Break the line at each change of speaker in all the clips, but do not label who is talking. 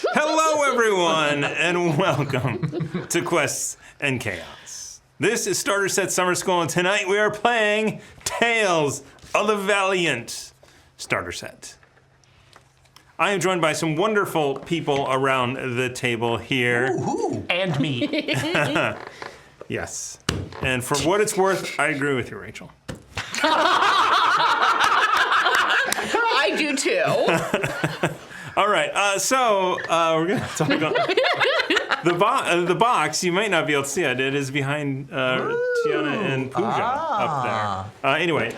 Hello, everyone, and welcome to Quests and Chaos. This is Starter Set Summer School, and tonight we are playing Tales of the Valiant Starter Set. I am joined by some wonderful people around the table here.
Ooh.
And me.
Yes. And for what it's worth, I agree with you, Rachel.
I do too.
All right, so we're going to talk about the box. You might not be able to see it. It is behind Tiana and Pooja up there. Anyway,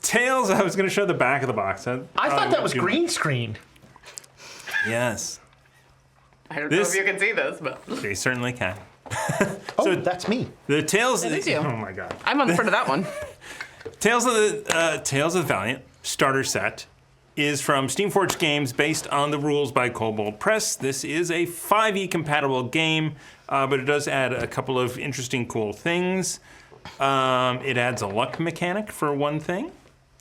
Tails, I was going to show the back of the box.
I thought that was green screen.
Yes.
I don't know if you can see this, but
They certainly can.
Oh, that's me.
The Tales...
That is you.
Oh, my God.
I'm on the front of that one.
Tales of the Valiant Starter Set is from Steamforged Games, based on the rules by Kobold Press. This is a 5e compatible game, but it does add a couple of interesting, cool things. It adds a luck mechanic for one thing,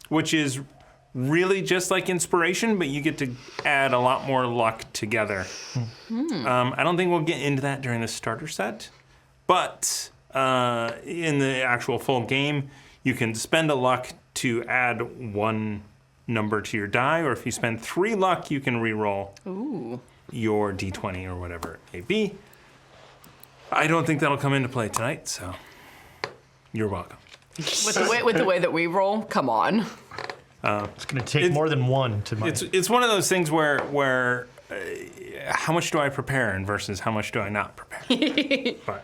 which is really just like Inspiration, but you get to add a lot more luck together. I don't think we'll get into that during the starter set, but in the actual full game, you can spend a luck to add one number to your die, or if you spend 3 luck, you can re-roll your d20 or whatever it may be. I don't think that'll come into play tonight, so you're welcome.
With the way that we roll, come on.
It's going to take more than one to my...
It's one of those things where how much do I prepare and versus how much do I not prepare? But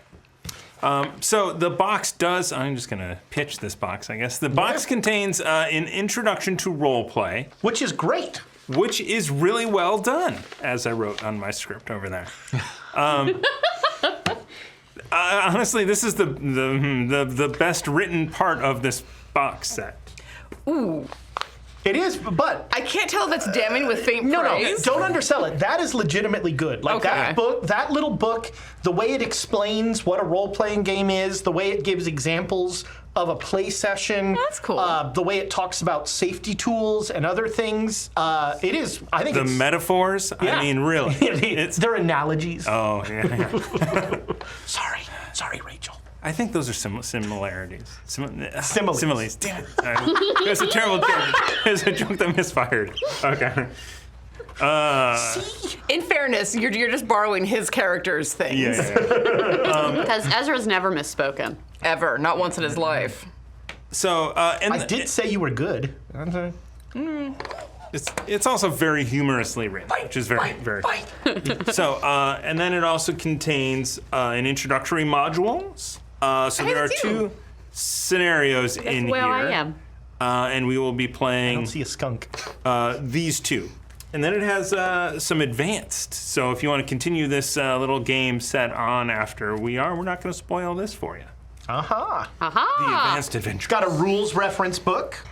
so the box does, I'm just going to pitch this box, I guess. The box contains an introduction to roleplay.
Which is great.
Which is really well done, as I wrote on my script over there. Honestly, this is the best written part of this box set.
Ooh.
It is, but...
I can't tell if that's damning with faint
No,
praise.
don't undersell it. That is legitimately good. Like
Okay.
that little book, the way it explains what a role-playing game is, the way it gives examples of a play session.
That's cool.
The way it talks about safety tools and other things. It is, I think
The
it's...
metaphors,
Yeah.
I mean, really.
They're analogies.
Oh, yeah.
Sorry, Rachel.
I think those are similarities.
Similes.
Similes. Damn it. It was a terrible joke. It was a joke that misfired. Okay.
In fairness, you're just borrowing his character's things.
Yeah.
Because Ezra's never misspoken.
Ever. Not once in his life.
So, and
I did say you were good.
it's also very humorously written, which is very. So, and then it also contains an introductory modules. So there are 2 scenarios in here.
Well, I am.
And we will be
I
playing
don't see a skunk.
these 2. And then it has some advanced. So if you want to continue this little game set on after we're not going to spoil this for you.
Aha.
The advanced adventure.
It's got a rules reference book,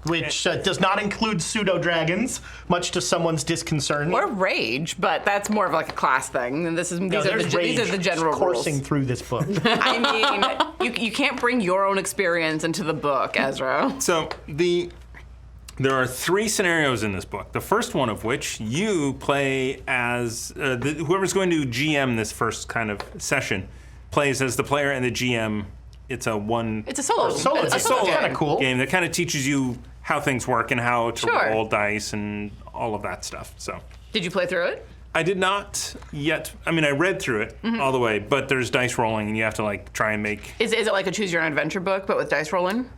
which does not include pseudo-dragons, much to someone's disconcern.
Or rage, but that's more of like a class thing. And these are the general
coursing
rules.
through this book.
I mean, you can't bring your own experience into the book, Ezra.
So there are 3 scenarios in this book. The first one of which you play as whoever's going to GM this first kind of session plays as the player and the GM. It's a solo.
It's a solo
game.
kind of cool.
Game that kind of teaches you how things work and how to
Sure.
roll dice and all of that stuff. So
Did you play through it?
I did not yet. I mean, I read through it all the way, but there's dice rolling and you have to like try and make.
Is it like a choose your own adventure book, but with dice rolling?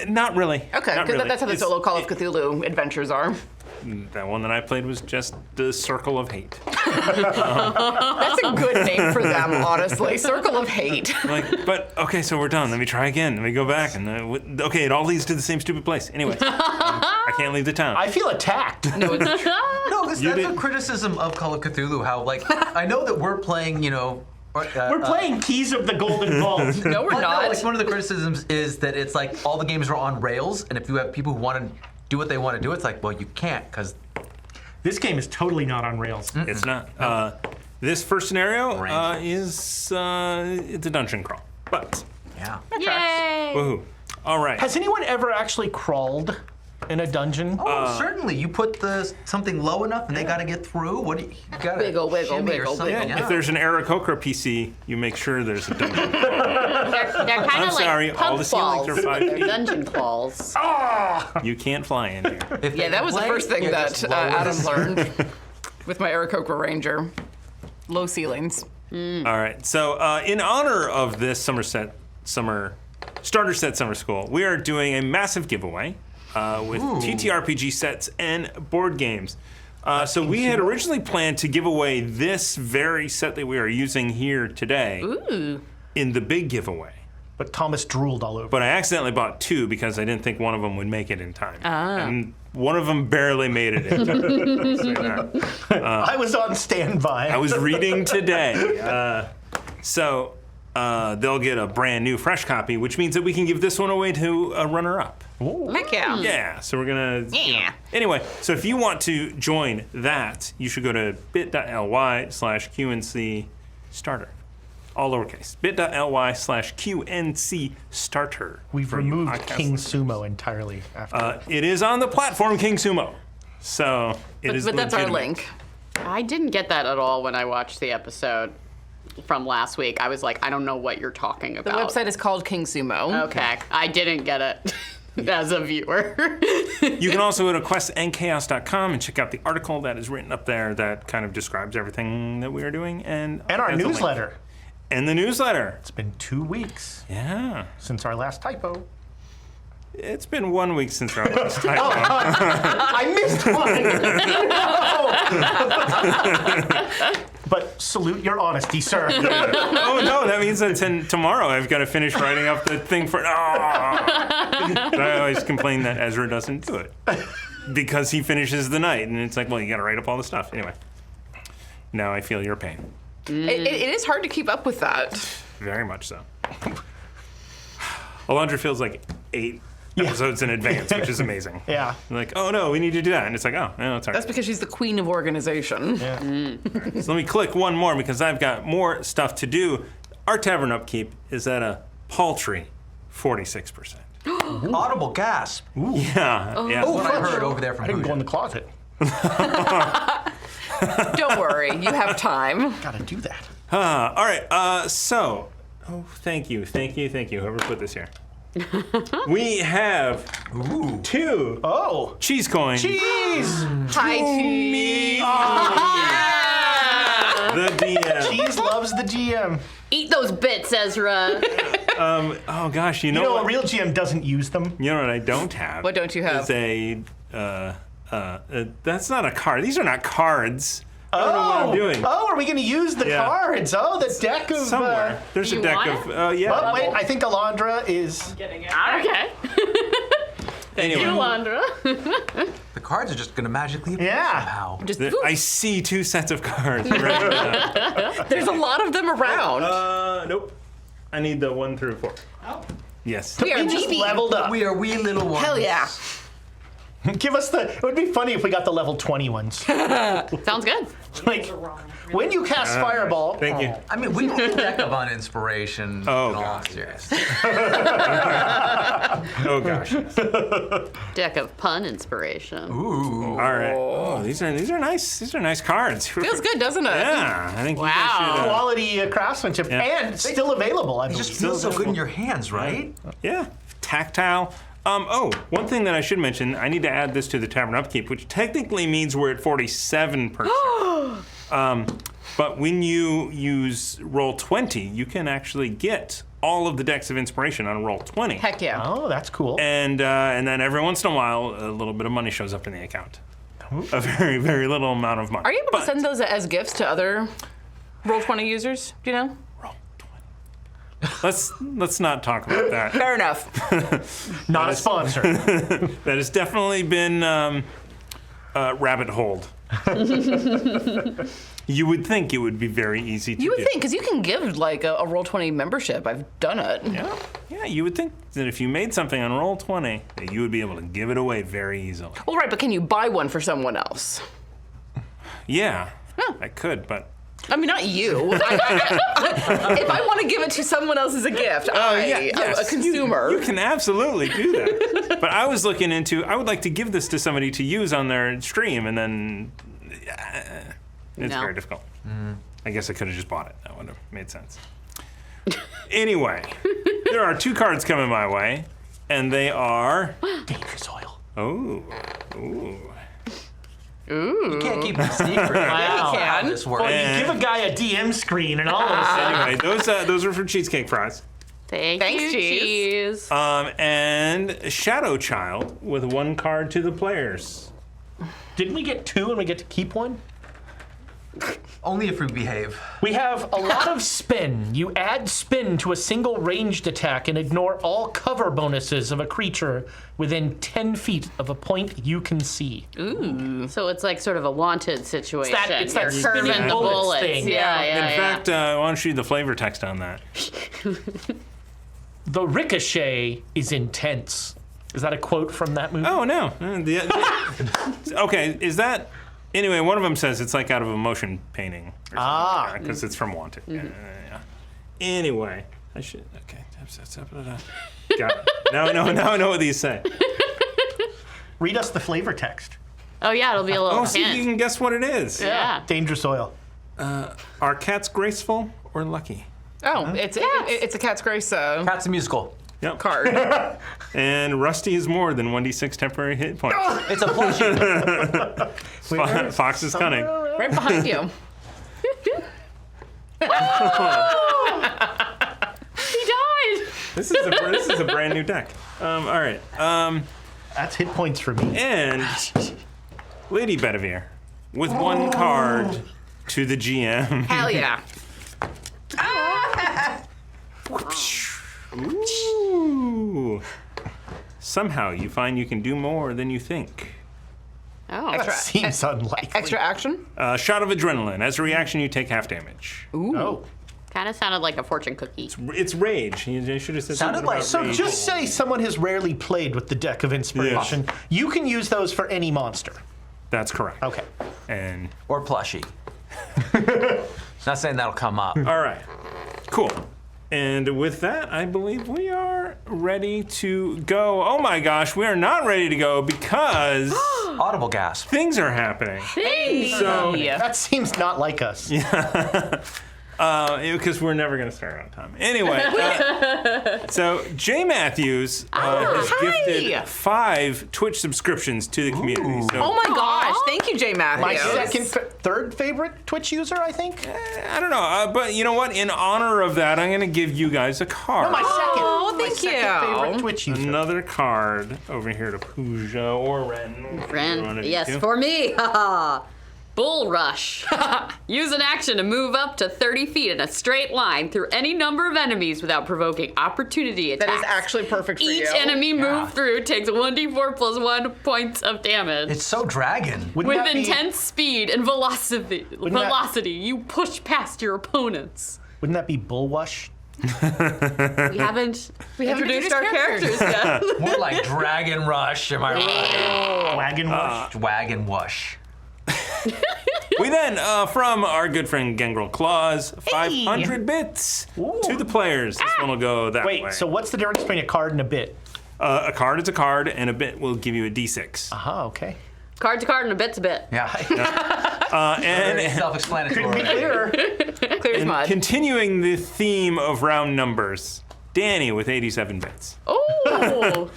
Not really.
Okay,
Not
because
really.
that's how the solo Call of Cthulhu adventures are.
That one that I played was just the Circle of Hate.
That's a good name for them, honestly. Circle of Hate.
But okay, so we're done. Let me try again. Let me go back. And okay, it all leads to the same stupid place. Anyway, I can't leave the town.
I feel attacked.
No, it's
No, that's a criticism of Call of Cthulhu. How I know that we're playing,
We're playing Keys of the Golden Vault.
No, we're not.
No, like one of the criticisms is that it's like all the games are on rails, and if you have people who want to do what they want to do, it's like, well, you can't because
This game is totally not on rails.
It's not. This first scenario is it's a dungeon crawl, but
yeah.
Yay!
woohoo! All right.
Has anyone ever actually crawled In a dungeon.
Oh, certainly. You put something low enough and they got to get through. What do you got to
Wiggle, wiggle,
shimmy or
wiggle,
something?
wiggle.
Yeah.
If there's an Aarakocra PC, you make sure there's a dungeon.
They're kind
I'm
of like
sorry, all the ceilings are 5
They're
feet.
dungeon claws.
You can't fly in here.
If
Yeah,
they
that was the
play,
first thing
yeah,
that
just lower
Adam
the-
learned with my Aarakocra Ranger. Low ceilings.
All right. So, in honor of this Starter Set Summer School, we are doing a massive giveaway with TTRPG sets and board games. So we had originally planned to give away this very set that we are using here today in the big giveaway.
But Thomas drooled all over.
But I accidentally bought 2 because I didn't think one of them would make it in time. And one of them barely made it in time.
I was on standby.
I was reading today. So they'll get a brand new fresh copy, which means that we can give this one away to a runner-up.
Heck yeah.
Yeah, so we're gonna.
Yeah.
Anyway, so if you want to join that, you should go to bit.ly/QNC starter. All lowercase. bit.ly/QNC starter.
We've
for you
removed
podcast
King
listeners.
Sumo entirely after.
It is on the platform King Sumo. So it is
But that's our
legitimate.
link.
I didn't get that at all when I watched the episode from last week. I was like, I don't know what you're talking
The
about.
website is called King Sumo.
Okay, I didn't get it as a viewer.
You can also go to questandchaos.com and check out the article that is written up there that kind of describes everything that we are doing. And
our
has a link.
newsletter.
And the newsletter.
It's been 2 weeks
Yeah.
since our last typo.
It's been 1 week since our last time.
I missed one. No. But salute your honesty, sir.
Oh no, that means that tomorrow I've got to finish writing up the thing for. I always complain that Ezra doesn't do it because he finishes the night, and it's like, well, you got to write up all the stuff anyway. Now I feel your pain,
It is hard to keep up with that.
very much so. Alondra feels like 8 episodes in advance, which is amazing.
Yeah.
Like, oh no, we need to do that, and it's like, oh, no, it's all right.
That's because she's the queen of organization.
Yeah.
So let me click one more because I've got more stuff to do. Our tavern upkeep is at a paltry 46%.
Audible gasp.
Yeah, yeah.
What I heard over there from
I didn't go in
Hooja.
the closet.
Don't worry, you have time.
Gotta do that.
All right. So, thank you, whoever put this here. We have 2
Oh,
cheese coins.
cheese!
Hi, cheese.
The DM.
Cheese loves the GM.
Eat those bits, Ezra.
Oh gosh, you know
You know,
what?
a real GM doesn't use them.
You know what I don't have?
What don't you have?
Is a that's not a card. These are not cards. I don't know what I'm doing.
Oh, are we going to use the
Yeah.
cards? Oh, the deck of.
Somewhere there's
Do
a
you
deck
want
of. Yeah.
Oh, wait, I think Alondra is.
Okay.
Anyway.
Yolanda.
The cards are just going to magically appear
Yeah.
somehow.
Just,
I see 2 sets of cards right now.
there's a lot of them around.
Nope. I need the 1 through 4. Oh. Yes.
we are
We just
BB.
leveled up.
We are wee little ones.
Hell yeah.
Give us the. It would be funny if we got the level 20 ones.
Sounds good.
Like, when you cast Fireball.
Thank you.
I mean, we need a deck of uninspiration.
Oh,
in all
God,
seriousness.
Oh gosh.
Deck of pun inspiration.
Ooh.
All right. Oh, these are nice. These are nice cards.
Feels good, doesn't it?
Yeah, I think you
Wow.
guys should.
Quality craftsmanship
Yeah.
and still available, I
It
believe.
just feels so good in your hands, right?
Yeah, tactile. One thing that I should mention, I need to add this to the tavern upkeep, which technically means we're at 47%. But when you use roll 20, you can actually get all of the decks of inspiration on roll 20.
Heck yeah.
Oh, that's cool.
And then every once in a while, a little bit of money shows up in the account. A very, very little amount of money.
Are you able
But-
to send those as gifts to other Roll20 users? Do you know?
Roll 20. Let's not talk about that.
Fair enough.
Not a sponsor.
That has definitely been rabbit holed. You would think it would be very easy to
You would
do.
think, because you can give like a Roll20 membership. I've done it.
Yeah, you would think that if you made something on roll 20, that you would be able to give it away very easily.
Well, right, but can you buy one for someone else?
Yeah, I could, but
I mean, not you. If I want to give it to someone else as a gift, a consumer.
You can absolutely do that. But I was looking into, I would like to give this to somebody to use on their stream, and then it's very difficult. I guess I could have just bought it. That would have made sense. Anyway, there are 2 cards coming my way, and they are...
Dangerous oil.
Oh. Ooh.
You can't keep it a secret.
Wow.
How
can.
this works.
Well, you give a guy a DM screen, and all of a sudden...
Anyway, those are for cheesecake fries.
Thanks,
Cheese.
cheese.
And Shadow Child with 1 card to the players.
Didn't we get 2 and we get to keep 1?
Only if we behave.
We have a lot of spin. You add spin to a single ranged attack and ignore all cover bonuses of a creature within 10 feet of a point you can see.
So it's like sort of a wanted situation.
It's that
You're
spinning
curving the
bullets
bullets.
thing.
Yeah.
In fact, why don't you read the flavor text on that?
The ricochet is intense. Is that a quote from that movie?
Oh, no. Okay, is that... Anyway, one of them says it's like out of a motion painting. Because it's from Wanted. Yeah. Anyway, I should... Okay. Got it. Now I know what these say.
Read us the flavor text.
Oh, yeah, it'll be a little
Oh, see, you
hint.
can guess what it is.
Yeah.
Dangerous oil.
Are cats graceful or lucky?
Oh, it's a Cat's Grace
Cat's a musical.
Yep.
card.
And Rusty is more than 1d6 temporary hit points.
It's a plushie.
Fox is cunning.
Right behind you.
He died.
This is a brand new deck. All right.
That's hit points for me.
And Lady Bedivere with 1 card to the GM.
Hell yeah.
Ooh. Somehow you find you can do more than you think.
Oh.
That seems unlikely.
Extra action?
Shot of adrenaline. As a reaction, you take half damage.
Ooh.
Oh.
Kind of sounded like a fortune cookie.
It's rage. You should have said
Sounded
something
like-
about
So
rage.
just say someone has rarely played with the deck of inspiration. You can use those for any monster.
That's correct.
Okay.
And
Or plushie. Not saying that'll come up.
all right, cool. And with that, I believe we are ready to go. Oh my gosh, we are not ready to go because
Audible gasp.
things are happening.
Hey.
So-
That seems not like us.
Because we're never going to start on time. Anyway, so Jay Matthews has gifted 5 Twitch subscriptions to the community. So
Oh my gosh. Thank you, Jay Matthews.
My third favorite Twitch user, I think.
I don't know, but you know what? In honor of that, I'm going to give you guys a card.
My second.
Oh,
my
thank
second
you.
favorite Twitch user.
Another card over here to Pooja or Ren.
Ren, yes, for me. Bull Rush. Use an action to move up to 30 feet in a straight line through any number of enemies without provoking opportunity attacks.
That is actually perfect for you.
Each enemy moved through takes 1d4 plus 1 points of damage.
It's so dragon.
Wouldn't
With
that be-
intense speed and velocity, you push past your opponents.
Wouldn't that be Bullwush?
We haven't introduced our characters yet.
More like Dragon Rush, am I right?
Wagon Wush.
Wagon Wush.
We then, from our good friend Gangrel Claws, 500 bits to the players. This one will go that way.
Wait, so what's the difference between a card and a bit?
A card is a card, and a bit will give you a d6.
Aha, okay.
Card to card and a bit to bit.
Yeah.
And
Very self-explanatory.
Clear.
Clear as mud.
continuing the theme of round numbers, Danny with 87 bits.
Oh!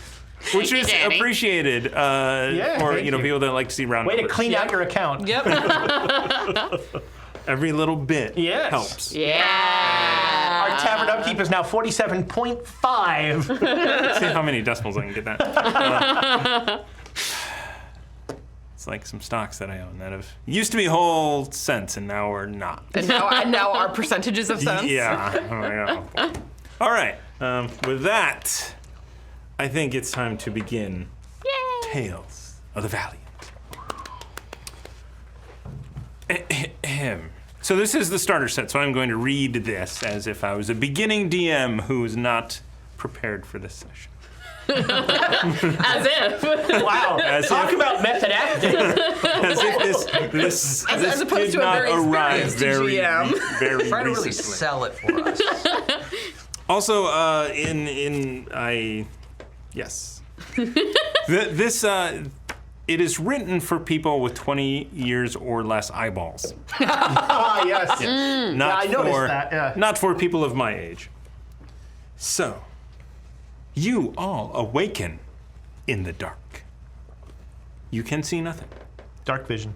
Which is
Danny.
appreciated for
thank you.
people that like to see round
Way to
numbers.
clean out your account.
Yep.
Every little bit
Yes.
helps.
Yeah.
Our tavern upkeep is now 47.5.
See how many decimals I can get that. It's like some stocks that I own that have used to be whole cents and now are not.
and now our percentages of cents.
Yeah. Oh, yeah. All right. With that, I think it's time to begin Tales of the Valiant. So this is the starter set, so I'm going to read this as if I was a beginning DM who is not prepared for this session.
As if.
Wow.
As
Talk
if-
about method acting.
As if This
As opposed
did
to a
not
very
arrive
experienced
very,
GM.
very
Try to really
recently.
sell it for us.
Also, yes. This it is written for people with 20 years or less eyeballs.
Ah, yes.
Not
I noticed
for
that, yeah.
not for people of my age. So, you all awaken in the dark. You can see nothing.
Dark vision.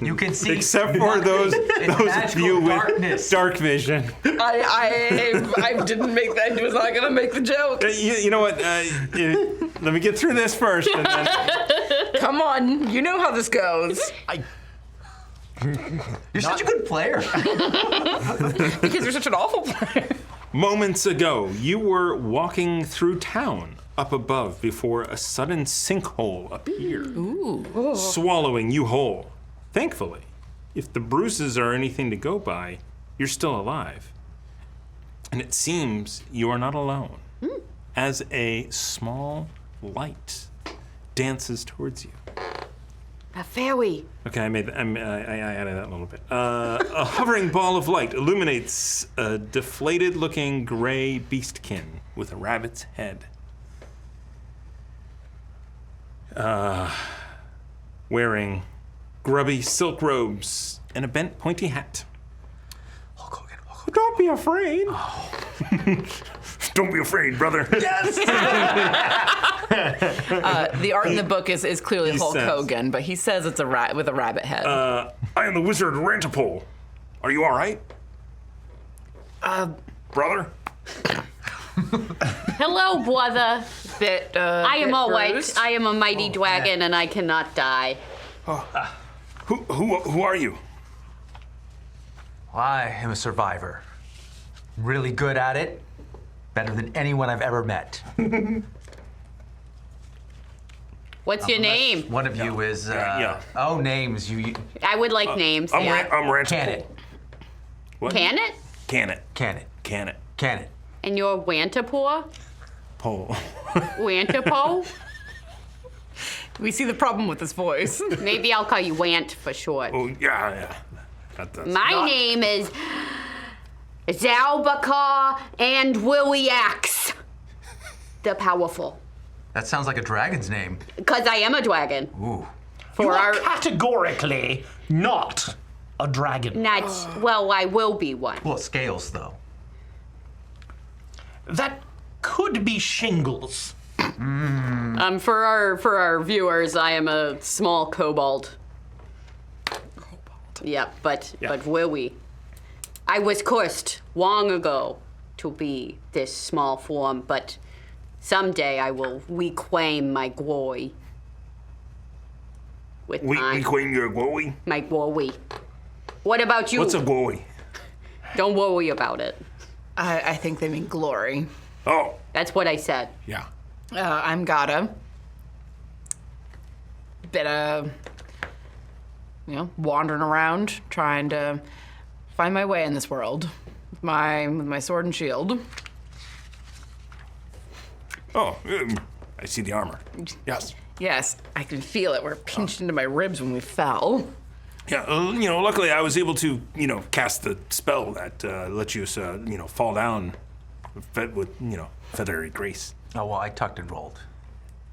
You can see
Except for those of
magical
you with
darkness.
dark vision.
I didn't make that. I was not gonna make the joke.
You know what? Let me get through this first, and then
Come on, you know how this goes.
You're such a good player.
Because you're such an awful player.
moments ago, you were walking through town up above before a sudden sinkhole appeared, swallowing you whole. Thankfully, if the bruises are anything to go by, you're still alive. And it seems you are not alone, as a small light dances towards you.
A fairy.
Okay, I added that a little bit. A hovering ball of light illuminates a deflated-looking gray beastkin with a rabbit's head. Wearing grubby silk robes and a bent, pointy hat.
Hulk Hogan.
Don't be afraid. Don't be afraid, brother.
The art in the book is clearly
He
Hulk
says-
Hogan, but he says it's a rat with a rabbit head.
I am the wizard Rantipole. Are you all right? Brother?
Hello, brother.
Bit,
I am
bit
all right.
bruised.
I am a mighty dragon, and I cannot die.
Who are you?
I am a survivor. Really good at it. Better than anyone I've ever met.
What's your name?
One of you is.
Yeah.
Oh, names. You
I would like names.
I'm
Yeah.
Rantipole.
can it.
What?
Can it?
Can it.
Can it.
Can it.
Can it.
And you're Wantapore?
Pole.
Wantapo?
We see the problem with his voice.
Maybe I'll call you Want for short.
Oh, yeah. That's
My name is Zalbakar and Williax, the powerful.
That sounds like a dragon's name.
Because I am a dragon.
Ooh.
For
You
our
are categorically not a dragon.
well, I will be one.
Well, scales though.
That could be shingles.
For our viewers, I am a small kobold. Yep, but Willie, I was cursed long ago to be this small form, but someday I will reclaim my glory. With time,
reclaim your glory?
my glory. What about you?
What's a glory?
Don't worry about it.
I think they mean glory.
Oh,
That's what I said.
yeah.
I'm Gata. Bit of, wandering around, trying to find my way in this world with my sword and shield.
Oh, I see the armor. Yes.
Yes, I can feel it. We're pinched into my ribs when we fell.
Yeah, luckily I was able to, cast the spell that lets you, fall down with, feathery grace.
Oh well, I tucked and rolled.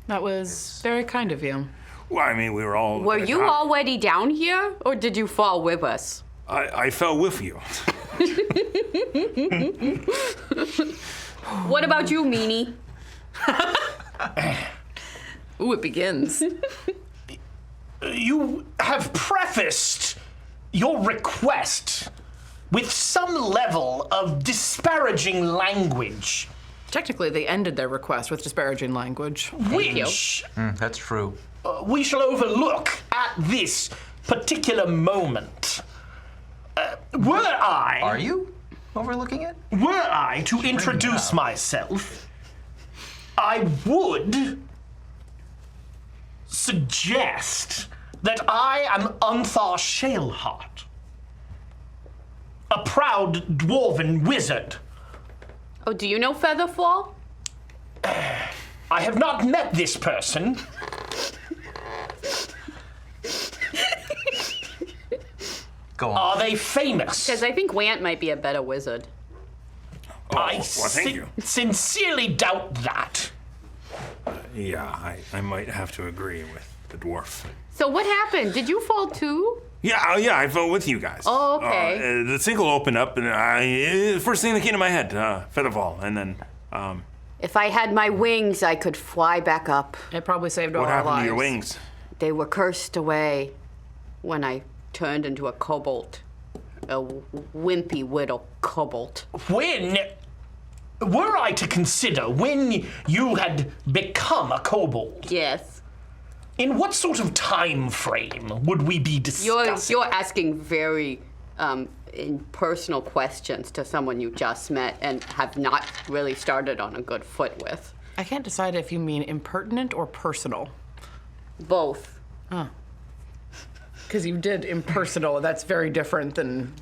That was very kind of you.
Well, I mean, we were all...
Were you already down here, or did you fall with us?
I fell with you.
What about you, Meanie?
Ooh, it begins.
You have prefaced your request with some level of disparaging language,
Technically, they ended their request with disparaging language.
which
That's true.
we shall overlook at this particular moment. Were I
Are you overlooking it?
to introduce myself, I would suggest that I am Unthar Shaleheart, a proud dwarven wizard.
Oh, do you know Featherfall?
I have not met this person.
Go on.
Are they famous?
Because I think Want might be a better wizard.
Well, thank you.
Sincerely doubt that.
Yeah, I might have to agree with the dwarf.
So what happened? Did you fall too?
Yeah, I fell with you guys.
Oh, okay.
The sinkhole opened up, and first thing that came to my head, featherfall, and then,
If I had my wings, I could fly back up.
It probably saved all
what
our
happened
lives.
to your wings?
They were cursed away when I turned into a kobold. A wimpy little kobold.
When were I to consider when you had become a kobold?
Yes.
In what sort of time frame would we be discussing?
You're asking very impersonal questions to someone you just met and have not really started on a good foot with.
I can't decide if you mean impertinent or personal.
Both.
Because you did impersonal. That's very different than.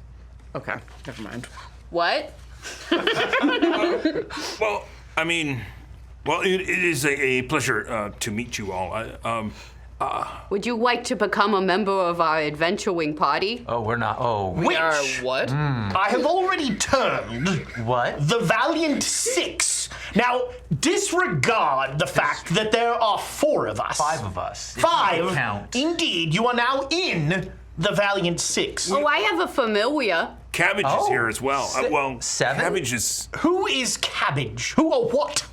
Okay, never mind.
What?
Well, it is a pleasure to meet you all.
Would you like to become a member of our adventure wing party?
Oh, we're not. Oh,
Which
What?
I have already termed
what?
the Valiant Six. Now, disregard the fact that there are 4 of us.
5 of us. if you
5.
Count.
Indeed, you are now in the Valiant Six.
Oh, I have a familiar.
Cabbage is here as well.
7?
Cabbage is
Who is Cabbage? Who or what?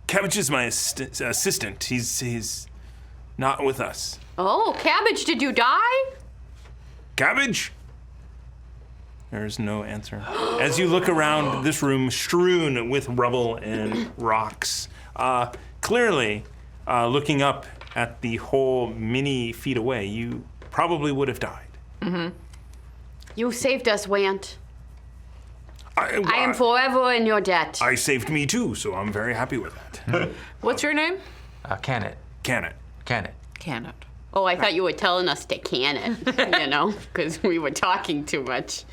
Cabbage is my assistant. He's not with us.
Oh, Cabbage, did you die?
Cabbage? There's no answer. As you look around this room strewn with rubble and rocks, clearly looking up at the hole many feet away, you probably would have died.
You saved us, Want. I am
I,
forever in your debt.
I saved me too, so I'm very happy with that.
What's your name?
Can it?
Can it?
Can it?
Can it?
Oh, I thought you were telling us to can it, because we were talking too much.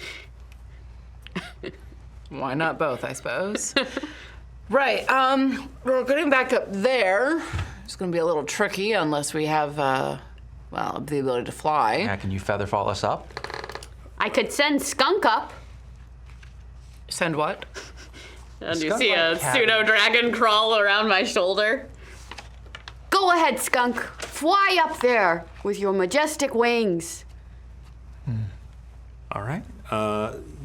Why not both, I suppose? Right, we're getting back up there. It's gonna be a little tricky unless we have, the ability to fly.
Yeah, can you feather fall us up?
I could send Skunk up.
Send what?
And you
Skunk
see a
like cabbage.
pseudo dragon crawl around my shoulder.
Go ahead, Skunk. Fly up there with your majestic wings.
All right.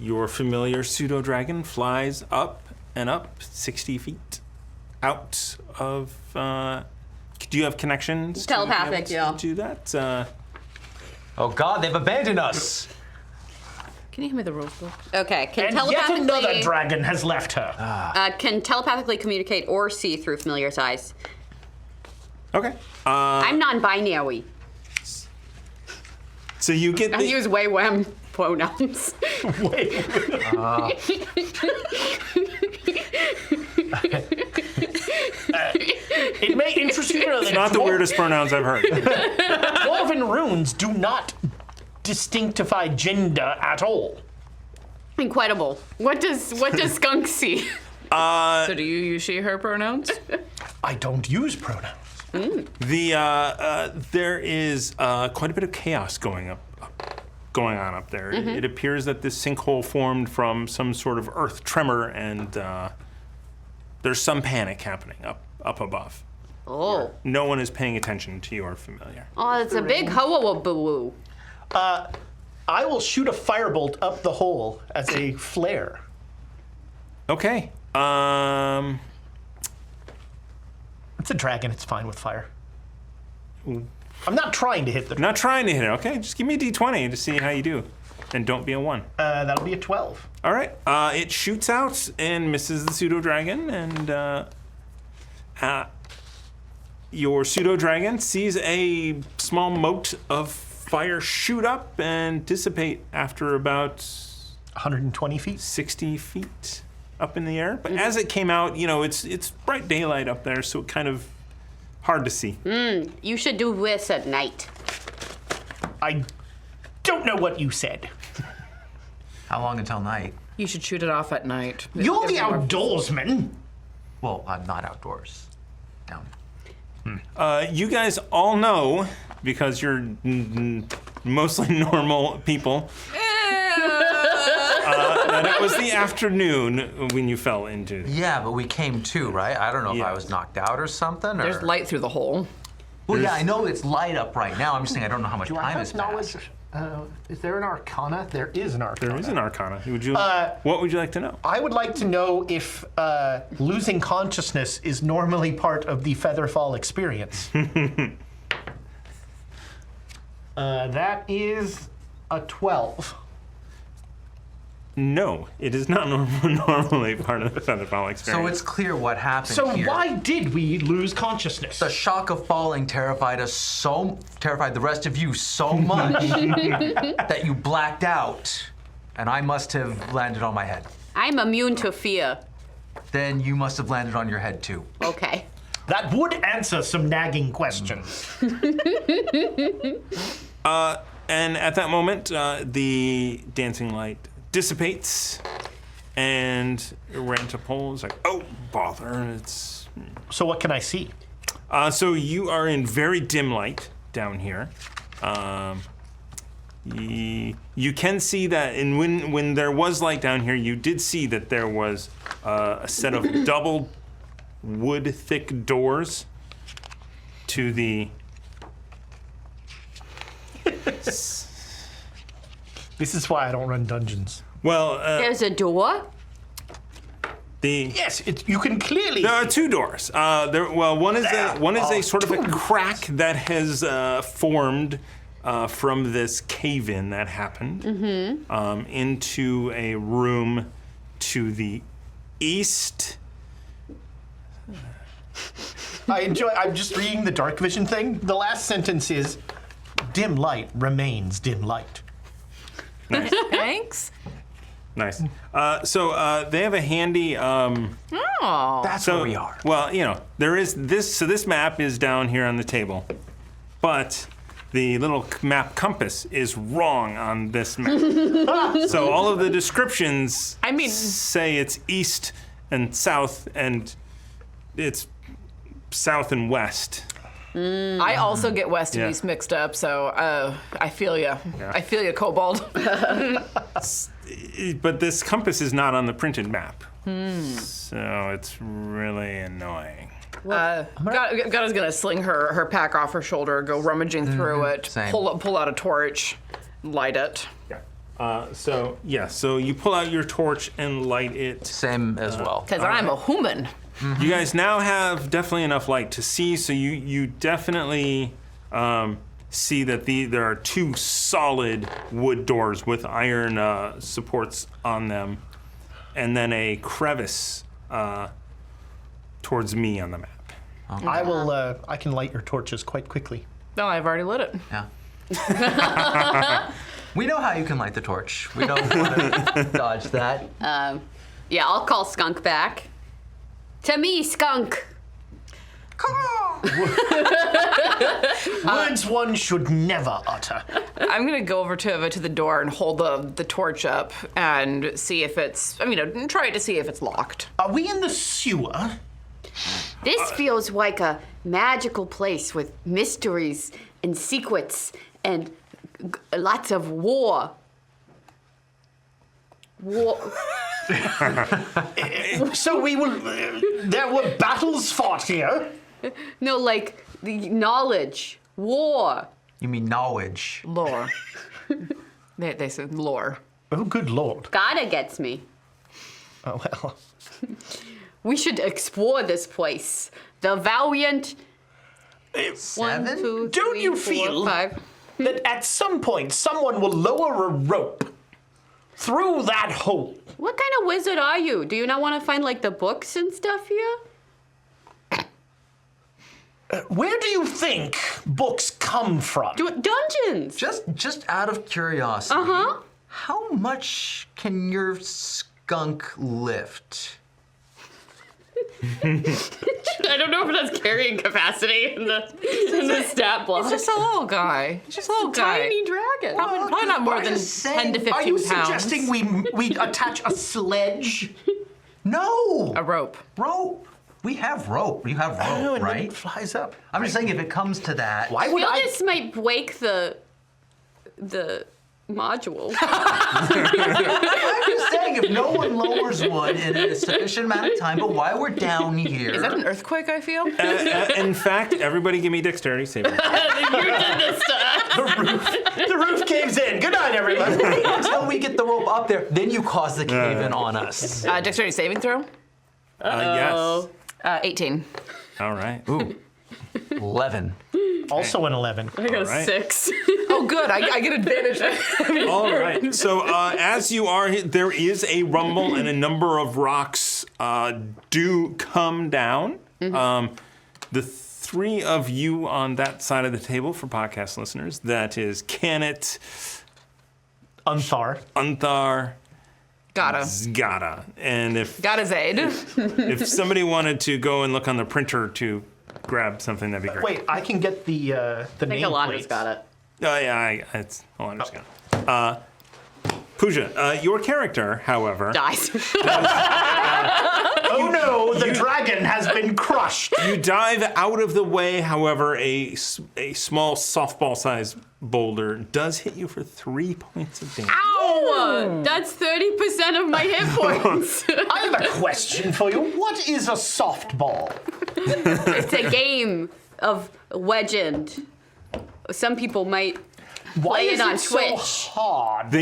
Your familiar pseudo dragon flies up and up 60 feet out of. Do you have connections?
Telepathic,
to be
yeah.
able to do that.
Oh God, they've abandoned us.
Can you hand me the rules book?
Okay, can
And yet another
telepathically
dragon has left her.
can telepathically communicate or see through familiar's eyes.
Okay.
I'm non-binary.
So you get
I
the.
use way wham pronouns.
Wait. It may interest you to know that
Not the weirdest pronouns I've heard.
Dwarven runes do not distinctify gender at all.
Incredible.
What does Skunk see?
So do you use she, her pronouns?
I don't use pronouns.
There is quite a bit of chaos going on up there. It appears that this sinkhole formed from some sort of earth tremor, and there's some panic happening up above.
Oh.
No one is paying attention to your familiar.
Oh, it's a big hullabaloo.
I will shoot a firebolt up the hole as a flare.
Okay.
It's a dragon. It's fine with fire. I'm not trying to hit the.
Not trying to hit it. Okay, just give me a d20 to see how you do, and don't be a 1.
That'll be a 12.
All right. It shoots out and misses the pseudo dragon, and your pseudo dragon sees a small mote of fire shoot up and dissipate after about
120 feet.
60 feet up in the air. But as it came out, it's bright daylight up there, so it kind of hard to see.
You should do this at night.
I don't know what you said.
How long until night?
You should shoot it off at night.
You're the outdoorsman.
Well, I'm not outdoors. Down.
You guys all know, because you're mostly normal people, It was the afternoon when you fell into.
Yeah, but we came to, right? I don't know if
Yeah.
I was knocked out or something. Or...
There's light through the hole.
Well, yeah, I know it's light up right now. I'm just saying I don't know how much
Do I
time
have
has
knowledge?
passed.
Is there an arcana? There is an arcana.
There is an arcana. What would you like to know?
I would like to know if losing consciousness is normally part of the Featherfall experience. That is a 12.
No, it is not normally part of the Featherfall experience.
So it's clear what happened
So
here.
why did we lose consciousness?
The shock of falling terrified the rest of you so much that you blacked out, and I must have landed on my head.
I'm immune to fear.
Then you must have landed on your head too.
Okay.
That would answer some nagging questions.
And at that moment, the dancing light dissipates, and Rantapole is like, "Oh, bother! It's."
So what can I see?
So you are in very dim light down here. You can see that, and when there was light down here, you did see that there was a set of double wood thick doors to the.
This is why I don't run dungeons.
Well,
There's a door.
Yes, you can clearly.
There are two doors. One is a sort of a crack that has formed from this cave-in that happened into a room to the east.
I'm just reading the dark vision thing. The last sentence is, dim light remains dim light.
Thanks.
Nice. So they have a handy.
Oh.
That's where we are.
Well, there is this. So this map is down here on the table, but the little map compass is wrong on this map. So all of the descriptions say it's east and south, and it's south and west.
I also get west and
Yeah.
east mixed up, so I feel you.
Yeah.
I feel you, Kobold.
But this compass is not on the printed map. So it's really annoying.
Gada's gonna sling her pack off her shoulder, go rummaging through it,
Same.
pull out a torch, light it.
So you pull out your torch and light it.
Same as well.
Because I'm a human.
You guys now have definitely enough light to see, so you definitely see that there are two solid wood doors with iron supports on them, and then a crevice towards me on the map.
I will. I can light your torches quite quickly.
No, I've already lit it.
Yeah. We know how you can light the torch. We don't want to dodge that.
Yeah, I'll call Skunk back. To me, Skunk.
Words one should never utter.
I'm gonna go over to the door and hold the torch up and see if it's. Try to see if it's locked.
Are we in the sewer?
This feels like a magical place with mysteries and secrets and lots of war.
So we will. There were battles fought here.
No, like the knowledge. War.
You mean knowledge?
Lore. they said lore.
Oh, good lord.
Gotta gets me.
Oh well.
We should explore this place. The Valiant. 1, 2,
Don't
3,
you
4,
feel
5.
that at some point someone will lower a rope through that hole?
What kind of wizard are you? Do you not want to find like the books and stuff here?
Where do you think books come from?
Dungeons.
Just out of curiosity.
Uh-huh.
How much can your skunk lift?
I don't know if it has carrying capacity in the stat block.
It's just a little guy. It's just a little guy.
Tiny dragon.
Probably not more than 10 to 15
Are you
pounds.
suggesting we attach a sledge?
No!
A rope.
Rope. We have rope. You have rope,
Oh, and then
right?
it flies up.
I'm just saying if it comes to that.
Why
I
would
feel
I?
this might break the module.
I'm just saying saying if no one lowers wood in a sufficient amount of time, but while we're down here.
Is that an earthquake I feel?
In fact, everybody give me dexterity saving.
You did this to us.
The roof caves in. Good night, everybody.
Until we get the rope up there, then you cause the cave in on us.
Dexterity saving throw?
Yes.
18.
All right.
Ooh. 11.
Also an 11.
I got a
right.
6.
Oh, good. I get advantage.
All right. So as you are, there is a rumble, and a number of rocks do come down. The three of you on that side of the table, for podcast listeners, that is Canet,
Unthar.
Gotta.
Zgata. And
Gotta Zaid.
if somebody wanted to go and look on the printer to grab something, that'd be great.
Wait, I can get the
I think
name
Alondra's
plates.
got it.
Oh, yeah, it's hold on, just got it. Pooja, your character, however,
Dies.
Oh no, the dragon has been crushed.
you dive out of the way. However, a small softball-sized boulder does hit you for 3 points of damage.
Ow! That's 30% of my hit points.
I have a question for you. What is a softball?
It's a game of legend. Some people might
Why
play
is
it on
so
Twitch.
hard?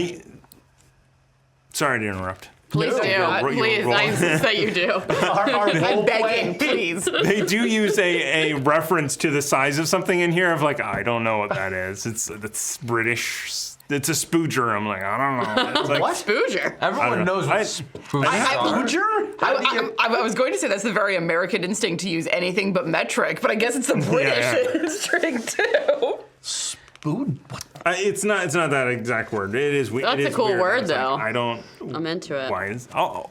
Sorry to interrupt.
Please do.
you're
Please,
rolling.
I insist that you do.
Our
I'm begging, please.
They do use a reference to the size of something in here of like, I don't know what that is. It's British. It's a spooger. I'm like, I don't know. It's like,
What?
Spooger.
I
Everyone
don't know.
knows what
I-
spoons
I-
are.
I was going to say that's the very American instinct to use anything but metric, but I guess it's the British
yeah.
instinct too.
Spoon? What?
It's not that exact word. It is.
That's
it
a
is
cool
weird.
word,
It's like,
though.
I don't.
I'm into it.
Why is? Oh,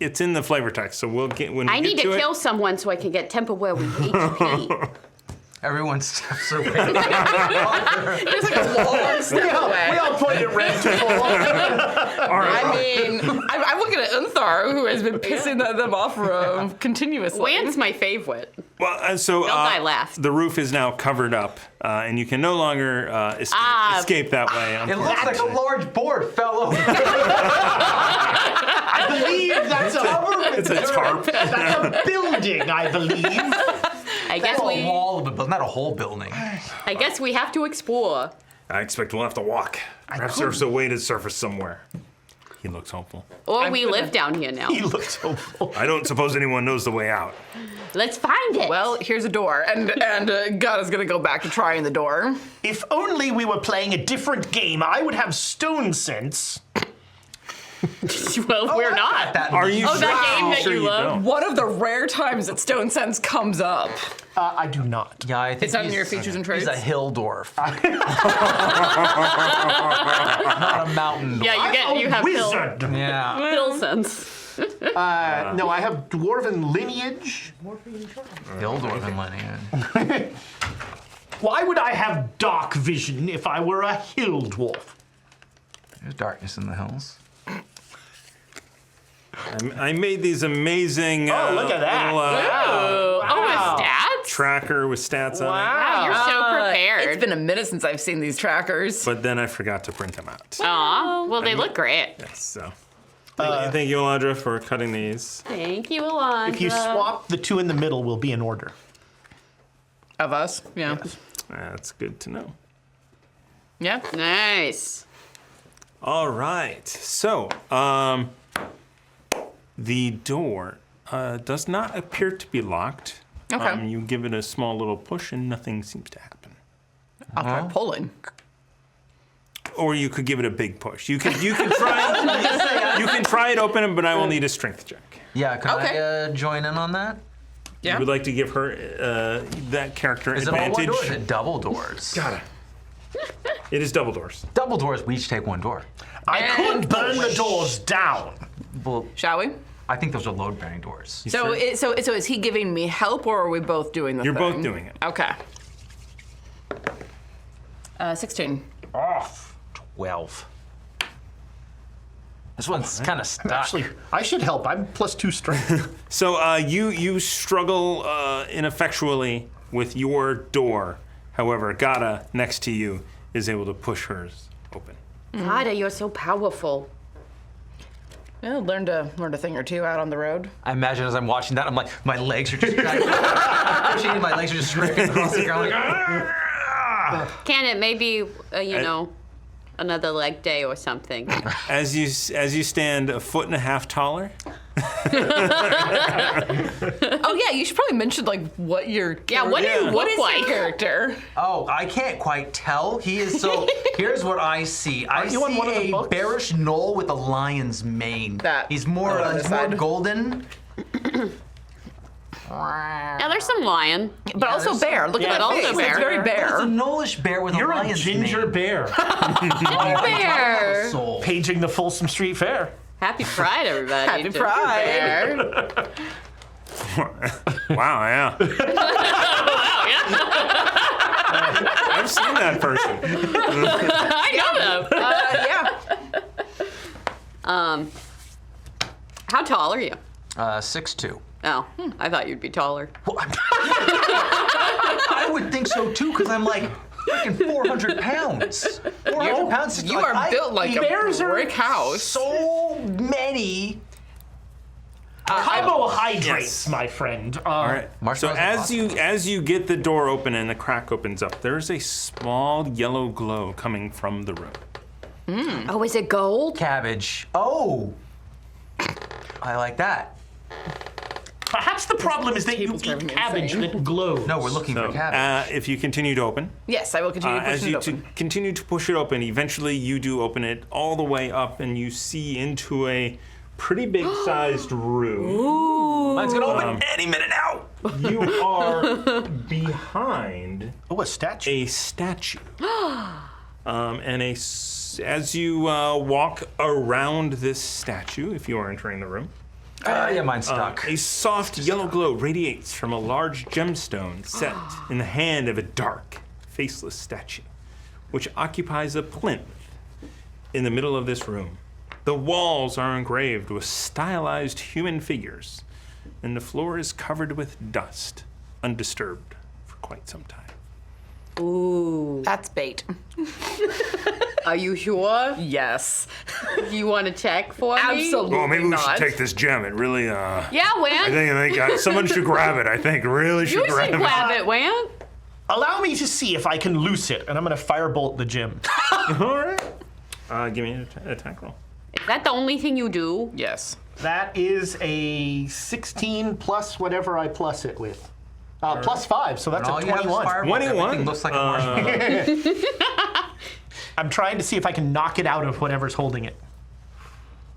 it's in the flavor text. So we'll get when we
I
get
need to
it.
kill someone so I can get temporary HP.
Everyone steps away.
There's like a long step
We
away.
all pointed red to full.
I mean, I'm looking at Unthar, who has been pissing them off continuously.
Want's my favorite.
Well, so
die last.
the roof is now covered up, and you can no longer escape that way.
It looks like a large board fell over.
I believe that's
It's a tarp.
that's a building, I believe.
I guess
A
we.
wall of it, but not a whole building.
I guess we have to explore.
I expect we'll have to walk. Perhaps there's a way to surface somewhere. He looks hopeful.
Or we live down here now.
He looks hopeful.
I don't suppose anyone knows the way out.
Let's find it.
Well, here's a door, and God is gonna go back to trying the door.
If only we were playing a different game, I would have stone sense.
Well, we're not.
Are you
Oh, that game that
sure
you love?
don't?
One of the rare times that Stone Sense comes up.
I do not.
Yeah, I think
It's not in
he's-
your features and traits.
He's a hill dwarf. Not a mountain dwarf.
Yeah, you have
Wizard.
Yeah.
hill sense.
No, I have dwarven lineage.
Hill dwarf lineage.
Why would I have dark vision if I were a hill dwarf?
There's darkness in the hills.
I made these amazing.
Oh, look at that.
little,
Oh, with stats?
tracker with stats on
Wow, you're so prepared.
It's been a minute since I've seen these trackers.
it, but then I forgot to print them out.
Aw, well, they look great.
So, thank you, Alondra, for cutting these.
Thank you, Alondra.
If you swap, the two in the middle will be in order.
Of us? Yeah.
That's good to know.
Yeah.
Nice.
All right. So, the door does not appear to be locked.
Okay.
You give it a small little push, and nothing seems to happen.
I'll try pulling.
Or you could give it a big push. You can try. You can try it open, but I will need a strength check.
Yeah, can
Okay.
I join in on that?
Yeah.
I would like to give her that character
Is it all one
advantage.
door or is it double doors?
Got it. It is double doors.
Double doors, we each take one door.
I could burn the doors down.
Well,
Shall we?
I think those are load-bearing doors.
So,
sure?
so is he giving me help, or are we both doing the
You're
thing?
both doing it.
Okay. 16.
Off. 12.
This one's kind of stuck.
Actually, I should help. I'm +2 strength.
So you struggle ineffectually with your door. However, Gata next to you is able to push hers open.
God, you're so powerful.
Yeah, learned a thing or two out on the road.
I imagine as I'm watching that, I'm like, my legs are just pushing, and my legs are just scraping across the ground. Like,
Can it maybe, another leg day or something?
As you stand 1.5 feet taller,
Oh yeah, you should probably mention like what your
What do you
what
look
is
like?
your character?
oh, I can't quite tell. He is so. Here's what I see. I
you on one of the
see a
books?
bearish knoll with a lion's mane.
That-
He's more,
on the
he's more
side.
golden.
Yeah, there's some lion.
But also
there's
bear. Look
Yeah,
at that
also
face.
bear.
It's very
It's a
bear.
knollish bear with
You're
a
a
lion's
ginger
mane.
bear.
Bear.
Soul.
Paging the Folsom Street Fair.
Happy Pride, everybody.
Happy
Ginger
Pride.
bear.
wow, yeah. I've seen that person.
I know them.
Yeah.
How tall are you?
6'2".
Oh, I thought you'd be taller.
Well, I would think so too, because I'm like freaking 400 pounds. 400 pounds.
You are built like a
bears are
brick house.
so many.
Carbohydrates,
Yes.
my friend.
All right. So
Marshmallows are
as you get the door open and the crack opens up, there's a small yellow glow coming from the room.
Oh, is it gold?
Cabbage. Oh, I like that.
Perhaps the problem is that you
table's
eat
driving me
cabbage
insane.
that glows.
No, we're looking
So
for cabbage.
if you continue to open,
Yes, I will continue
as
pushing
you
it open.
continue to push it open, eventually you do open it all the way up, and you see into a pretty big sized room.
Mine's gonna open any minute now.
You are behind
Oh, a statue.
a statue. As you walk around this statue, if you are entering the room,
Yeah, mine's stuck.
a soft yellow glow radiates from a large gemstone set in the hand of a dark, faceless statue, which occupies a plinth in the middle of this room. The walls are engraved with stylized human figures, and the floor is covered with dust, undisturbed for quite some time.
Ooh.
That's bait.
Are you sure?
Yes.
You want to check for me?
Absolutely.
Well, maybe we
not.
should take this gem. It really,
Yeah,
I
Wan.
think someone should grab it. I think really should
You
grab
should
it.
grab it, Wan.
Allow me to see if I can loose it, and I'm going to firebolt the gym.
All right. Give me an attack roll.
Is that the only thing you do?
Yes.
That is a 16 plus whatever I plus it with. Plus 5, so that's
All
a
you have is
21.
fireball.
21.
Everything looks like a marshmallow.
I'm trying to see if I can knock it out of whatever's holding it.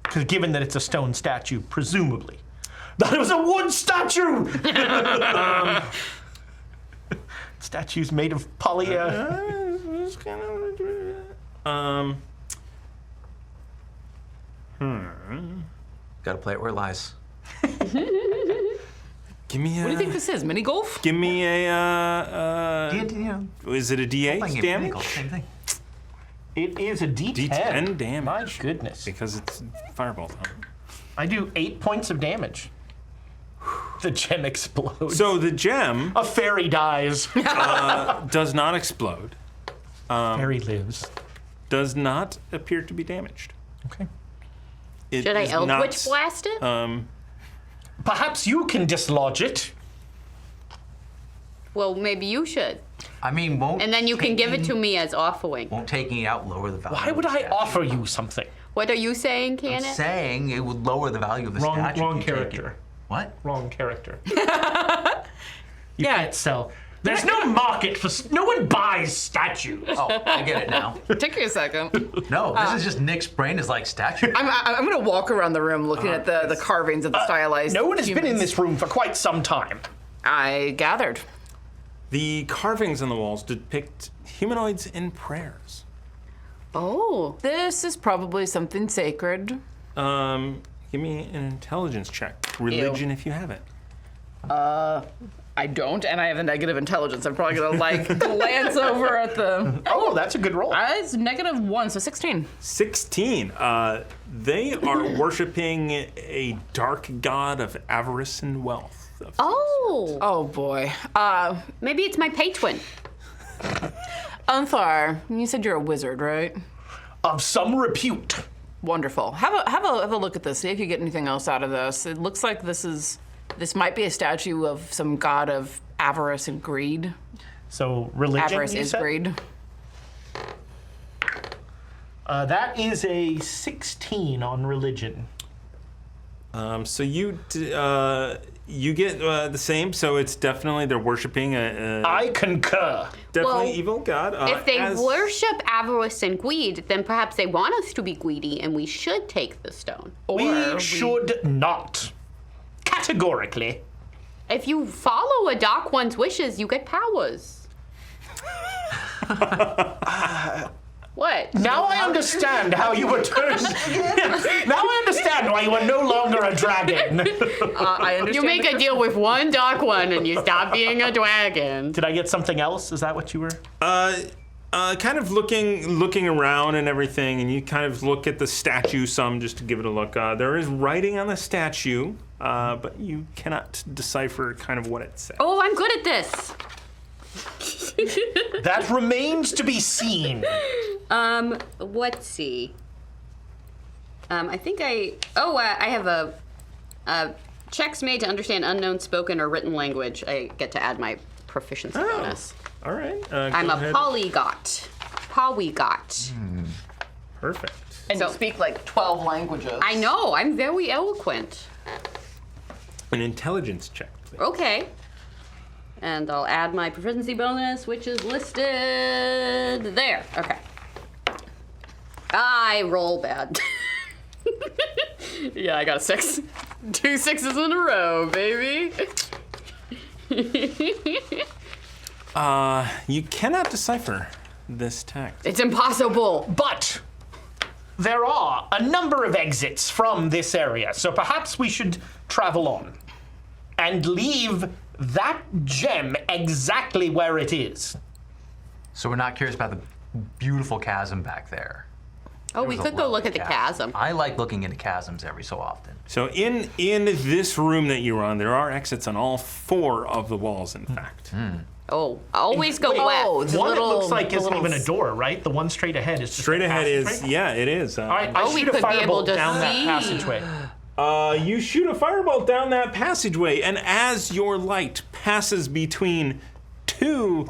Because given that it's a stone statue, presumably. That was a wood statue! Statue's made of poly...
Gotta play it where it lies.
Give me a.
What do you think this is? Mini golf?
Give me a. Is it a
Playing
D8
it
damage?
illegal, same thing.
It is a D10.
D10 damage.
My goodness.
Because it's fireball time.
I do 8 points of damage. The gem explodes.
So the gem
A fairy dies.
does not explode.
Fairy lives.
Does not appear to be damaged.
Okay.
It
Should I
is
Eldritch
not,
blast it?
Perhaps you can dislodge it.
Well, maybe you should.
I mean, won't.
And then you can give it to me as offering.
Won't taking it out lower the value?
Why
of
would
the
I
statue?
offer you something?
What are you saying,
I'm
can it?
saying it would lower the value of the statue.
Wrong
if you take
character.
it. What?
Wrong character. You can't sell. There's no market for. No one buys statues.
Oh, I get it now.
Take you a second.
No, this is just Nick's brain is like statue.
I'm gonna walk around the room looking at the carvings of the stylized.
No one has been in
humans.
this room for quite some time.
I gathered.
The carvings on the walls depict humanoids in prayers.
Oh.
This is probably something sacred.
Give me an intelligence check. Religion if you have it.
I don't, and I have a negative intelligence. I'm probably gonna glance over at the.
Oh, that's a good roll.
It's -1, so 16.
16. They are worshiping a dark god of avarice and wealth.
Oh.
Oh boy.
Maybe it's my patron.
Unthar, you said you're a wizard, right?
Of some repute.
Wonderful. Have a look at this. See if you get anything else out of this. It looks like this might be a statue of some god of avarice and greed.
So religion.
Avarice
you
is
said?
greed.
That is a 16 on religion.
So you get the same. So it's definitely they're worshiping
I concur.
definitely
Well,
evil god.
If they
as-
worship avarice and greed, then perhaps they want us to be greedy and we should take the stone.
We should not. Categorically.
If you follow a dark one's wishes, you get powers. What?
Now I understand how you were turned. Now I understand why you are no longer a dragon.
I understand.
You make a deal with one dark one and you stop being a dragon.
Did I get something else? Is that what you were?
kind of looking around and everything, and you kind of look at the statue some just to give it a look. There is writing on the statue, but you cannot decipher kind of what it says.
Oh, I'm good at this.
That remains to be seen.
Let's see. I think I have a checks made to understand unknown spoken or written language. I get to add my proficiency bonus.
All right.
I'm
go
a
ahead.
polyglot.
Perfect.
And you speak like 12 languages.
I know, I'm very eloquent.
An intelligence check, please.
Okay. And I'll add my proficiency bonus, which is listed there. Okay. I roll bad. Yeah, I got a 6. 2 6s in a row, baby.
You cannot decipher this text.
It's impossible.
But there are a number of exits from this area, so perhaps we should travel on and leave that gem exactly where it is.
So we're not curious about the beautiful chasm back there.
Oh, we
There's a
could go look at
lovely
the chasm.
I like looking into chasms every so often.
So in this room that you're on, there are exits on all 4 of the walls, in fact.
Oh, always go
Oh,
west.
the
One
little,
it looks like
the
isn't
little
even a door, right? The one straight ahead is just
Straight
a
ahead is,
passageway?
yeah, it is.
All right, I
Oh, we
shoot a
could be able
firebolt
to
down that
see.
passageway.
You shoot a firebolt down that passageway, and as your light passes between 4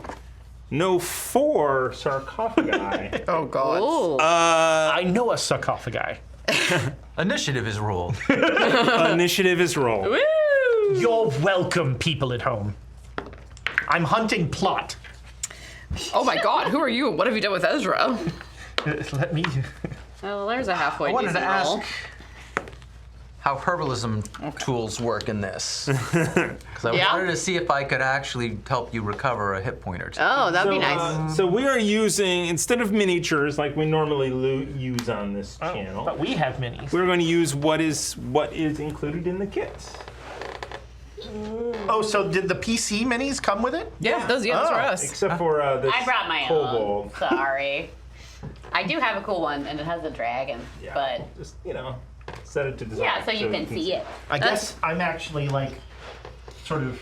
sarcophagi,
Oh, God.
Oh,
I know a sarcophagi.
Initiative is rolled.
initiative is rolled.
You're welcome, people at home. I'm hunting plot.
Oh, my God. Who are you? What have you done with Ezra?
Let me...
well, there's a halfway
I wanted to
decent roll.
ask how herbalism tools work in this. Because I
Yeah?
wanted to see if I could actually help you recover a hit point or two.
Oh, that'd be nice.
So we are using, instead of miniatures like we normally use on this channel,
But we have minis.
we're going to use what is included in the kits.
Oh, so did the PC minis come with it?
Yeah, those are us.
Except for this
I brought my
kobold.
own. Sorry. I do have a cool one, and it has a dragon.
Yeah,
But
just, set it to design.
yeah, so you can see it.
I guess I'm actually like sort of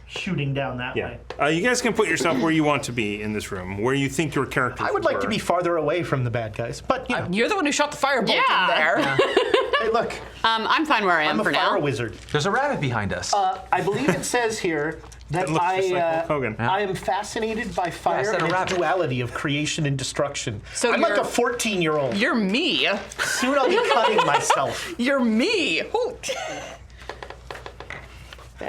shooting down that
Yeah.
way.
You guys can put yourself where you want to be in this room, where you think your characters
I would like to
were.
be farther away from the bad guys, but you know,
You're the one who shot the firebolt
Yeah.
in there.
hey, look,
I'm fine where I am
I'm a
for
fire
now.
wizard.
There's a rabbit behind us.
I believe it says here that
It looks just like Hulk Hogan.
I am fascinated by
I
fire
said
and
a
its
rabbit.
duality of creation and destruction.
So
I'm like
you're-
a 14-year-old.
You're me.
Soon I'll be cutting myself.
You're me. Oh.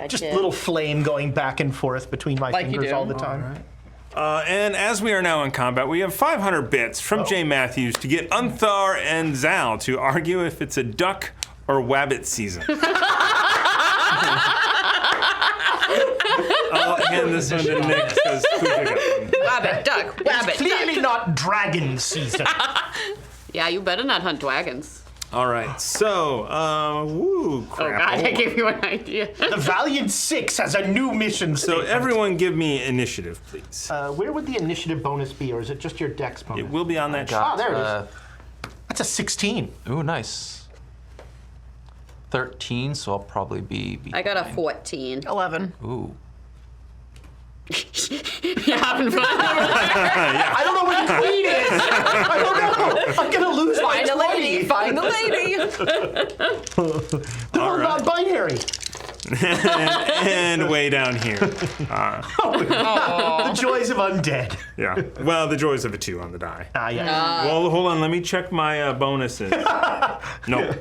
Just little flame going back and forth between my
Like you
fingers
do.
all the time.
And as we are now in combat, we have 500 bits from Jay Matthews to get Unthar and Zal to argue if it's a duck or wabbit season. I'll hand this one to Nick because Pooja got one.
Wabbit, duck, wabbit,
Clearly not dragon season.
Yeah, you better not hunt dragons.
All right, so,
Oh
crap.
God, I gave you an idea.
The Valiant 6 has a new mission
So
statement.
everyone give me initiative, please.
Where would the initiative bonus be, or is it just your dex bonus?
It will be on that sheet.
Oh, there it is. That's a 16.
Ooh, nice. 13, so I'll probably be
I got a 14.
11.
Ooh.
You having fun?
I don't know where the queen is. I don't know. I'm gonna lose my
Find a
20.
lady. Find the lady.
They're all non-binary.
And way down here.
The joys of undead.
Yeah. Well, the joys of a 2 on the die.
Yeah.
Well, hold on. Let me check my bonuses. Nope.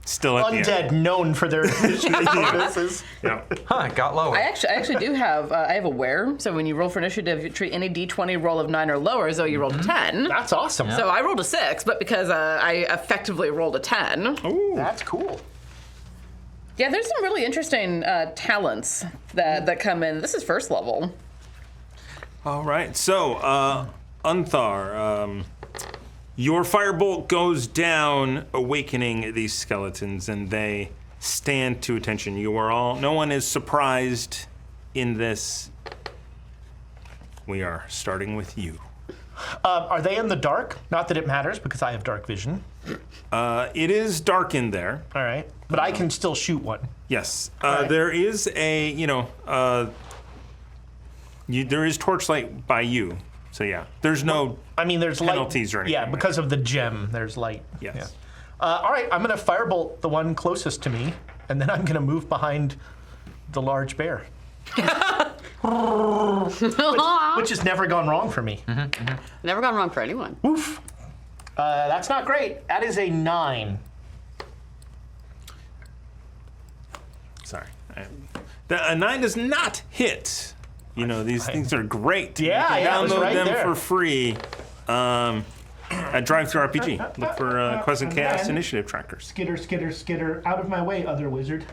Still at the end.
Undead known for their initiative bonuses.
Yeah.
Huh, it got lower.
I actually do have. I have aware. So when you roll for initiative, you treat any D20 roll of 9 or lower as though you rolled a 10.
That's awesome.
So I rolled a 6, but because I effectively rolled a 10.
Ooh.
That's cool.
Yeah, there's some really interesting talents that come in. This is first level.
All right. So, Unthar, your firebolt goes down, awakening these skeletons, and they stand to attention. You are all. No one is surprised in this. We are starting with you.
Are they in the dark? Not that it matters because I have dark vision.
It is dark in there.
All right. But I can still shoot one.
Yes.
right.
There is a, there is torchlight by you. So yeah, there's no
I mean, there's
penalties
light.
or anything.
Yeah, because of the gem, there's light.
Yes.
Yeah. All right, I'm going to firebolt the one closest to me, and then I'm going to move behind the large bear. which has never gone wrong for me.
Never gone wrong for anyone.
Oof. That's not great. That is a 9.
Sorry. A 9 does not hit. You know, these things are great.
Yeah,
you
yeah,
can
it was
download
right
them
there.
for free at Drive-Thru RPG. Look for Quest and
and
Chaos
then-
Initiative trackers.
Skitter, skitter, skitter. Out of my way, other wizard.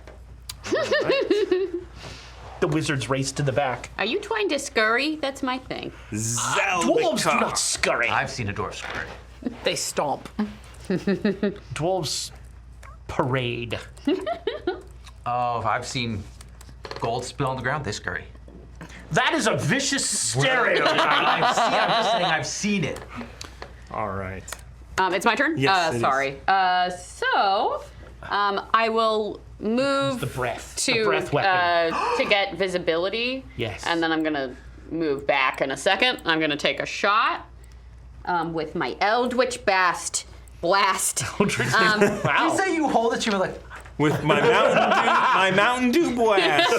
The wizards race to the back.
Are you trying to scurry? That's my thing.
Dwarves do not scurry.
I've seen a dwarf scurry.
They stomp.
Dwarves parade.
Oh, if I've seen gold spill on the ground, they scurry.
That is a vicious stereotype.
I'm just saying I've seen it.
All right.
It's my turn?
Yes, it is.
Sorry. I will move
The breath.
to
the breath weapon.
to get visibility.
Yes.
And then I'm gonna move back in a second. I'm gonna take a shot with my Eldritch Blast.
wow.
You say you hold it, you were like,
With my Mountain Dew blast.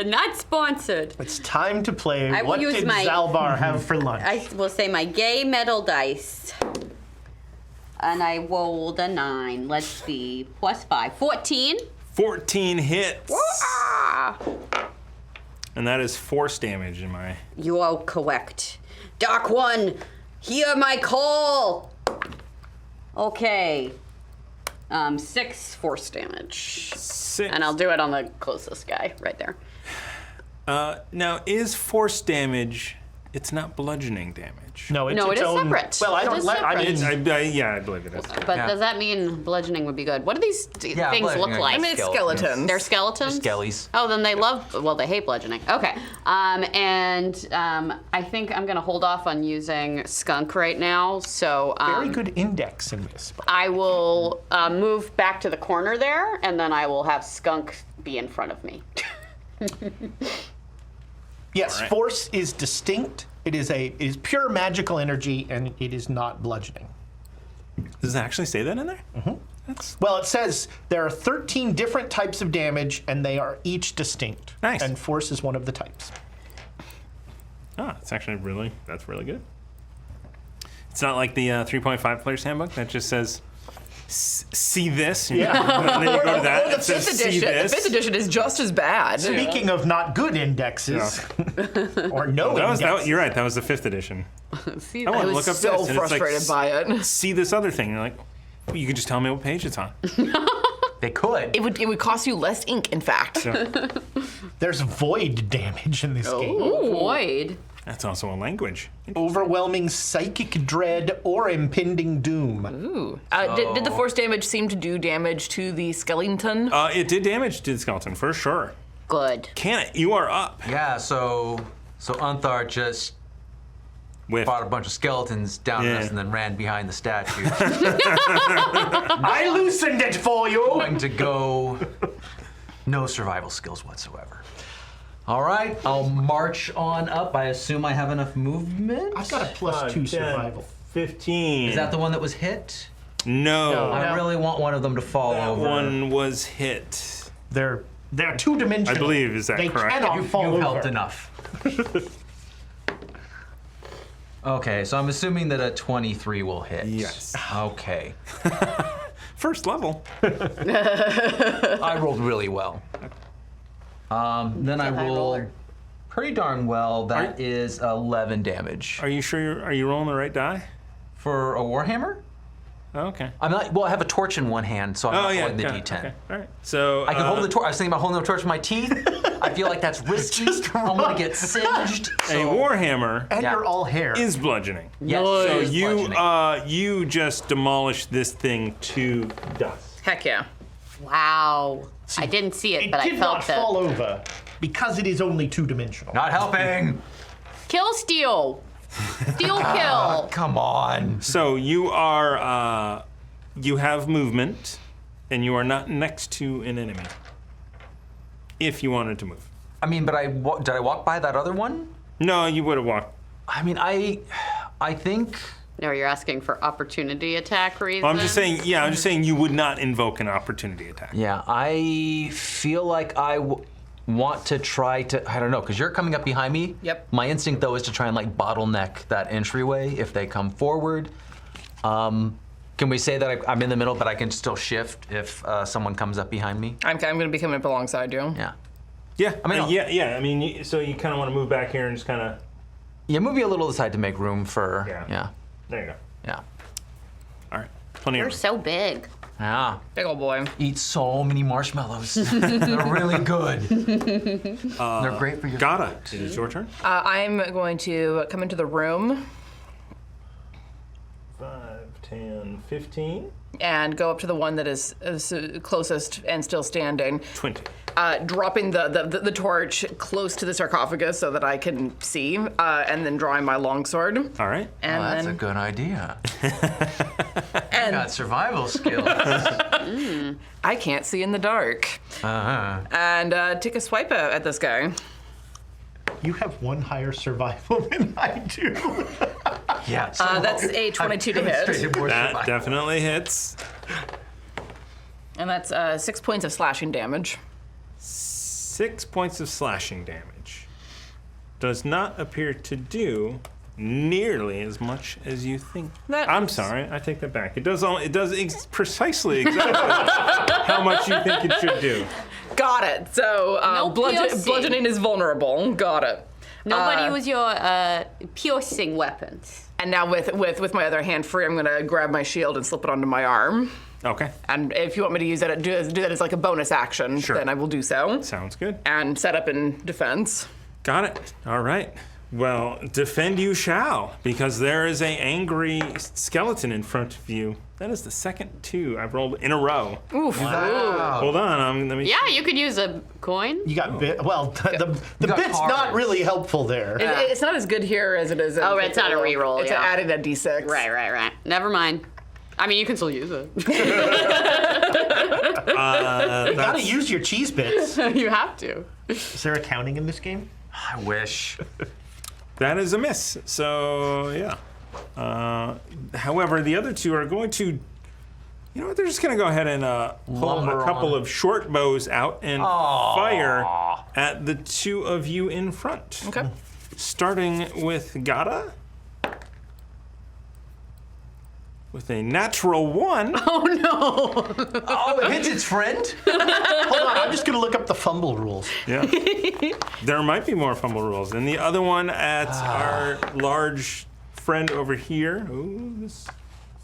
Not sponsored.
It's time to play.
I will
What
use
did
my-
Zalbar have for lunch?
I will say my gay metal dice. And I rolled a 9. Let's see. Plus 5. 14.
14 hits.
Ah!
And that is force damage in my.
You are correct. Dark One, hear my call. Okay. 6 force damage.
6.
And I'll do it on the closest guy right there.
Now, is force damage? It's not bludgeoning damage.
no, it's
No,
its
it is
own.
separate.
Well, I
It
don't
is
let. I
separate.
mean,
Yeah, I believe it is.
But
Yeah.
does that mean bludgeoning would be good? What do these things
bludgeoning,
look
I
like?
I mean, it's skeletons.
They're skeletons?
skellies.
Oh, then they they hate bludgeoning. Okay. I think I'm going to hold off on using skunk right now. So
very good index in this.
I will move back to the corner there, and then I will have skunk be in front of me.
Yes,
All right.
force is distinct. It is pure magical energy, and it is not bludgeoning.
Does it actually say that in there?
Well, it says there are 13 different types of damage, and they are each distinct.
Nice.
And force is one of the types.
It's actually that's really good. It's not like the 3.5 Player's Handbook that just says, see this.
Yeah.
And then you go to that,
Or the
it says,
fifth
see
edition. The
this.
fifth edition is just as bad.
Speaking of not good indexes, or no indexes.
You're right, that was the 5th edition.
See,
I want
I
to
was
look up
so
this. And it's like,
frustrated by it.
see this other thing. And you're like, well, you can just tell me what page it's on.
They could.
It would cost you less ink, in fact.
There's void damage in this game.
Void.
That's also a language.
Overwhelming psychic dread or impending doom.
Ooh. Did the force damage seem to do damage to the skeleton?
It did damage to the skeleton, for sure.
Good.
Can it? You are up.
Yeah, so Unthar just
With
fought a bunch of skeletons down
Yeah.
us and then ran behind the statue.
I loosened it for you.
Going to go no survival skills whatsoever. All right, I'll march on up. I assume I have enough movement.
I've got a +2 survival.
15.
Is that the one that was hit?
No.
I really want one of them to fall
That
over.
one was hit.
They're two-dimensional.
I believe, is that
they
correct?
Cannot fall
You've
over.
helped enough. Okay, so I'm assuming that a 23 will hit.
Yes.
Okay.
First level.
I rolled really well. Then I
high
rolled
roller.
pretty darn well. That is 11 damage.
Are you sure are you rolling the right die?
For a Warhammer?
Okay.
I'm not. Well, I have a torch in one hand, so I'm not holding the
got it.
D10.
Okay. All right. So
I can hold the torch. I was thinking about holding the torch with my teeth. I feel like that's risky. I'm gonna get singed.
a
So.
Warhammer
And
Yeah.
you're all hair.
is bludgeoning.
Yes,
So
it is
you
bludgeoning.
you just demolished this thing to dust.
Heck yeah.
Wow. I didn't see it,
It
but I
did
felt
not fall
it.
over because it is only two-dimensional.
Not helping.
Kill steal. Steal kill.
Come on.
So you are you have movement, and you are not next to an enemy. If you wanted to move.
I mean, but did I walk by that other one?
No, you would have walked.
I mean, I think.
No, you're asking for opportunity attack reasons.
I'm just saying. Yeah, I'm just saying you would not invoke an opportunity attack.
Yeah, I feel like I want to try to. I don't know, because you're coming up behind me.
Yep.
My instinct though is to try and like bottleneck that entryway if they come forward. Can we say that I'm in the middle, but I can still shift if someone comes up behind me?
I'm going to be coming up alongside you.
Yeah.
Yeah. I
mean,
yeah. I mean, so you kind of want to move back here and just kind of.
Yeah, move me a little to the side to make room for.
Yeah.
Yeah.
There you go.
Yeah.
All right. Plenty
You're
of.
so big.
Yeah.
Big old boy.
Eat so many marshmallows. They're really good. They're great for your.
Gata, it is your turn.
I'm going to come into the room
5, 10, 15,
and go up to the one that is closest and still standing,
20.
dropping the torch close to the sarcophagus so that I can see, and then drawing my longsword.
All right.
And
That's
then
a good idea.
and
Got survival skills.
I can't see in the dark.
Uh-huh.
And take a swipe at this guy.
You have one higher survival than I do.
Yeah.
That's a 22 to hit.
That definitely hits.
And that's 6 points of slashing damage.
6 points of slashing damage. Does not appear to do nearly as much as you think. I'm sorry, I take that back. It does precisely exactly how much you think it should do.
Got it. So
No piercing.
bludgeoning is vulnerable. Got it.
Nobody use your piercing weapons.
And now with my other hand free, I'm gonna grab my shield and slip it onto my arm.
Okay,
And if you want me to use that, do that as like a bonus action,
Sure.
then I will do so.
sounds good.
And set up in defense.
Got it. All right. Well, defend you shall, because there is an angry skeleton in front of you. That is the second 2 I've rolled in a row.
Oof.
Hold on, let me.
Yeah, you could use a coin.
You got the
got
bit's
cards.
not really helpful there.
It's not as good here as it is.
Oh, it's not a reroll,
It's
yeah.
added a d6.
Right. Never mind. I mean, you can still use it.
You gotta use your cheese bits.
You have to.
Is there accounting in this game?
I wish.
That is a miss. So yeah. However, the other 2 are going to. You know what? They're just going to go ahead and pull
Lumber
a couple
on.
of short bows out and fire at the 2 of you in front.
Okay.
Starting with Gata. With a natural 1.
Oh, it hits its friend?
Hold on, I'm just gonna look up the fumble rules.
Yeah. There might be more fumble rules. And the other one at our large friend over here. Ooh,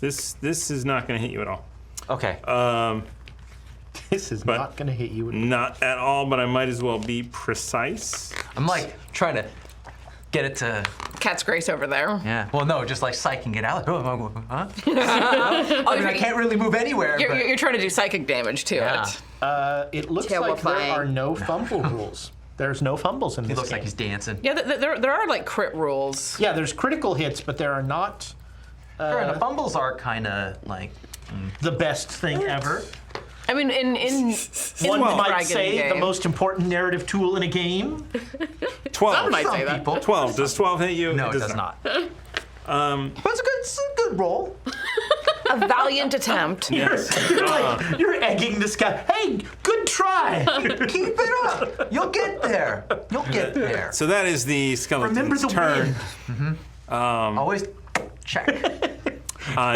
this is not going to hit you at all.
Okay.
This is
But-
not gonna hit you.
Not at all, but I might as well be precise.
I'm like trying to get it to.
Cat's Grace over there.
Yeah. Well, no, just like psyching it out. Huh? I mean, I can't really move anywhere.
You're,
but-
you're trying to do psychic damage to
Yeah.
it.
It looks like there
Terrifying.
are no fumble rules. There's no fumbles in
He
this
looks
game.
like he's dancing.
Yeah, there are like crit rules.
Yeah, there's critical hits, but there are not
Sure, and the fumbles are kind of like.
the best thing ever.
I mean, in
One
the
might
dragon
say the
game.
most important narrative tool in a game.
12.
Some might say that.
People.
12. Does 12 hit you?
No, it does not. But it's a good roll.
a valiant attempt.
Yes.
You're egging this guy. Hey, good try.
Keep it up. You'll get there. You'll get there.
So that is the
Remember
skeleton's
the
turn.
win.
Always check.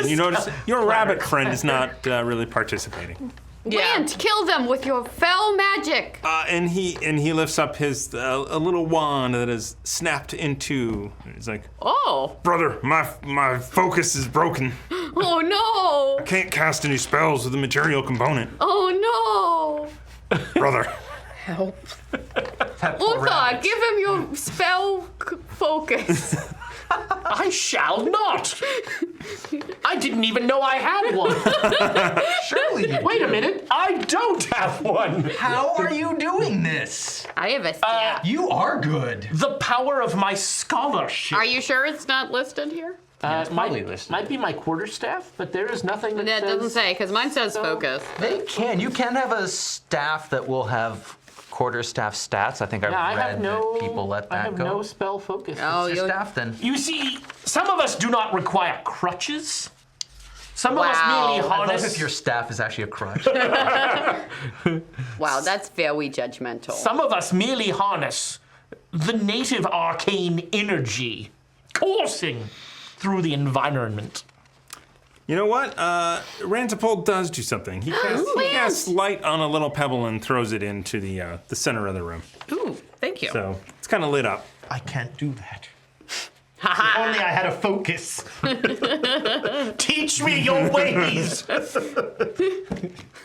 You notice your rabbit friend is not really participating.
Rant, kill them with your fell magic.
And he lifts up his a little wand that is snapped into. He's like,
Oh.
brother, my focus is broken.
Oh no.
Can't cast any spells with the material component.
Oh
Brother.
Help.
That
no.
poor
Uthar,
rabbit.
give him your spell focus.
I shall not. I didn't even know I had one.
Surely you
Wait a minute. I don't have one.
How are you doing this?
I have a staff.
You are good.
The power of my scholarship.
Are you sure it's not listed here?
probably listed.
Might be my quarterstaff, but there is nothing that
That
says...
doesn't say, because mine says focus.
They can. You can have a staff that will have quarterstaff stats. I think
Yeah, I
I've
have
read
no...
that people let
I
that
have
go.
no spell focus.
Oh,
It's your staff then.
You see, some of us do not require crutches. Some of us
Wow.
merely
I love
harness...
if your staff is actually a crutch.
Wow, that's very judgmental.
Some of us merely harness the native arcane energy coursing through the environment.
You know what? Rantipole does do something. He casts light on a little pebble and throws it into the center of the room.
Ooh, thank you.
So it's kind of lit up.
I can't do that. If only I had a focus. Teach me your ways.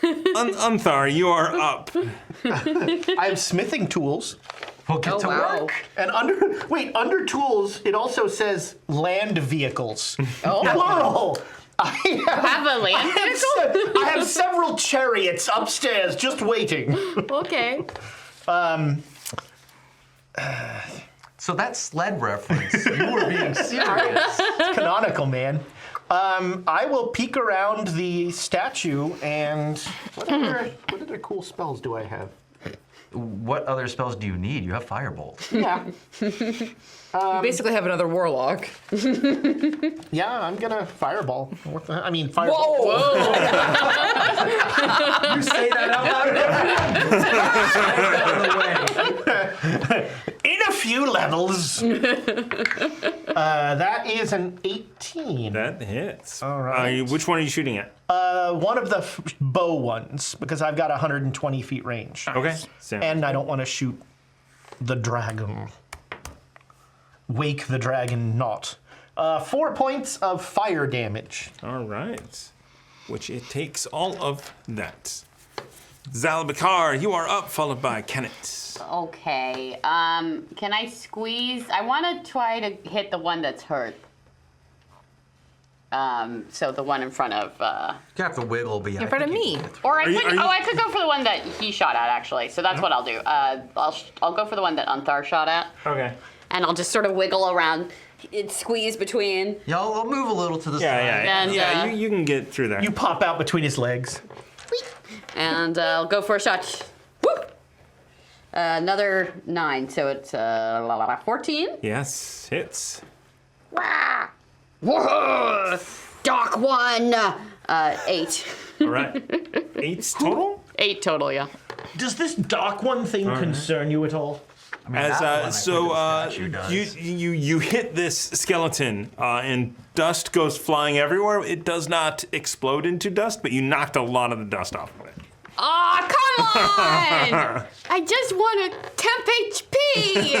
Unthar, you are up.
I have smithing tools.
We'll get to
wow.
work.
And under tools, it also says land vehicles. Plural. I
Have a land vehicle?
I have several chariots upstairs just waiting.
Okay.
So that sled reference, you were being serious.
It's canonical, man. I will peek around the statue and what other cool spells do I have?
What other spells do you need? You have Firebolt.
Yeah.
You basically have another warlock.
Yeah, I'm gonna fireball. What the? I mean, fireball.
Whoa!
You say that out loud.
In a few levels. That is an 18.
That hits.
All right.
Which one are you shooting at?
One of the bow ones, because I've got 120 feet range.
Okay. So,
And I don't want to shoot the dragon. Wake the dragon not. 4 points of fire damage.
all right. Which it takes all of that. Zalbakar, you are up, followed by Kenneth.
Okay. Can I squeeze? I want to try to hit the one that's hurt. So the one in front of.
You have to wiggle, but yeah.
In front of me.
Or I
Are you-
could.
are you-
Oh, I could go for the one that he shot at actually. So that's what I'll do. I'll go for the one that Unthar shot at,
Okay.
and I'll just sort of wiggle around, squeeze between.
Yeah, I'll move a little to the
Yeah,
side.
yeah,
And,
yeah. You can get through there.
You pop out between his legs.
And I'll go for a shot. Woo! Another 9, so it's 14.
Yes, hits.
Wah! Whoa! Dark one. 8.
All right. 8 total.
8 total, yeah.
Does this dark one thing concern you at all?
I mean,
As
that one I think the statue does.
you hit this skeleton and dust goes flying everywhere. It does not explode into dust, but you knocked a lot of the dust off of it.
Aw, come on! I just want a temp HP!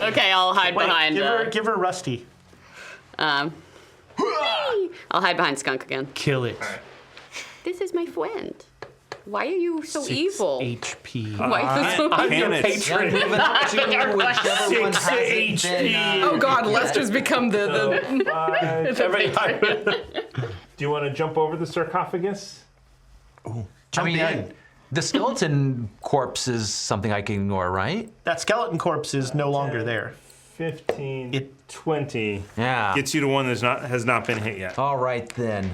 Okay, I'll hide behind.
Give her Rusty.
I'll hide behind Skunk again.
Kill it.
This is my friend.
Why are you so evil?
HP.
Why are you so
I'm your
Kenneth.
patron.
Moving up to whichever one
6
hasn't been,
HP.
Oh God, Lester's become the
Do you want to jump over the sarcophagus?
Jump in.
The skeleton corpse is something I can ignore, right?
That skeleton corpse is no longer there.
15, 20.
Yeah.
Gets you to one that has not been hit yet.
All right then.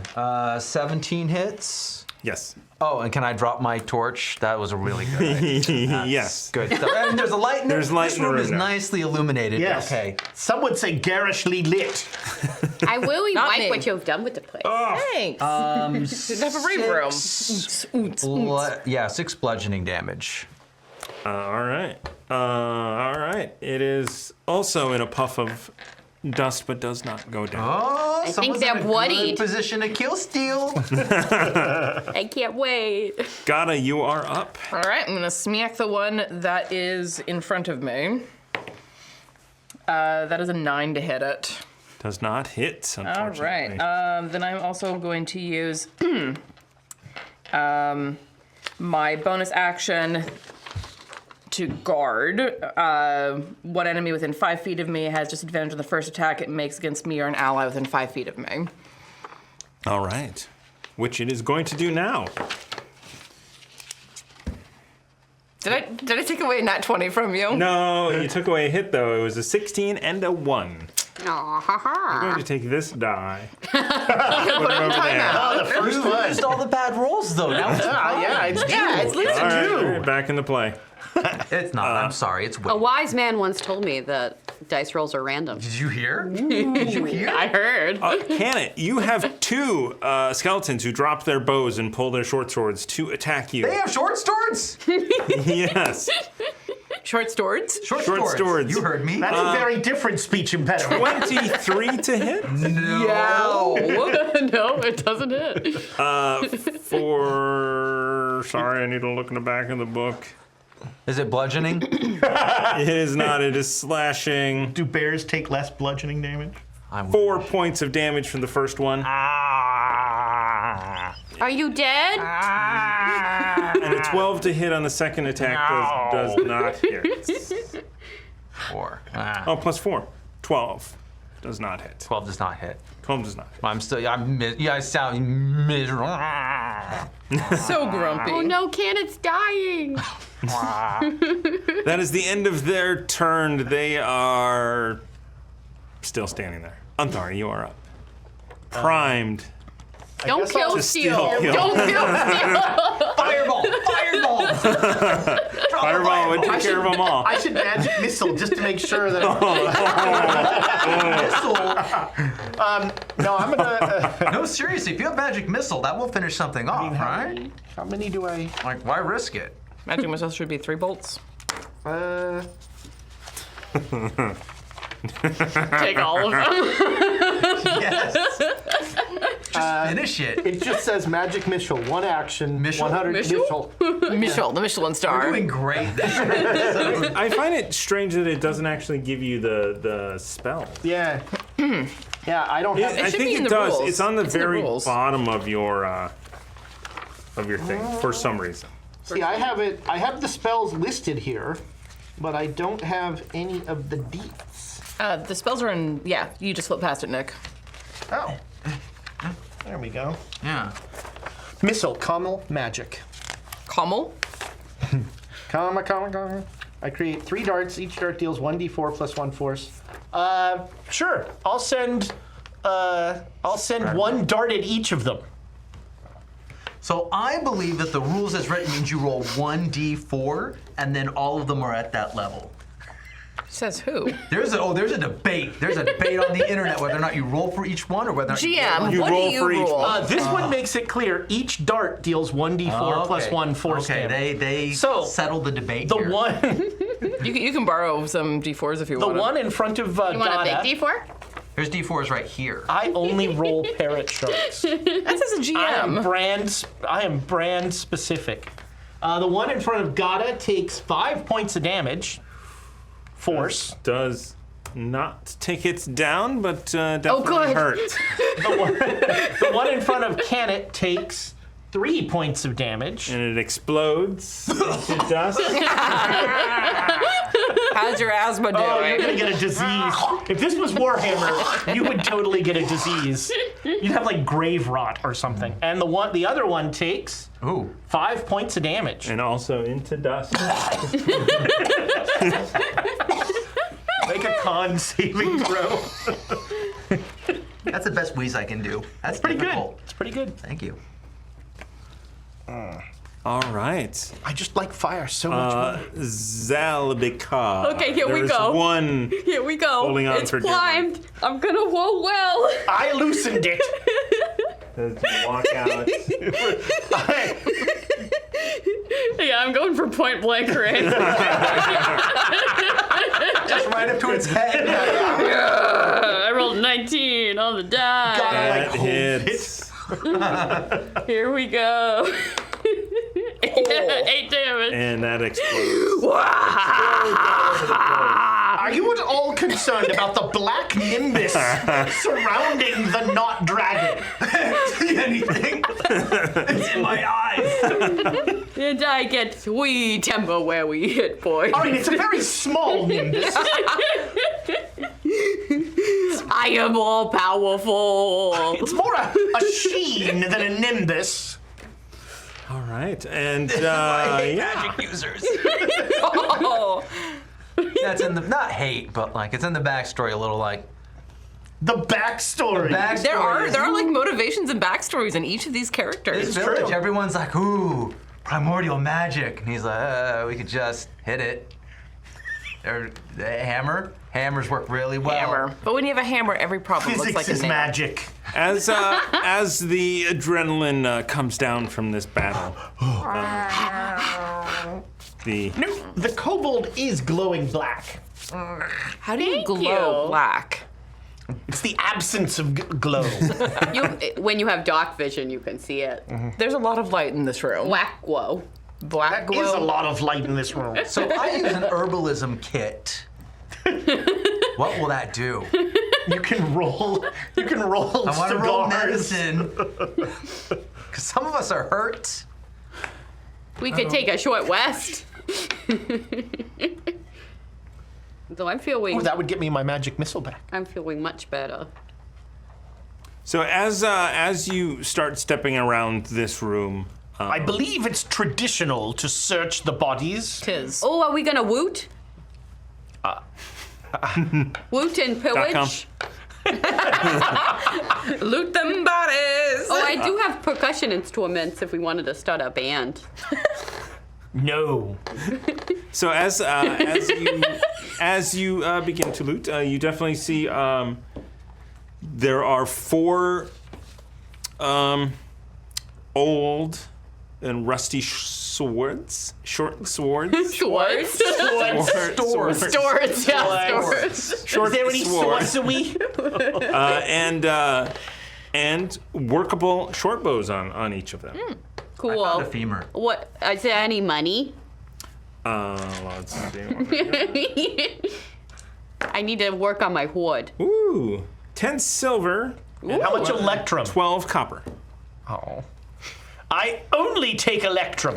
17 hits.
Yes.
Oh, and can I drop my torch? That was a really good idea.
Yes.
Good stuff. And there's a light in
There's
it.
light
This
in the
room
room
is
now.
nicely illuminated.
Yes.
Okay.
Some would say garishly lit.
I will
Not
wipe
me.
what you've done with the place.
Thanks. Didn't have a read room.
6 bludgeoning damage.
All right. All right. It is also in a puff of dust, but does not go down.
Oh,
think
someone's
they're
in a
bloodied.
good position to kill Steel.
I can't wait.
Gata, you are up.
All right, I'm gonna smack the one that is in front of me. That is a 9 to hit it.
Does not hit,
All
unfortunately.
right. Then I'm also going to use my bonus action to guard. One enemy within 5 feet of me has disadvantage on the first attack it makes against me or an ally within 5 feet of me.
All right. Which it is going to do now.
Did I take away a nat 20 from you?
No, you took away a hit, though. It was a 16 and a 1. I'm going to take this die. Put it over there.
Oh, the first
You
one.
used all the bad rolls though. Now it's
Yeah, it's due.
Yeah, it's least
All right,
due.
all right, back into play.
It's not. I'm sorry. It's
A
Wade.
wise man once told me that dice rolls are random.
Did you hear? Did you hear?
I heard.
Cannon, you have 2 skeletons who drop their bows and pull their short swords to attack you.
They have short swords.
Yes.
Short swords?
Short
Short swords.
You heard me.
That's a very different speech impediment.
23 to hit?
No.
No, it doesn't hit.
Sorry, I need to look in the back of the book.
Is it bludgeoning?
It is not, it is slashing.
Do bears take less bludgeoning damage?
4 points of damage from the first one.
Are you dead?
And a 12 to hit on the second attack does not hit.
4.
Oh, plus 4. 12 does not hit.
12 does not hit.
12 does not hit.
I sound miserable.
So grumpy.
Oh no, Cannon's dying.
That is the end of their turn. They are still standing there. Anthar, you are up. Primed.
Don't kill
To
Steel.
steal kill.
Don't kill Steel.
Fireball! Fireball!
Fireball would take care of them all.
I should magic missile just to make sure that. No, I'm gonna.
No, seriously, if you have magic missile, that will finish something off, right?
How many do I?
Like, why risk it?
Magic missile should be 3 bolts.
Take all of them.
Yes. Just finish it.
It just says magic missile, 1 action,
Missile?
100
Missile?
missile.
The Michelin star.
Doing great.
I find it strange that it doesn't actually give you the spell.
Yeah. Yeah, I don't have.
I
should be
think
in
it
the
does.
rules.
It's on the
It's in the
very
rules.
bottom of your thing for some reason.
See, I have it. I have the spells listed here, but I don't have any of the deets.
The spells are in. Yeah, you just flip past it, Nick.
Oh. There we go.
Yeah.
Missile, Kamal, magic.
Kamal?
Comma. I create 3 darts. Each dart deals 1d4 plus 1 force. Sure. I'll send 1 dart at each of them.
So I believe that the rules as written means you roll 1d4, and then all of them are at that level.
Says who?
There's a debate. There's a debate on the internet whether or not you roll for each one or whether or not
GM,
You
what
roll
do you
for each
roll?
one.
This one makes it clear. Each dart deals 1d4 plus 1 force damage.
Okay, they
So,
settled the debate
The
here.
one,
You can borrow some D4s if you
the
want.
one in front of
You want a
Gata,
big D4?
There's d4s right here.
I only roll parrot sharks.
That says a
I am brand specific. The one in front of Gata takes 5 points of damage. Force.
Does not take it down, but definitely
good.
hurt.
The one in front of Canet takes 3 points of damage.
And it explodes into dust.
How's your asthma doing?
Oh, you're gonna get a disease. If this was Warhammer, you would totally get a disease. You'd have like grave rot or something. And the other one takes
Ooh.
5 points of damage.
And also into dust.
Make a con saving throw.
That's the best wheeze I can do. That's
Pretty good.
difficult.
It's pretty good.
Thank you.
All right.
I just like fire so much more.
Zalbika.
Okay, here we
There's
go.
one.
Here we go.
Holding on
it's
for dear
primed. I'm gonna roll well.
I loosened it.
Walk out.
Yeah, I'm going for point blank range.
Just right up to its head.
I rolled 19 on the die.
That hits.
Here we go. 8 damage.
And that explodes.
Are you at all concerned about the black nimbus surrounding the not dragon?
See anything? It's in my eyes.
And I get 3 tempo where we hit points.
All right, it's a very small nimbus.
I am all powerful.
It's more a sheen than a nimbus.
All right. And
Magic users.
Oh.
That's in the, not hate, but like it's in the backstory a little like.
The backstory.
Backstory
There are
is-
like motivations and backstories in each of these characters.
This village, everyone's like, ooh, primordial magic. And he's like, we could just hit it. Or the hammers work really well.
Hammer. But when you have a hammer, every problem
Physics
looks like
is
a nail.
magic.
as the adrenaline comes down from this battle, the
The kobold is glowing black.
How do you
Thank
glow
you.
black?
It's the absence of glow.
When you have dark vision, you can see it.
There's a lot of light in this room.
Black glow.
Black
There is a
glow.
lot of light in this room.
So I use an herbalism kit. What will that do?
You can roll. You can roll
I want to roll
cigars.
medicine. Because some of us are hurt.
We could take a short rest. Though I'm feeling,
Oh, that would get me my magic missile back.
I'm feeling much better.
so as you start stepping around this room,
I believe it's traditional to search the bodies.
Tis.
Oh, are we gonna woot? Woot and pillage?
Loot them bodies.
Oh, I do have percussion instruments if we wanted to start a band.
No.
so as you begin to loot, you definitely see there are 4 old and rusty swords, short swords.
Swords?
Swords.
Swords, yeah, swords.
Short
Is there any
swords.
sorcery?
And workable short bows on each of them.
Cool.
I found a femur.
What, is there any money?
Let's see.
I need to work on my hoard.
Ooh, 10 silver,
And how much electrum?
12 copper.
Oh. I only take electrum.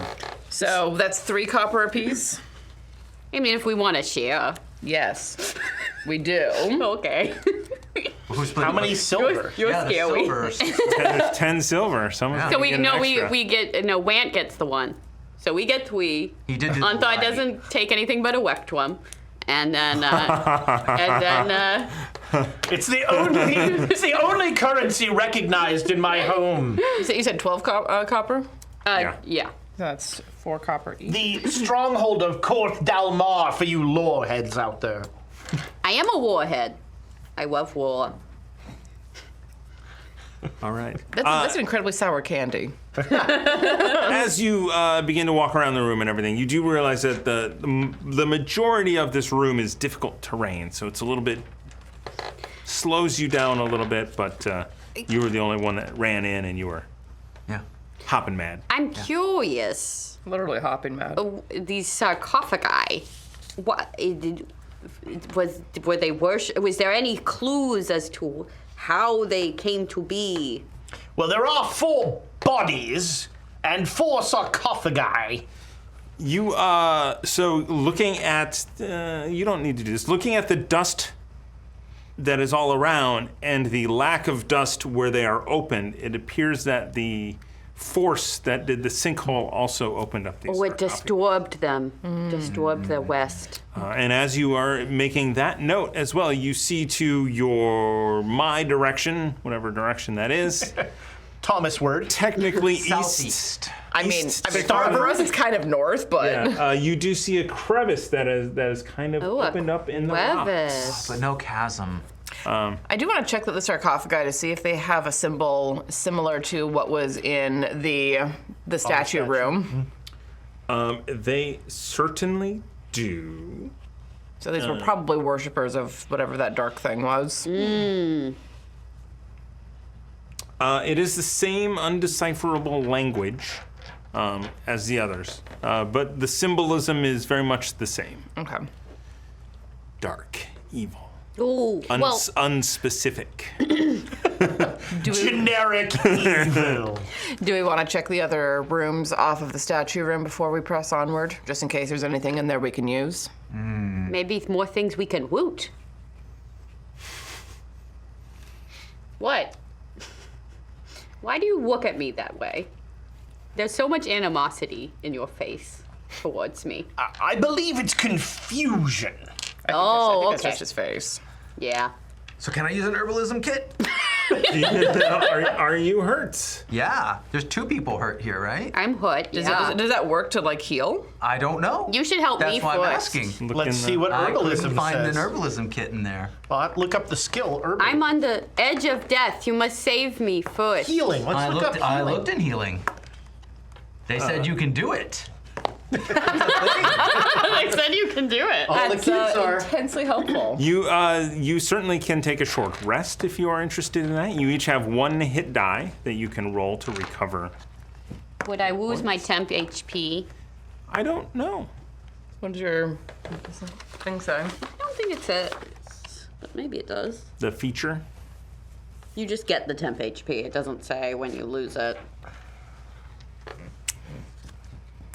So that's 3 copper apiece?
I mean, if we want to share.
Yes, we do.
Okay.
Who's
How many silver?
You're
Yeah, the
scary.
silvers.
10 silver. Some of
Yeah.
you
So we
get an extra.
we get no Want gets the one. So we get 3.
He did do the
Anthai
light.
doesn't take anything but a Wectwum. And then
It's the only currency recognized in my home.
You said 12 copper?
yeah.
That's 4 copper each.
The stronghold of Court Dalmar for you lore heads out there.
I am a warhead. I love war.
All right.
That's an incredibly sour candy.
As you begin to walk around the room and everything, you do realize that the majority of this room is difficult terrain, so it's a little bit slows you down a little bit. But you were the only one that ran in, and you were
Yeah.
hopping mad.
I'm curious.
Literally hopping mad.
These sarcophagi. What were they worship? Was there any clues as to how they came to be?
Well, there are 4 bodies and 4 sarcophagi.
You so looking at you don't need to do this. Looking at the dust that is all around and the lack of dust where they are opened, it appears that the force that did the sinkhole also opened up these
Oh, it
sarcophagus.
disturbed them. Disturbed the west.
And as you are making that note as well, you see to my direction, whatever direction that is,
Thomas word.
technically
Southeast.
I mean,
starboard.
for us it's kind of north, but
you do see a crevice that is kind of opened up in the rocks.
Crevice.
But no chasm.
I do want to check the sarcophagi to see if they have a symbol similar to what was in the statue room.
They certainly do.
So these were probably worshippers of whatever that dark thing was.
It is the same undecipherable language as the others, but the symbolism is very much the same.
Okay.
Dark, evil,
Ooh. Well,
unspecific.
Generic evil.
Do we want to check the other rooms off of the statue room before we press onward, just in case there's anything in there we can use?
maybe more things we can woot. What? Why do you look at me that way? There's so much animosity in your face towards me.
I believe it's confusion.
Oh,
That's
okay.
just his face.
Yeah.
So can I use an herbalism kit?
Are you hurt?
Yeah. There's 2 people hurt here, right?
I'm hooked.
Does,
Yeah.
does that work to like heal?
I don't know.
You should help
That's
me
why I'm
first.
asking.
Let's see what
I
herbalism
couldn't find
says.
an herbalism kit in there.
Well, look up the skill herbalism.
I'm on the edge of death. You must save me first.
Healing. Let's look up
I
healing.
looked in healing. They said you can do it.
I said you can do it.
All the
That's
kids are.
intensely helpful.
You certainly can take a short rest if you are interested in that. You each have 1 hit die that you can roll to recover.
Would I lose my temp HP?
I don't know.
What does your thing say?
I don't think it says, but maybe it does.
The feature.
You just get the temp HP. It doesn't say when you lose it.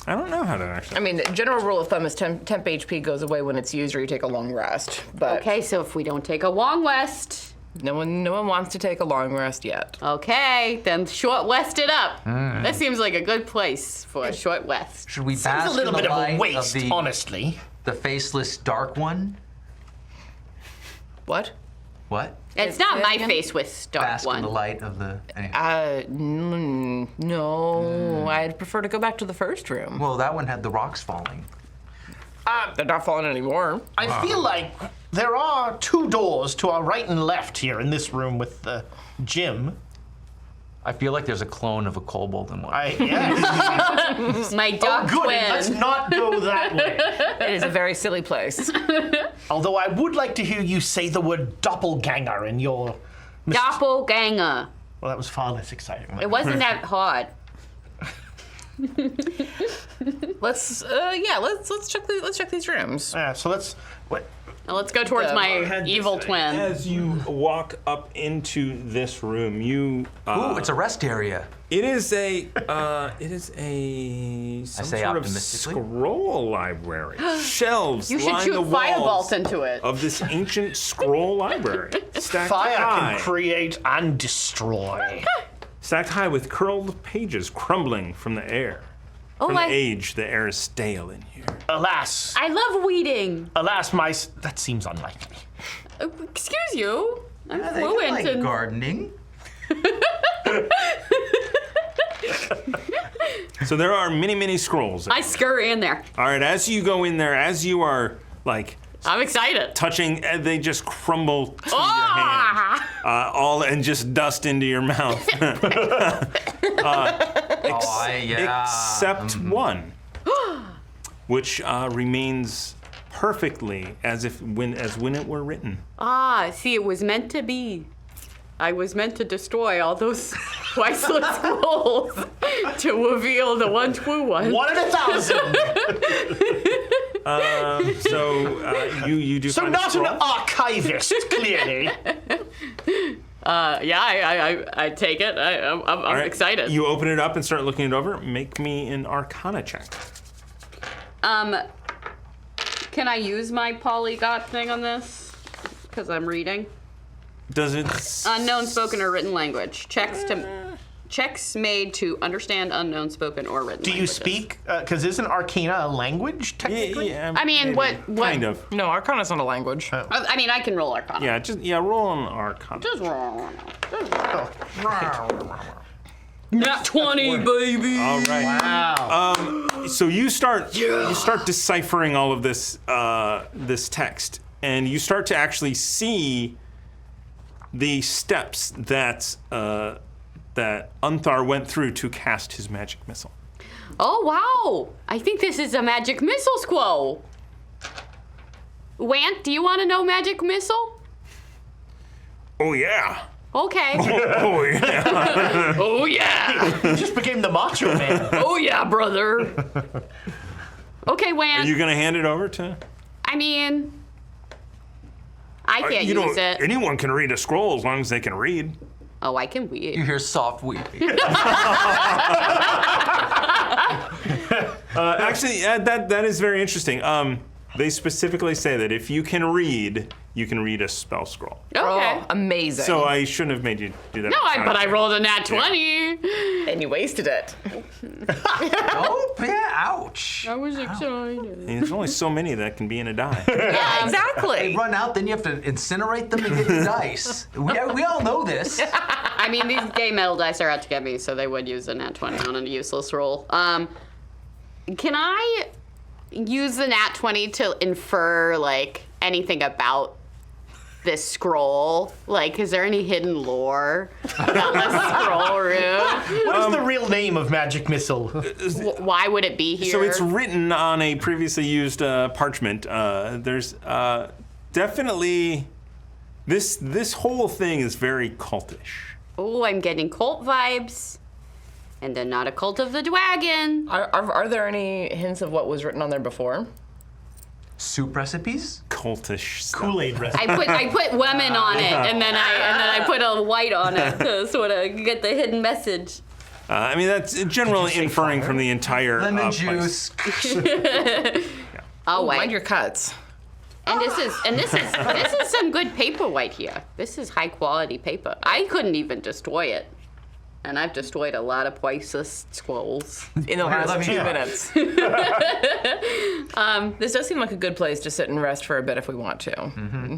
I don't know how to actually.
I mean, general rule of thumb is temp HP goes away when it's used or you take a long rest. But
Okay, so if we don't take a long rest,
no one wants to take a long rest yet.
okay, then short rest it up. That seems like a good place for a short rest.
Should we
Seems
bask
a little
in
bit
the
of
light
a waste,
of the,
honestly.
the faceless dark one?
What?
What?
It's
Say
not
it
my
again?
face with dark
Bask in the
one.
light of the. Anyway.
No. I'd prefer to go back to the first room.
Well, that one had the rocks falling.
They're not falling anymore.
I feel like there are 2 doors to our right and left here in this room with the gym.
I feel like there's a clone of a kobold in one.
Yes.
My dark
Good.
twin.
Let's not go that way.
It is a very silly place.
Although I would like to hear you say the word doppelganger in your.
Doppelganger.
Well, that was far less exciting.
It wasn't that hard.
Let's check these rooms.
Yeah. So let's. What?
Now let's go towards my
had
evil
this
twin.
As you walk up into this room, you
Ooh, it's a rest area.
it is a some
say
sort of
optimistically.
scroll library. Shelves
You should
line the
shoot
walls
fireballs into it.
of this ancient scroll library, stacked
Fire
high.
can create and destroy.
Stacked high with curled pages crumbling from the air.
Oh,
From the
I
age, the air is stale in here.
Alas,
love weeding.
that seems unlikely.
Excuse you. I'm
They
fluent
like
in
gardening.
So there are many, many scrolls.
I scurry in there.
All right, as you go in there, as you are like
I'm excited.
touching, they just crumble to your hand,
Ah!
all and just dust into your mouth. Except one, which remains perfectly as when it were written.
Ah, see, it was meant to be. I was meant to destroy all those priceless scrolls to reveal the one true one.
1 in 1,000.
You do.
So
find a
not an
scroll.
archivist, clearly.
Yeah, I take it. I'm
All right,
excited.
You open it up and start looking it over. Make me an Arcana check.
Can I use my polyglot thing on this? Because I'm reading.
Does it?
Unknown spoken or written language. Checks to. checks made to understand unknown spoken or written
Do you
languages.
speak? Because isn't Arcana a language technically?
I mean, what-
Kind of.
No, Arcana's not a language.
I mean, I can roll Arcana.
Yeah, roll on Arcana.
Just roll.
Nat 20, baby.
All right.
Wow.
So you start deciphering all of this this text, and you start to actually see the steps that that Unthar went through to cast his magic missile.
Oh, wow. I think this is a magic missile scroll. Want, do you want to know magic missile?
Oh yeah.
Okay.
Oh yeah.
Oh, yeah.
You just became the Macho Man.
Oh, yeah, brother. Okay,
Are
Want.
you gonna hand it over to?
I mean, I can't
You know,
use it.
anyone can read a scroll as long as they can read.
Oh, I can
You
read.
hear soft weeping.
Actually, that is very interesting. They specifically say that if you can read a spell scroll.
Okay.
Oh, amazing.
So I shouldn't have made you do that.
No, but I rolled a nat 20.
and you wasted it.
Oh, yeah, ouch.
I was excited.
There's only so many that can be in a die.
Yeah, exactly.
They run out, then you have to incinerate them and get your dice. We all know this.
I mean, these gay metal dice are out to get me, so they would use a nat 20 on a useless roll. Can I use the nat 20 to infer, like, anything about this scroll? Like, is there any hidden lore about the scroll room?
What is the real name of Magic Missile?
Why would it be here?
So it's written on a previously used parchment. There's definitely this whole thing is very cultish.
Oh, I'm getting cult vibes. And then not a cult of the dragon.
Are there any hints of what was written on there before?
Soup recipes?
Cultish stuff.
Kool-Aid recipe.
I put lemon on it, and then I put a white on it to sort of get the hidden message.
I mean, that's generally inferring from the entire
Lemon
place.
juice.
Oh wait,
Mind your cuts.
and this is some good paper right here. This is high quality paper. I couldn't even destroy it, and I've destroyed a lot of priceless scrolls.
In the last
let me
2
try.
minutes. This does seem like a good place to sit and rest for a bit if we want to. Mm-hmm.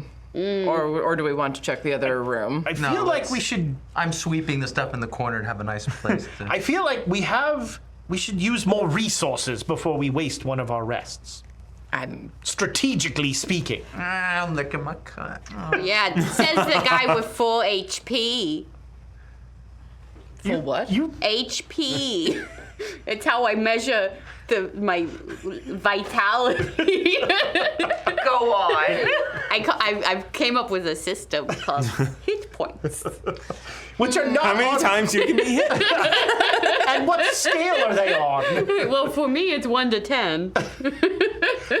Or do we want to check the other room?
I feel like
let's-
we should.
I'm sweeping the stuff in the corner and have a nice place to.
I feel like we should use more resources before we waste one of our rests.
I'm
Strategically speaking.
I'm licking my cut. Oh.
Yeah, it says the guy with full HP.
full what?
You
HP. It's how I measure my vitality.
Go on.
I came up with a system called hit points.
which are not
How many
on-
times you can be hit?
And what scale are they on?
Well, for me, it's 1 to 10.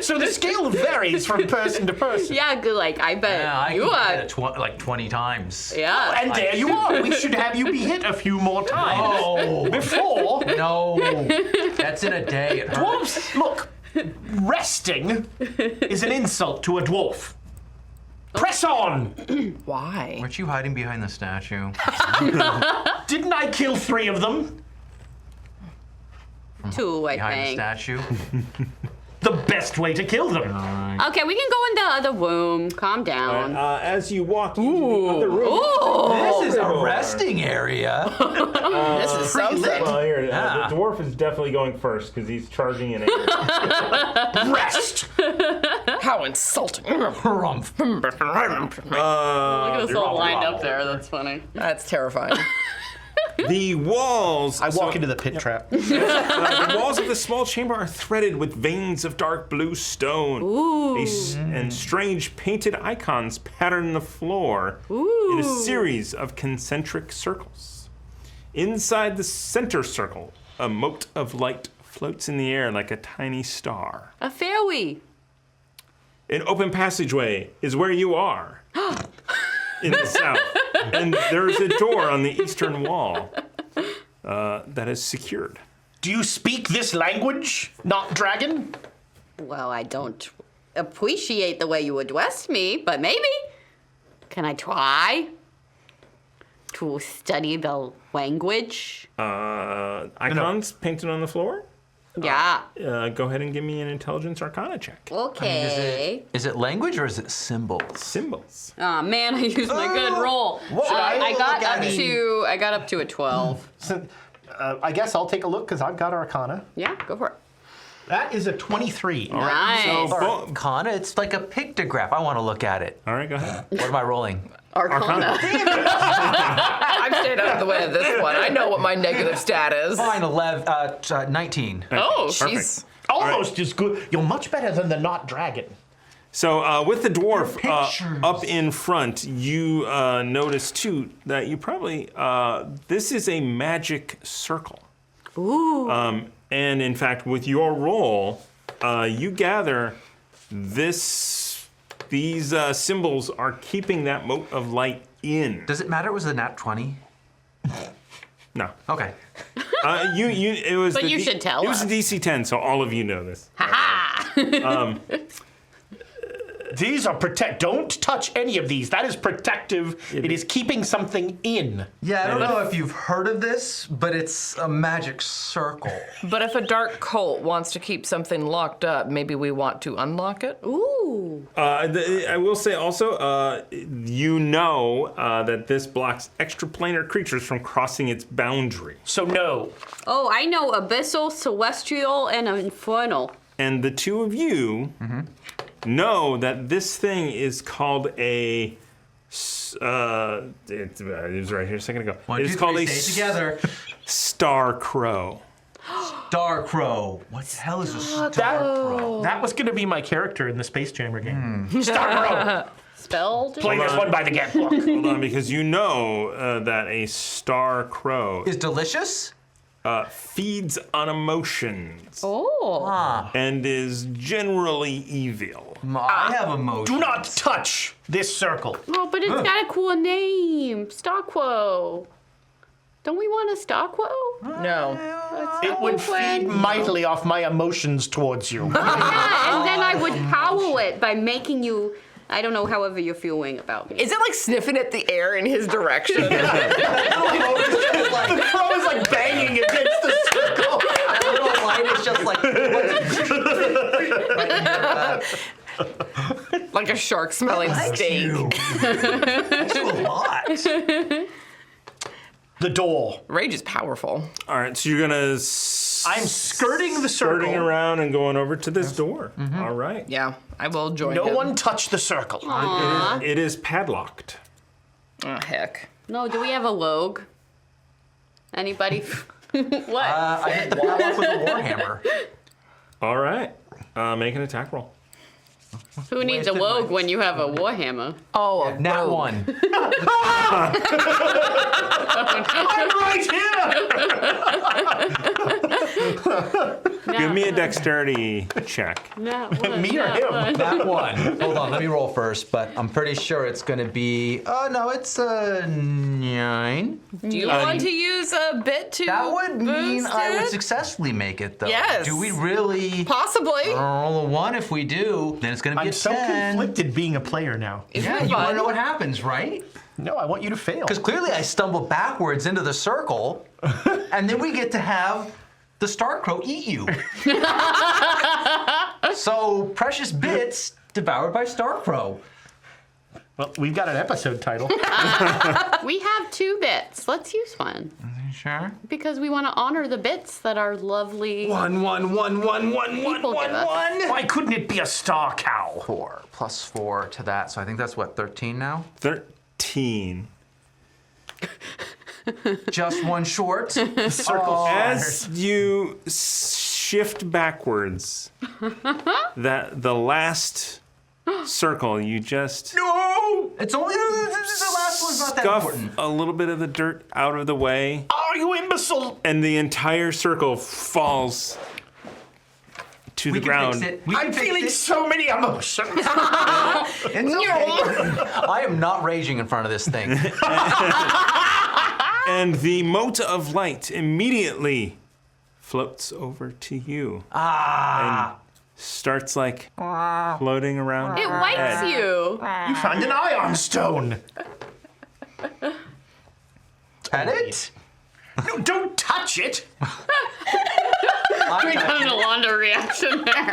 So the scale varies from person to person.
Yeah, good. Like I bet
Yeah, I
you
can
are.
get it like 20 times.
Yeah.
And there you are. We should have you be hit a few more times.
Oh,
Before.
no. That's in a day. It hurts.
Dwarves, look, resting is an insult to a dwarf. Press on!
Why?
Weren't you hiding behind the statue?
Didn't I kill 3 of them?
2, I
Behind the
think.
statue?
The best way to kill them.
Okay, we can go in the other room. Calm down.
As you walk into the other room.
This is a resting area.
This is something.
Well, here,
Yeah.
the dwarf is definitely going first because he's charging in.
Rest!
How insulting.
Harumph.
Look at us all lined up there. That's funny.
That's terrifying.
The walls.
I walk into the pit trap.
The walls of the small chamber are threaded with veins of dark blue stone. And strange painted icons pattern the floor in a series of concentric circles. Inside the center circle, a mote of light floats in the air like a tiny star.
A fairy.
An open passageway is where you are. In the south. And there's a door on the eastern wall that is secured.
Do you speak this language, not dragon?
Well, I don't appreciate the way you addressed me, but maybe. Can I try? to study the language?
Icons painted on the floor?
Yeah.
Go ahead and give me an intelligence arcana check.
Okay.
Is it language or is it symbols?
Symbols.
Oh man, I used my good roll. I got up to a 12.
So, I guess I'll take a look because I've got Arcana.
Yeah, go for it.
That is a 23.
Nice.
So,
Arcana? It's like a pictograph. I want to look at it.
all right, go ahead.
What am I rolling?
Arcana.
I'm staying out of the way of this one. I know what my negative stat is.
Fine, 19.
Oh,
Perfect.
she's
Almost as good. You're much better than the not dragon.
So with the dwarf
Pictures.
up in front, you notice too that you probably this is a magic circle.
Ooh.
And in fact, with your roll, you gather these symbols are keeping that mote of light in.
Does it matter it was a nat 20?
No,
Okay.
it was.
But you should tell
It was
us.
a DC 10, so all of you know this.
These are Don't touch any of these. That is protective. It is keeping something in.
Yeah, I don't know if you've heard of this, but it's a magic circle.
But if a dark cult wants to keep something locked up, maybe we want to unlock it?
Ooh.
I will say also, you know that this blocks extraplanar creatures from crossing its boundary.
So no.
Oh, I know abyssal, celestial, and infernal.
And the two of you know that this thing is called it was right here a second ago.
One,
It
two,
is called
three,
a
stay together.
star crow.
Star Crow. What the hell is a Star Crow?
That was going to be my character in the Space Jammer game. Starro.
Spelled?
Play this one by the get book.
Hold on, because you know that a star crow
Is delicious?
feeds on emotions
Oh.
and is generally evil.
I have emotions.
Do not touch this circle.
Oh, but it's got a cool name. Starquo. Don't we want a Starquo?
No.
It would feed mightily off my emotions towards you.
Yeah, and then I would howl it by making you, I don't know, however you're feeling about me.
Is it like sniffing at the air in his direction?
The crow is like banging against the circle.
The little light is just like.
Like a shark smelling steak.
That's a lot.
The door.
Rage is powerful.
All right, so you're gonna
I'm skirting the circle.
skirting around and going over to this door. All right.
Yeah, I will join
No
him.
one touch the circle.
It is padlocked.
Oh, heck.
No, do we have a Logue? Anybody? What?
I hit the wall off with a warhammer.
All right. Make an attack roll.
Who needs a
wasted
Logue
my-
when you have a Warhammer?
Oh, a
Nat
rogue.
1.
I'm right here.
Give me a dexterity check.
Me or him?
Nat 1. Hold on, let me roll first, but I'm pretty sure it's going to be. Oh, no, it's a 9.
Do you want to use a bit to
That would mean
boost
I would
it?
successfully make it, though.
Yes.
Do we really?
Possibly.
Roll a 1 if we do, then it's going to be
I'm
a
so
10.
conflicted being a player now.
Isn't
Yeah,
it
you want to
fun?
know what happens, right?
No, I want you to fail.
Because clearly I stumbled backwards into the circle, and then we get to have the Star Crow eat you. So, precious bits devoured by Star Crow.
Well, we've got an episode title.
We have 2 bits. Let's use one.
Sure.
Because we want to honor the bits that our lovely
One,
people give us.
Why couldn't it be a star cow?
4 plus 4 to that, so I think that's what, 13 now?
13.
Just one short.
Circle
As you shift backwards, the last circle, you just
No! It's only the last one's not that
scuff
important.
a little bit of the dirt out of the way,
Are you imbecile?
and the entire circle falls to
We
the
can
ground.
fix it. We
I'm
can fix
feeling
it.
so many emotions.
It's okay. I am not raging in front of this thing.
And the mote of light immediately floats over to you. And starts like floating around.
It
your
wipes
head.
you.
You found an ion stone.
Pet it?
No, don't touch it.
We got an Alonda reaction there.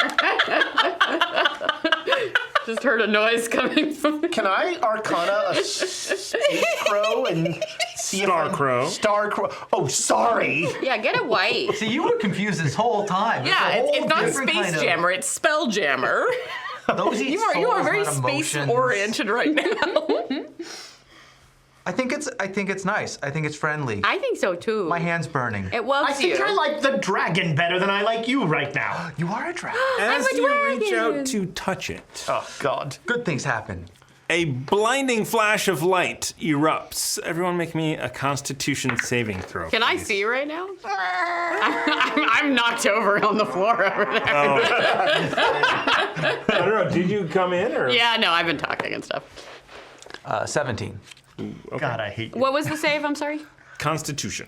Just heard a noise coming from.
Can I Arcana a space crow and see
Star
if I'm...
crow.
Star crow. Oh, sorry.
Yeah, get a white.
See, you were confused this whole time. There's
Yeah,
a whole
it's not
different
Space
kind of-
Jammer, it's Spell Jammer.
Those eat
You are
souls,
very
not
space
emotions.
oriented right now.
I think it's nice. I think it's friendly.
I think so too.
My hand's burning.
It was
I think
you.
I like the dragon better than I like you right now.
You are a dragon.
As
a
you reach
dragon.
out to touch it,
Oh, God.
Good things happen.
a blinding flash of light erupts. Everyone make me a Constitution saving throw.
Can I
please.
see right now? I'm knocked over on the floor over there.
I don't know. Did you come in or?
Yeah, no, I've been talking and stuff.
17.
God, I hate you.
What was the save? I'm sorry.
Constitution.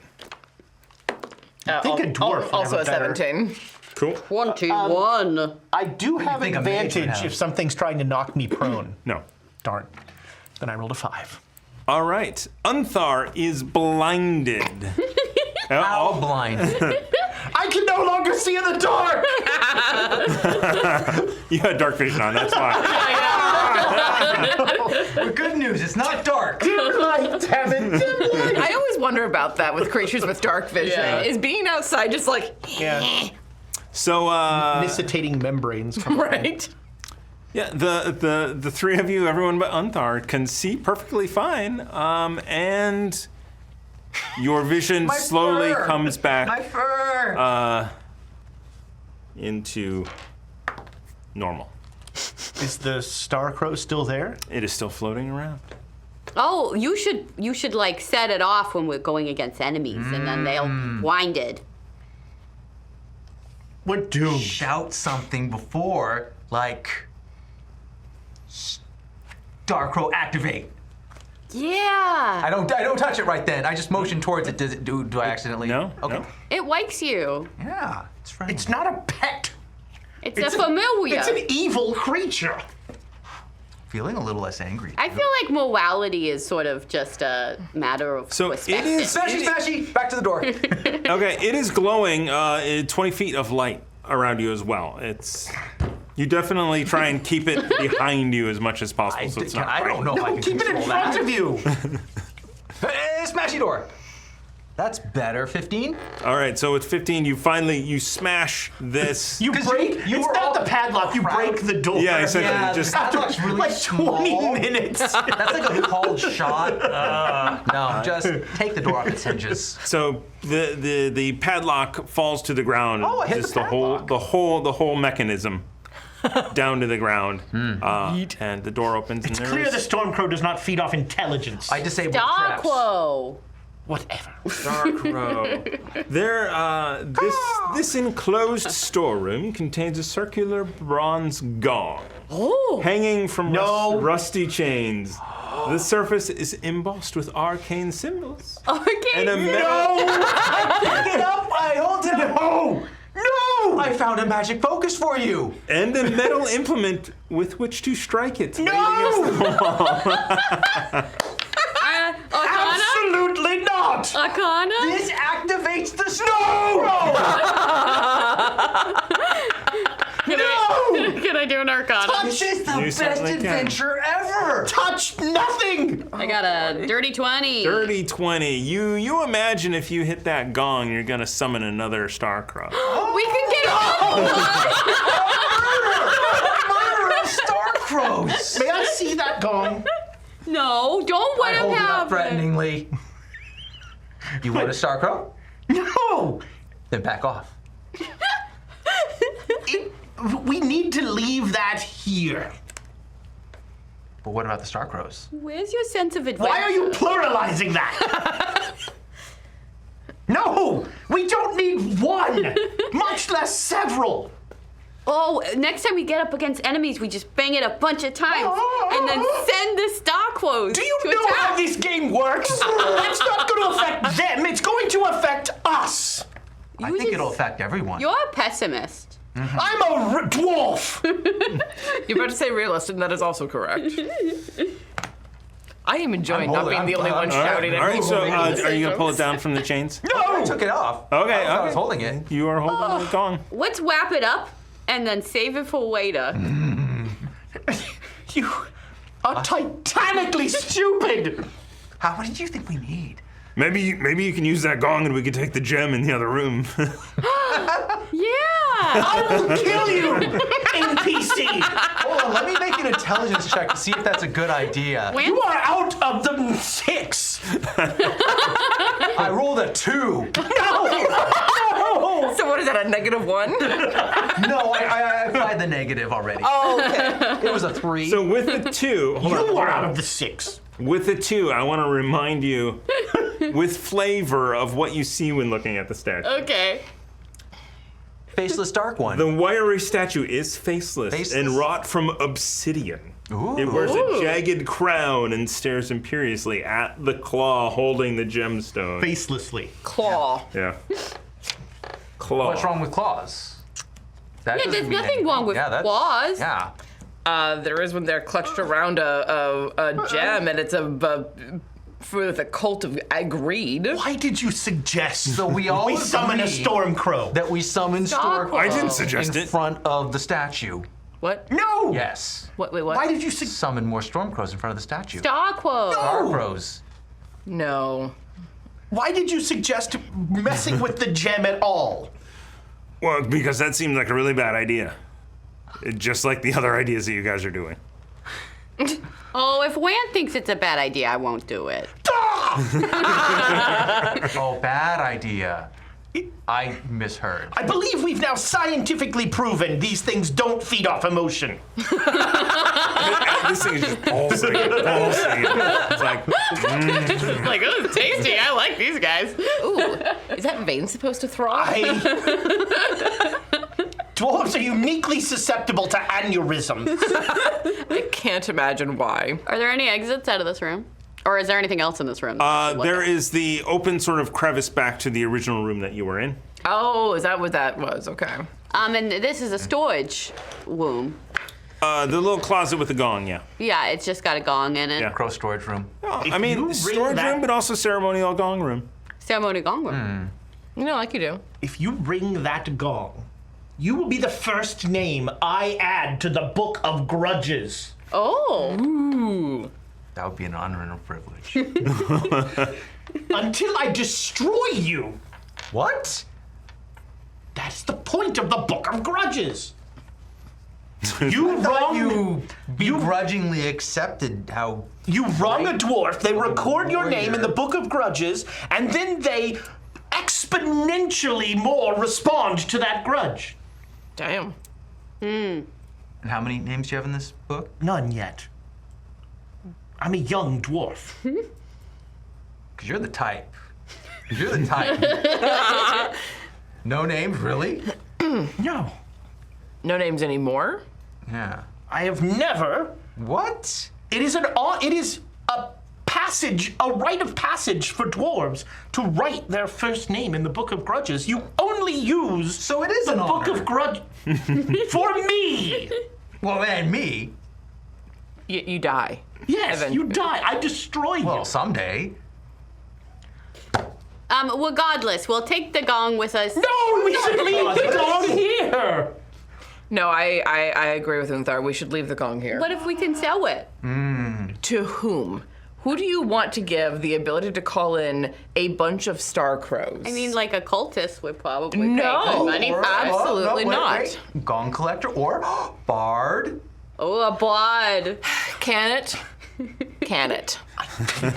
I think a dwarf would
Also
have
a
better-
17.
Cool.
21.
I do have
think a mage would
advantage
have?
if something's trying to knock me prone.
No.
Darn. Then I rolled a 5.
All right. Unthar is blinded.
All blind.
I can no longer see in the dark!
You had dark vision on. That's why.
The good news, it's not dark.
Dim light, damn it, dim light!
I always wonder about that with creatures with dark vision.
Yeah.
Is being outside just like,
Yeah.
So,
Nicitating membranes come around.
right?
yeah, the three of you, everyone but Unthar, can see perfectly fine. And your vision slowly
fur.
comes back
My fur.
into normal.
Is the star crow still there?
It is still floating around.
Oh, you should like set it off when we're going against enemies, and then they'll blinded.
We're doomed.
Shout something before, like, Starcrow activate.
Yeah.
I don't touch it right then. I just motion towards it. Does it do I accidentally?
No?
Okay.
No.
It wakes you.
Yeah, it's friendly.
It's not a pet.
It's a familiar.
It's an evil creature.
Feeling a little less angry.
I feel like morality is sort of just a matter of
So it
perspective.
is-
Smashy, smashy! Back to the door.
Okay, it is glowing 20 feet of light around you as well. It's you definitely try and keep it behind you as much as possible, so it's not
I don't
bright.
know if I can
Keep it in
control
front
that.
of you.
Smashy door. That's better. 15.
All right, so with 15, you smash this.
You
'Cause
break.
you
It's
were
not
all
the padlock. You
proud.
break the door.
Yeah, essentially,
Yeah,
just
the padlock's really
like
small.
20 minutes.
That's like a called shot. No, just take the door off its hinges.
so the padlock falls to the ground.
Oh, I hit
just
the
the whole mechanism down to the ground, and the door opens.
It's
and
clear
there's
the Stormcrow does not feed off intelligence.
I disabled traps.
Darkwo.
Whatever.
Starcrow. This enclosed storeroom contains a circular bronze gong hanging from
No.
rusty chains. The surface is embossed with arcane symbols.
Okay.
And a metal,
Pick it up. I hold it up.
No! No!
I found a magic focus for you.
and a metal implement with which to strike it.
No!
Arcana?
Absolutely not!
Arcana?
This activates the snow.
No!
Can I do an Arcana?
This is the
You
best
certainly can.
adventure ever.
Touch nothing!
I got a dirty 20.
Dirty 20. You imagine if you hit that gong, you're gonna summon another Starcrow.
We can get all.
Murder of Starcrows.
May I see that gong?
No, don't let
I
him
hold it up
have it.
threateningly. You want a Starcrow?
No!
Then back off.
We need to leave that here.
But what about the Starcrows?
Where's your sense of adventure?
Why are you pluralizing that? No! We don't need one! Much less several!
Oh, next time we get up against enemies, we just bang it a bunch of times and then send the Starquos
Do you
to
know
attack.
how this game works? It's not going to affect them, it's going to affect us!
I think it'll affect everyone.
You're a pessimist.
I'm a dwarf!
You're about to say realist, and that is also correct. I am enjoying not being the only one
All right,
shouting at
all right,
people.
so
making
are you going to pull it
decisions.
down from the chains?
I took it off.
Okay,
I was
okay.
holding it.
You are holding the gong.
Let's wrap it up and then save it for later.
You are titanically stupid.
How many do you think we need?
Maybe you can use that gong and we can take the gem in the other room.
Yeah.
I will kill you, NPC.
Hold on, let me make an intelligence check to see if that's a good idea.
You are out of the 6.
I rolled a 2.
No.
So what is that, a -1?
No, I applied the negative already.
Oh, okay.
It was a 3.
So with the 2, hold on,
You
hold
are
on.
out of the 6.
With the 2, I want to remind you with flavor of what you see when looking at the statue.
Okay.
Faceless Dark One.
The wiry statue is faceless,
Faceless?
and wrought from obsidian.
Ooh.
It wears a jagged crown and stares imperiously at the claw holding the gemstone.
Facelessly.
Claw.
Yeah. Claw.
What's wrong with claws? That
Yeah,
doesn't
there's
mean
nothing
anything.
wrong with
that's-
claws.
Yeah.
There is when they're clutched around a gem, and it's for the cult of greed.
Why did you suggest
So we all
summon a
agree
storm crow?
that we summon Stork
I didn't suggest
in
it.
front of the statue.
What?
No.
Yes.
What? Wait, what?
Why did you suggest?
Summon more storm crows in front of the statue.
Starquo.
Star crows.
No.
Why did you suggest messing with the gem at all?
Well, because that seemed like a really bad idea. Just like the other ideas that you guys are doing.
Oh, if Wan thinks it's a bad idea, I won't do it.
Oh, bad idea. I misheard.
I believe we've now scientifically proven these things don't feed off emotion.
This thing is just pulsing. It's like,
It's like, oh, it's tasty. I like these guys.
Ooh, is that vein supposed to throb?
Dwarves are uniquely susceptible to aneurysms.
I can't imagine why.
Are there any exits out of this room? Or is there anything else in this room?
there is the open sort of crevice back to the original room that you were in.
Oh, is that what that was? Okay.
And this is a storage room.
The little closet with the gong, yeah.
Yeah, it's just got a gong in it.
Yeah.
Crow storage room.
I
you
mean,
ring
storage
that-
room, but also ceremonial gong room.
Ceremony gong room.
You know, like you do.
If you ring that gong, you will be the first name I add to the Book of Grudges.
Oh.
Ooh.
That would be an honor and a privilege.
Until I destroy you.
What?
That's the point of the Book of Grudges. You wrong.
You begrudgingly accepted how.
You wrong a dwarf, they record your name in the Book of Grudges, and then they exponentially more respond to that grudge.
Damn.
And how many names do you have in this book?
None yet. I'm a young dwarf.
Because you're the type. You're the type. No names, really?
No.
No names anymore?
Yeah.
I have never.
What?
It is a passage, a rite of passage for dwarves to write their first name in the Book of Grudges. You only use
So it is
the
an
Book
honor.
of Grudge for me.
Well, and me.
You die.
Yes,
Evan.
you die. I destroy you.
Well, someday.
Regardless, we'll take the gong with us.
No, we should leave the gong here.
No, I agree with Unthar. We should leave the gong here.
What if we can sell it?
To whom? Who do you want to give the ability to call in a bunch of star crows?
I mean, like a cultist would probably pay
No.
good money for it.
Absolutely
wait,
not.
wait. Gong collector or bard.
Oh, a bod.
Can it? Can it?
The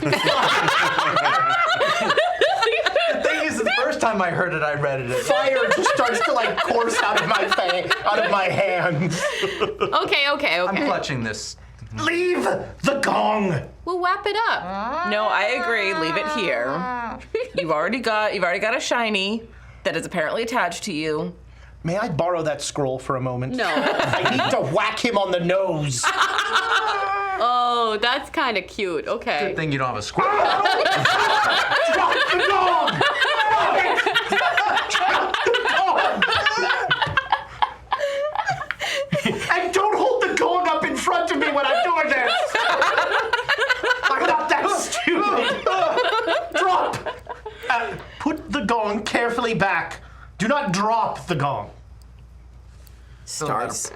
thing is, the first time I heard it, I read it.
Fire just starts to like course out of my hands.
Okay.
I'm clutching this.
Leave the gong.
We'll wrap it up.
No, I agree. Leave it here. You've already got a shiny that is apparently attached to you.
May I borrow that scroll for a moment?
No.
I need to whack him on the nose.
Oh, that's kind of cute. Okay.
Good thing you don't have a squirrel.
Drop the gong! Drop the gong! And don't hold the gong up in front of me when I'm doing this! I'm not rally back. Do not drop the gong.
Starts.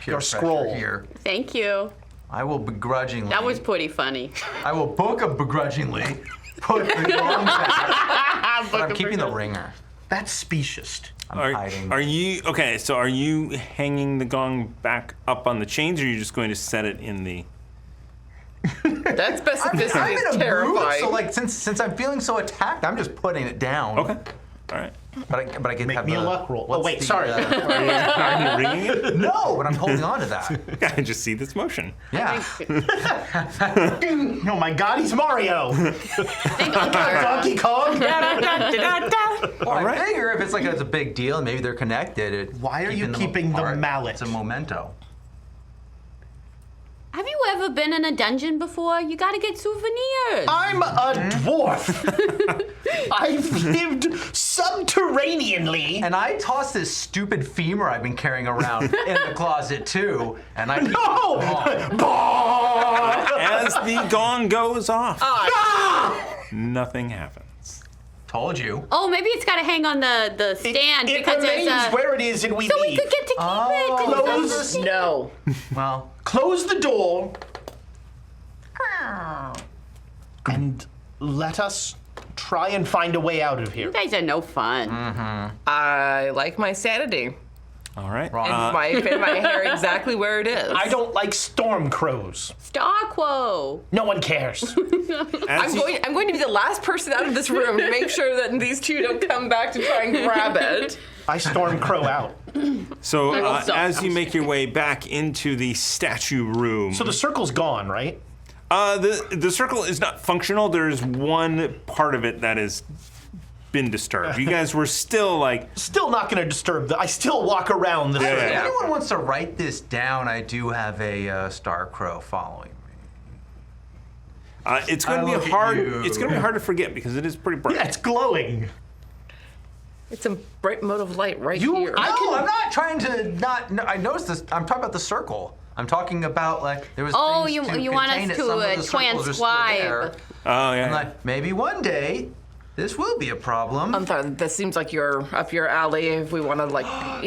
Your scroll.
Here.
Thank you.
I will begrudgingly.
That was pretty funny.
I will begrudgingly put the gong back. But I'm keeping the ringer.
That's specious.
I'm hiding.
Are you okay? So are you hanging the gong back up on the chains, or are you just going to set it in the?
That specificity
I'm
is
in a mood,
terrifying.
so like since I'm feeling so attacked, I'm just putting it down.
Okay. All right.
But I can
Make
have
me a
the-
luck roll. Oh,
what's
wait,
the,
sorry.
Are you ringing it?
No, but I'm holding on to that.
I just see this motion.
Yeah.
Oh my God, he's Mario. Donkey Kong.
Well, I figure if it's a big deal and maybe they're connected.
Why are you
them
keeping the
apart,
mallet?
It's a memento.
Have you ever been in a dungeon before? You gotta get souvenirs.
I'm a dwarf. I've lived subterraneanly.
And I tossed this stupid femur I've been carrying around in the closet too, and I
No!
As the gong goes off, nothing happens.
told you.
Oh, maybe it's gotta hang on the stand
It
because
remains
there's a.
where it is and we
So we
leave.
could get to keep it. 'cause
Close.
it's a-
No.
Well,
Close the door. And let us try and find a way out of here.
You guys are no fun.
I like my sanity.
All right.
And my hair exactly where it is.
I don't like storm crows.
Starquo.
No one cares.
I'm going to be the last person out of this room to make sure that these two don't come back to try and grab it.
I storm crow out.
So
will stop.
as you make your way back into the statue room,
So the circle's gone, right?
the circle is not functional. There's one part of it that has been disturbed. You guys were still like.
Still not going to disturb I still walk around the circle.
if anyone wants to write this down, I do have a star crow following me.
It's going to
look
be
at
hard.
you.
It's going to be hard to forget because it is pretty bright.
Yeah, it's glowing.
It's a bright mode of light right
You-
here.
No, I'm not trying to not. No, I noticed this. I'm talking about the circle. I'm talking about there was.
Oh,
things
you
to
want
contain
us
it.
to
Some of the circles are still there.
transcribe.
Oh yeah.
I'm like, maybe one day this will be a problem.
That seems like you're up your alley if we want to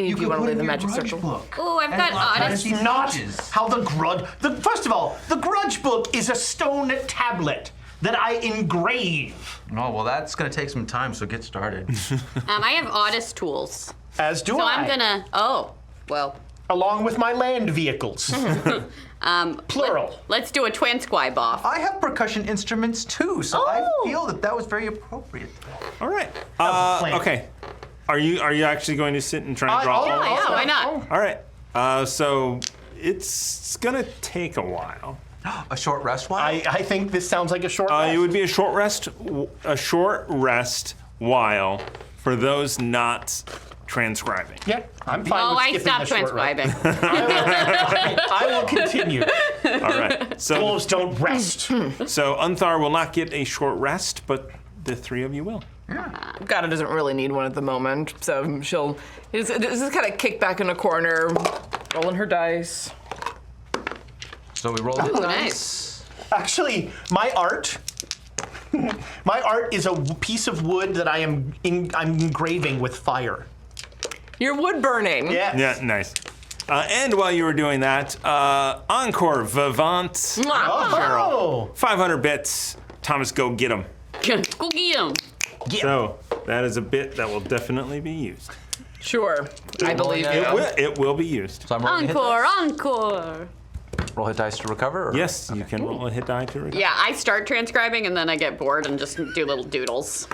if you want to leave the magic circle.
Oh, I've got
That's
honest.
not how the grudge. First of all, the grudge book is a stone tablet that I engrave.
Oh well, that's gonna take some time. So get started.
I have oddest tools.
As do
So
I.
I'm gonna. Oh, well.
Along with my land vehicles. Plural.
Let's do a transcribe off.
I have percussion instruments too, so I feel that was very appropriate.
All right.
was the plan.
Okay. Are you actually going to sit and try and draw?
Yeah, why not?
All right. So it's gonna take a while.
A short rest while.
I think this sounds like a short rest.
It would be a short rest while for those not transcribing.
Yeah, I'm fine
Oh,
with
I
skipping
stopped
the short rest.
transcribing.
I will continue.
All right. So
Wolves don't rest.
so Unthar will not get a short rest, but the three of you will.
Gata doesn't really need one at the moment, so she'll just kind of kick back in a corner, rolling her dice.
So we roll the
Ooh,
dice.
Actually, my art is a piece of wood that I'm engraving with fire.
You're wood burning.
Yes.
Yeah, nice. And while you were doing that, Encore Vivant,
Oh.
500 bits. Thomas, go get them.
Go get 'em.
So that is a bit that will definitely be used.
Sure, I believe you.
It will be used.
So I'm rolling hit
Encore,
dice.
encore.
Roll hit dice to recover. Or?
Yes, you can roll a hit die to recover.
Yeah, I start transcribing and then I get bored and just do little doodles.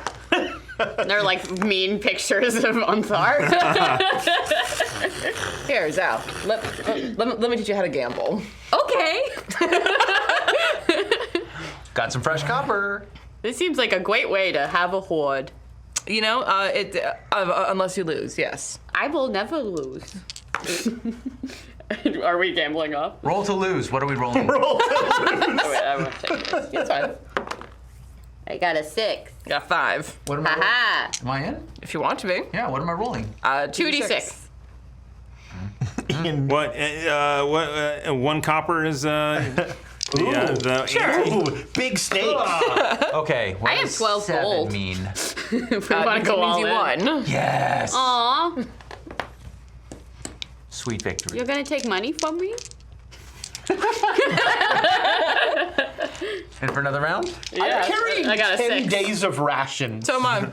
They're like mean pictures of Unthar.
Here, Zal. Let me teach you how to gamble.
Okay.
Got some fresh copper.
This seems like a great way to have a hoard.
You know, unless you lose, yes.
I will never lose. Are we gambling off?
Roll to lose. What are we rolling?
Oh, wait, I won't take this.
It's fine.
I got a 6.
You got 5.
What am I rolling?
Haha.
Am I in?
If you want to be.
Yeah. What am I rolling?
2d6.
What? One copper is the
Ooh, big steak.
Okay. What
I have
does
12
7
gold.
mean?
We want to go all in.
won.
Yes.
Aw,
Sweet victory.
you're gonna take money from me?
And for another round?
Yeah,
I'm carrying
I got a
10
6.
days of rations.
So am I.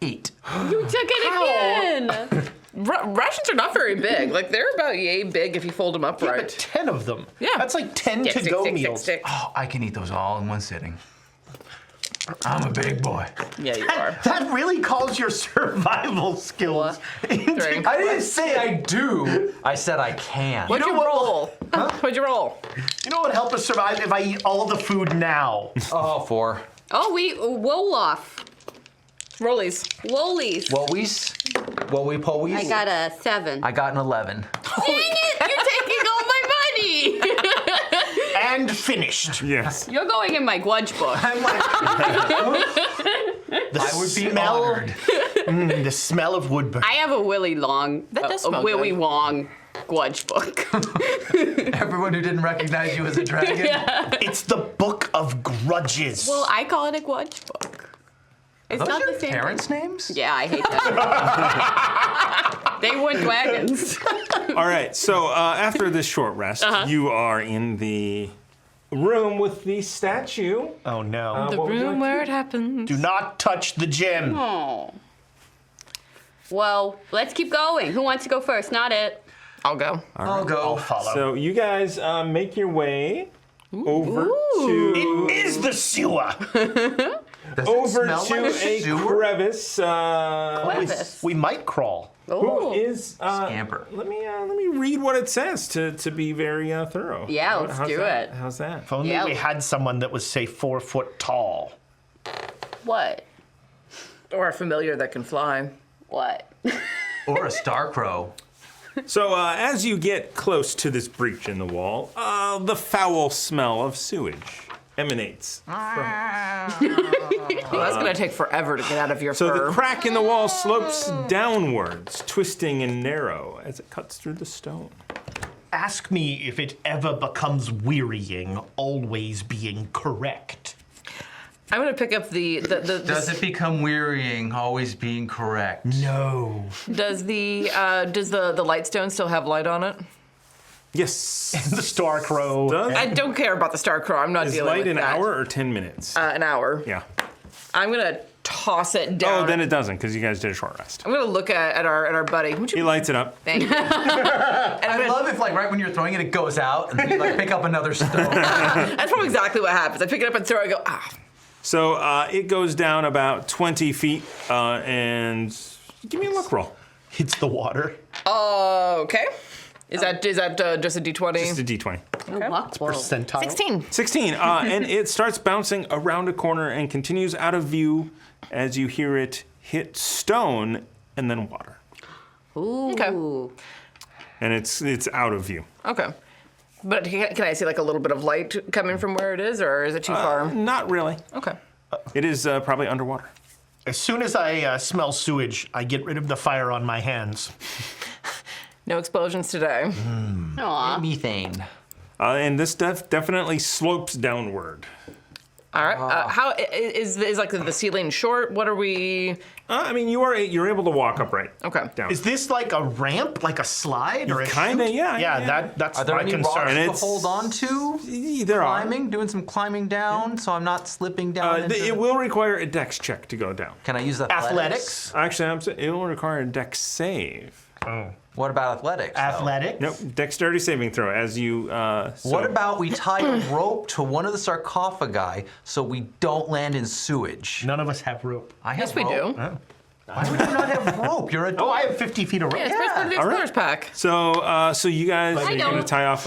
8.
You took it again.
Rations are not very big. Like, they're about yay big if you fold them
But
upright.
10 of them.
Yeah.
That's like 10
Stick,
to-go
stick, stick,
meals.
stick, stick.
Oh, I can eat those all in one sitting. I'm a big boy.
Yeah, you are.
That really calls your survival skills.
Drink.
I didn't say I do. I said I can.
What'd you roll? What'd you roll?
You know what would help us survive if I eat all the food now?
Oh, 4.
Oh, we Wolof.
Rollies.
Wolies.
Wowies? Wowie-powies?
I got a 7.
I got an 11.
Dang it! You're taking all my money.
And finished.
Yes.
You're going in my grudge book.
I'm like,
The
I would be
smell,
honored.
the smell of woodburn.
I have a Willy Long,
That does
a
smell
Willy
good.
Wong grudge book.
Everyone who didn't recognize you as a dragon.
It's the book of grudges.
Well, I call it a grudge book. It's
Those
not
your
the same.
parents' names?
Yeah, I hate that. They were dragons.
All right. So after this short rest, you are in the room with the statue.
Oh no.
The
What would you
room
like to
where it happens.
Do not touch the gem.
Oh. Well, let's keep going. Who wants to go first? Not it.
I'll go.
I'll go.
I'll follow.
So you guys make your way over to
It is the sewer.
Does it
over
smell
to
like
a
sewer?
crevice.
Crevice.
We might crawl.
Who is
Scamper.
Let me read what it says to be very thorough.
Yeah, let's
How's
do
that?
it.
How's that?
If only
Yeah.
we had someone that was, say, 4 foot tall.
What?
Or a familiar that can fly.
What?
Or a star crow.
So as you get close to this breach in the wall, the foul smell of sewage emanates.
Well, that's gonna take forever to get out of your
So
fur.
the crack in the wall slopes downwards, twisting and narrow as it cuts through the stone.
Ask me if it ever becomes wearying, always being correct.
I'm gonna pick up the
Does it become wearying always being correct?
No.
does the lightstone still have light on it?
Yes.
The star crow.
Does
I don't care about the star crow. I'm not
is
dealing
light
with
an
that.
hour or 10 minutes?
An hour.
Yeah.
I'm gonna toss it down.
Oh, then it doesn't because you guys did a short rest.
I'm gonna look at our buddy. Would
He
you
lights it up.
thank you.
I love if, like, right when you're throwing it, it goes out, and then you, like, pick up another stone.
That's probably exactly what happens. I pick it up and throw it. I go ah.
So it goes down about 20 feet, and give me a luck roll.
Hits the water.
Okay. Is that just a d20?
Just a d20.
Percentile.
16.
16, and it starts bouncing around a corner and continues out of view as you hear it hit stone and then water.
Ooh.
Okay.
And it's out of view.
Okay. But can I see like a little bit of light coming from where it is, or is it too far?
Not really.
Okay.
It is probably underwater.
As soon as I smell sewage, I get rid of the fire on my hands.
No explosions today.
Aw.
Methane.
And this definitely slopes downward.
All right. How is like the ceiling short? What are we?
I mean, you're able to walk upright.
Okay.
Down.
Is this like a ramp, like a slide, or a
Kinda,
chute?
yeah,
Yeah,
yeah.
that's
Are there
my
any
concern.
rocks
And
to
it's-
hold on to?
There are.
Climbing? Doing some climbing down, so I'm not slipping down into...
It will require a dex check to go down.
Can I use
Athletics.
Actually, it will require a dex save.
What about athletics? though?
Athletics.
Nope, dexterity saving throw as you.
What about we tie a rope to one of the sarcophagi so we don't land in sewage?
None of us have rope.
I have
Yes, we
rope.
do.
Why would you not have rope? You're a
Oh, I have 50 feet of rope.
Yeah, it's part of the
All right.
explorer's pack.
So you guys are going to tie off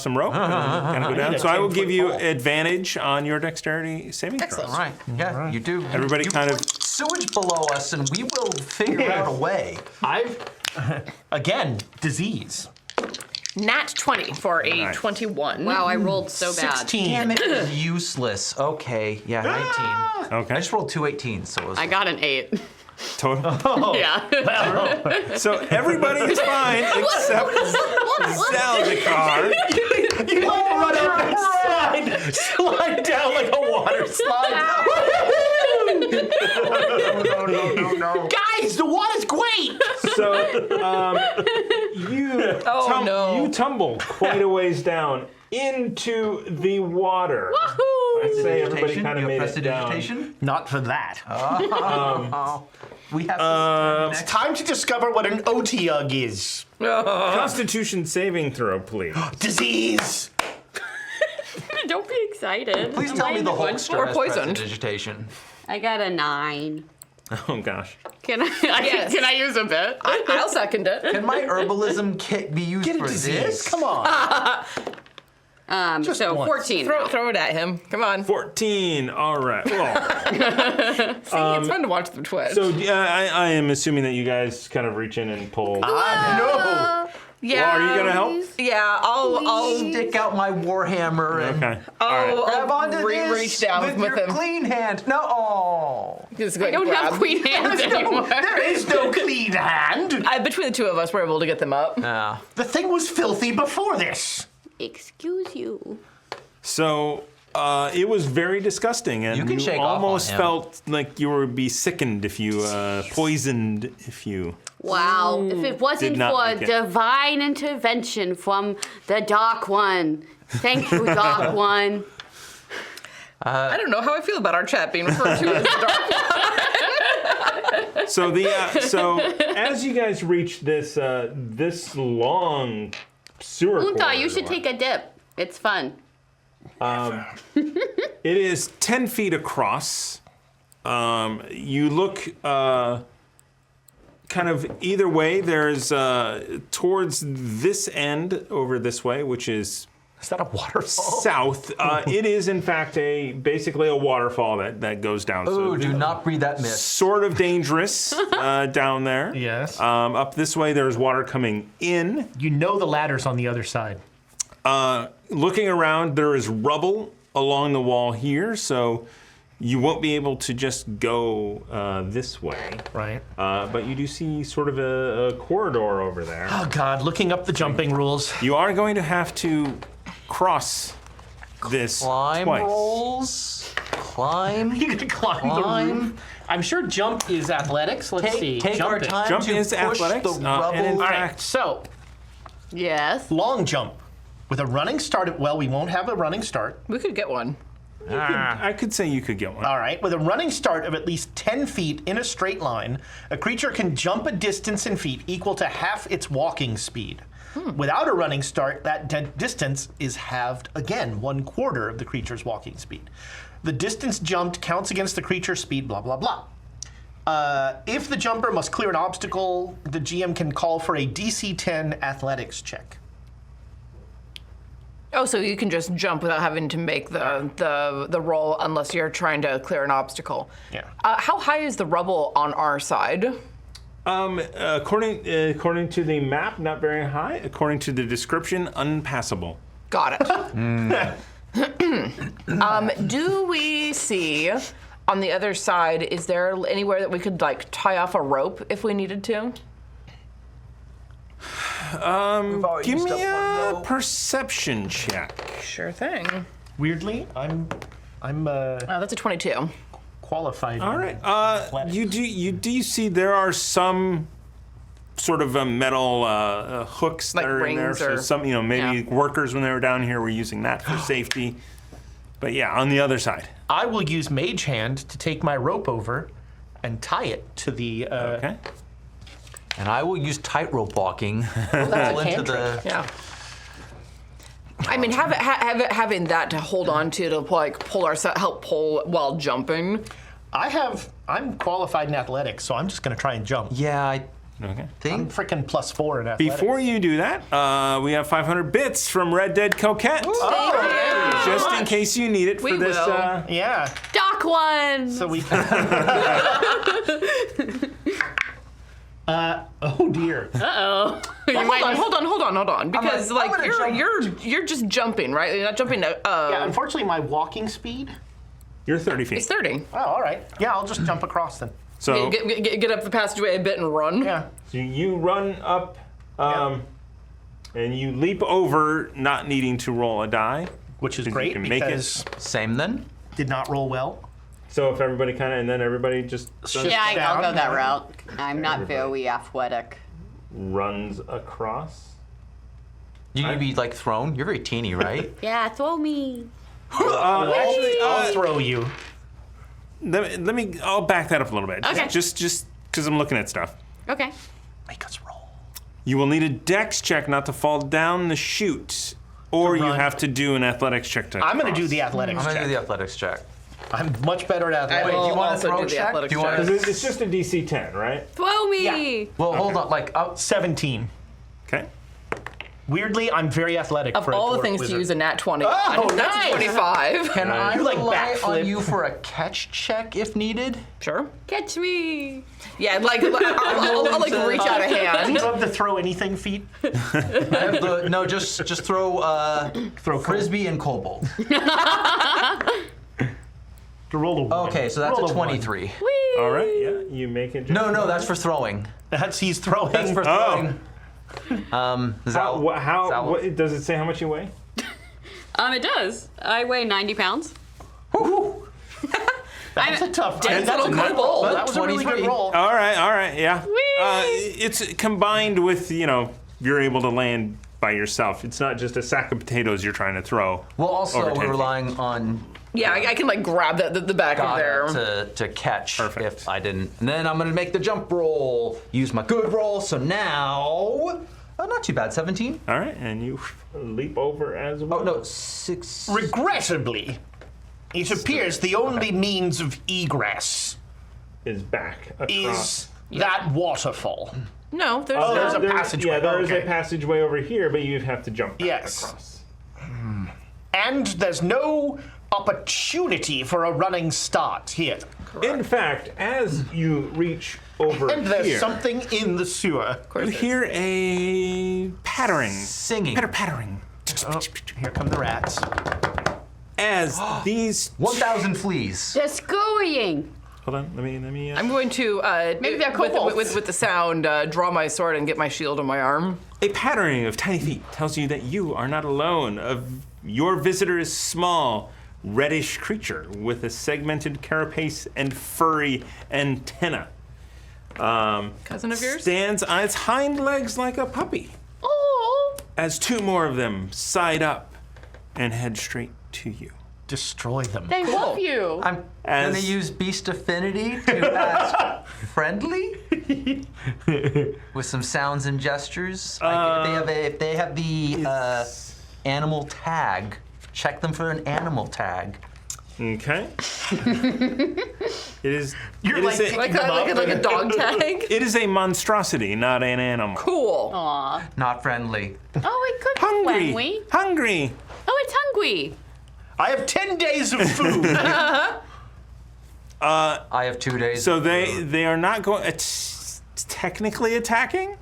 some rope and kind of go down.
need a
So I will
10-foot
give you
pole.
advantage on your dexterity saving throws.
Excellent.
All right. Yeah, you do.
Everybody
you
kind of-
put sewage below us, and we will figure out a way.
Again, disease.
Nat 20 for a
Nice.
21.
Wow, I rolled so bad.
16.
Damn it, it was useless. Okay, yeah, 19.
Okay.
I just rolled 2 18s, so it was.
I got an 8.
Total.
Yeah.
So everybody is fine except Zaldicar.
You like run up and slide down like a water slide. No. Guys, the water's great!
So you tumble quite a ways down into the water. I'd say everybody kind of made it down.
Not for that.
We have
It's time to discover what an Otiug is.
Constitution saving throw, please.
Disease!
Don't be excited.
Please tell me the Hulkster
Or
has
poisoned.
prestidigitation.
I got a 9.
Oh gosh.
Can I use a bit?
I'll second it.
Can my herbalism kit be used
Get a
for
disease.
this?
Come on. Just
So
once.
14.
Throw it at him. Come on.
14. All right. Well,
It's fun to watch them twitch.
so I am assuming that you guys kind of reach in and pull.
No.
yeah.
Are you gonna help?
Yeah, I'll
Stick out my warhammer and
Okay. All right.
grab onto this
reach down with
your
him.
clean hand. No. Oh.
Just
I don't have queen hands anymore.
There is no clean hand.
Between the two of us, we're able to get them up.
Yeah.
The thing was filthy before this.
Excuse you.
So it was very disgusting, and
You can shake off on
almost
him.
felt like you would be sickened if you poisoned if you.
Wow. If it wasn't
Did not
for
make it.
divine intervention from the Dark One. Thank you, Dark One.
I don't know how I feel about our chat being referred to as dark.
So so as you guys reach this this long sewer
Unta,
corridor,
you should take a dip. It's fun.
It is 10 feet across. You look kind of either way. There's towards this end over this way, which is
Is that a waterfall?
south. It is in fact basically a waterfall that goes down.
Ooh,
So
do not breathe that mist.
sort of dangerous down there.
Yes.
Up this way, there's water coming in.
You know the ladder's on the other side.
Looking around, there is rubble along the wall here, so you won't be able to just go this way.
Right.
But you do see sort of a corridor over there.
Oh, God. Looking up the jumping rules.
You are going to have to cross this
Climb
twice.
rolls. Climb.
You can climb the room. I'm sure jump is athletics. Let's see.
Take our
Jumping.
time
Jump
to
is
push
athletics,
the
and in
rubble.
All right.
fact,
So,
Yes.
long jump. With a running start, well, we won't have a running start.
We could get one.
I could say you could get one.
All right, with a running start of at least 10 feet in a straight line, a creature can jump a distance in feet equal to half its walking speed. Without a running start, that distance is halved again, 1/4 of the creature's walking speed. The distance jumped counts against the creature's speed, blah, blah, blah. If the jumper must clear an obstacle, the GM can call for a DC 10 athletics check.
Oh, so you can just jump without having to make the roll unless you're trying to clear an obstacle.
Yeah.
How high is the rubble on our side?
According to the map, not very high. According to the description, unpassable.
Got it. Do we see on the other side, is there anywhere that we could like tie off a rope if we needed to?
Give me a perception check.
Sure thing.
Weirdly, I'm
Oh, that's a 22.
qualified.
All right.
athletics.
You do see there are some sort of metal hooks
Like
that are in there.
rings
So
or-
some, maybe workers when they were down here were using that for safety. But yeah, on the other side.
I will use Mage Hand to take my rope over and tie it to the.
Okay.
And I will use tightrope walking
that's a
all into the.
cantrip.
Yeah. I mean, having that to hold on to like help pull while jumping.
I'm qualified in athletics, so I'm just going to try and jump.
Yeah, I
Okay.
I'm
think.
freaking +4 in athletics.
Before you do that, we have 500 bits from Red Dead Coquette. Just in case you need it for
We
this.
will.
Yeah,
Doc One.
so we. Oh dear.
Uh-oh.
Hold on, because
I'm gonna jump.
you're just jumping, right? You're not jumping.
Yeah, unfortunately, my walking speed.
You're 30 feet.
It's 30.
Oh, all right. Yeah, I'll just jump across then.
So
Get up the passageway a bit and run.
Yeah.
you run up, and you leap over, not needing to roll a die.
Which is
You
great
can make it.
because
Same then.
did not roll well.
So if everybody and then everybody just
Yeah, I'll go
down.
that route. I'm not very athletic.
runs across.
You need to be like thrown. You're very teeny, right?
Yeah, throw me.
Actually,
I'll throw you.
let me. I'll back that up a little bit.
Okay.
Just because I'm looking at stuff.
Okay.
Make us roll.
You will need a dex check not to fall down the chute, or you
run.
have to do an athletics check to.
I'm going to do
cross.
the athletics
I'm gonna
check.
do the athletics check.
I'm much better at athletics.
will
do you want a
also
throw
do the
check?
athletics
Do you want
check.
to?
It's just a DC 10, right?
Throw me.
Well, hold on. Like,
17.
Okay.
Weirdly, I'm very athletic
Of
for a
all the
dwarf
things
wizard.
to use a nat 20.
Oh,
That's
nice.
25.
can I
You, like,
rely
backflip.
on you for a catch check if needed?
Sure.
Catch me.
Yeah, like I'll like reach out a
Do
hand.
you have the throw anything feat?
I have the, no, just throw
Throw
frisbee and kobold.
To roll a 1.
Okay, so that's
Roll
a
one.
23.
All right. Yeah. You make it.
No, that's for throwing.
He's throwing.
That's for
Oh.
throwing. Is that,
What does it say? How much you weigh?
It does. I weigh 90 pounds.
That's a tough
Dance
that's
little
a good roll.
kobold.
That was a really
23.
good roll.
All right. Yeah. It's combined with you're able to land by yourself. It's not just a sack of potatoes you're trying to throw.
well, also,
over 10
we're
feet.
relying on
Yeah, I can like grab the back of there.
Gada to catch
Perfect.
if I didn't. And then I'm going to make the jump roll. Use my good roll. So now, not too bad, 17.
All right, and you leap over as well.
Oh, no, 6.
Regrettably, it appears the only means of egress
Is back across.
is that waterfall.
No, there's
there's a
There-
passageway.
Yeah, there is
Okay.
a passageway over here, but you have to jump back
Yes.
across.
And there's no opportunity for a running start here.
In fact, as you reach over
And there's
here,
something in the sewer.
you hear a pattering.
Singing.
Pattering.
Oh, here come the rats.
As these.
1,000 fleas.
They're scurrying.
Hold on, let me.
I'm going to
Maybe they're
with,
kobolds.
with the sound draw my sword and get my shield on my arm.
A pattering of tiny feet tells you that you are not alone. Your visitor is small, reddish creature with a segmented carapace and furry antenna.
Cousin of yours?
Stands on its hind legs like a puppy.
Oh.
As two more of them side up and head straight to you.
Destroy them.
They love you.
I'm
As-
going to use Beast Affinity to ask friendly with some sounds and gestures. If they have the animal tag, check them for an animal tag.
Okay. It is.
You're
it is
like
a,
Like a dog tag.
it is a monstrosity, not an animal.
Cool.
Aw.
Not friendly.
Oh, it could be
Hungry.
friendly.
Hungry.
Oh, it's hungry.
I have 10 days of food.
I have 2 days.
So they are not going. It's technically attacking,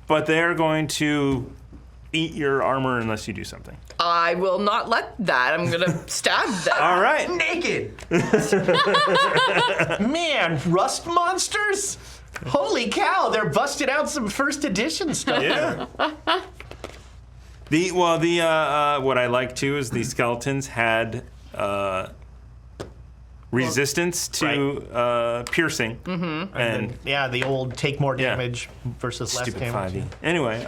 but they are going to eat your armor unless you do something.
I will not let that. I'm gonna stab them.
All right.
naked.
Man, rust monsters? Holy cow, they're busting out some first edition stuff.
Yeah. What I like too is the skeletons had resistance to piercing and
Yeah, the old take more
Yeah.
damage versus less
stupid
damage.
5e. Anyway,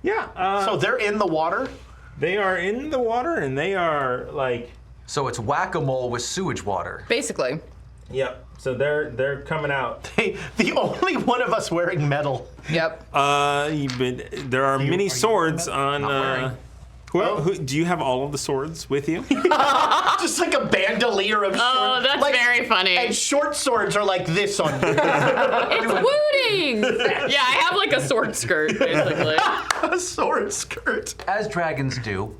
yeah,
So they're in the water?
they are in the water and they are like,
So it's whack-a-mole with sewage water.
Basically.
yep. So they're coming out.
The only one of us wearing metal.
Yep.
But there are many swords on.
wearing.
Who, do you have all of the swords with you?
Just like a bandolier of
Oh,
short,
that's
like,
very funny.
And short swords are like this on
It's wooting. Yeah, I have like a sword skirt, basically.
a sword skirt.
As dragons do.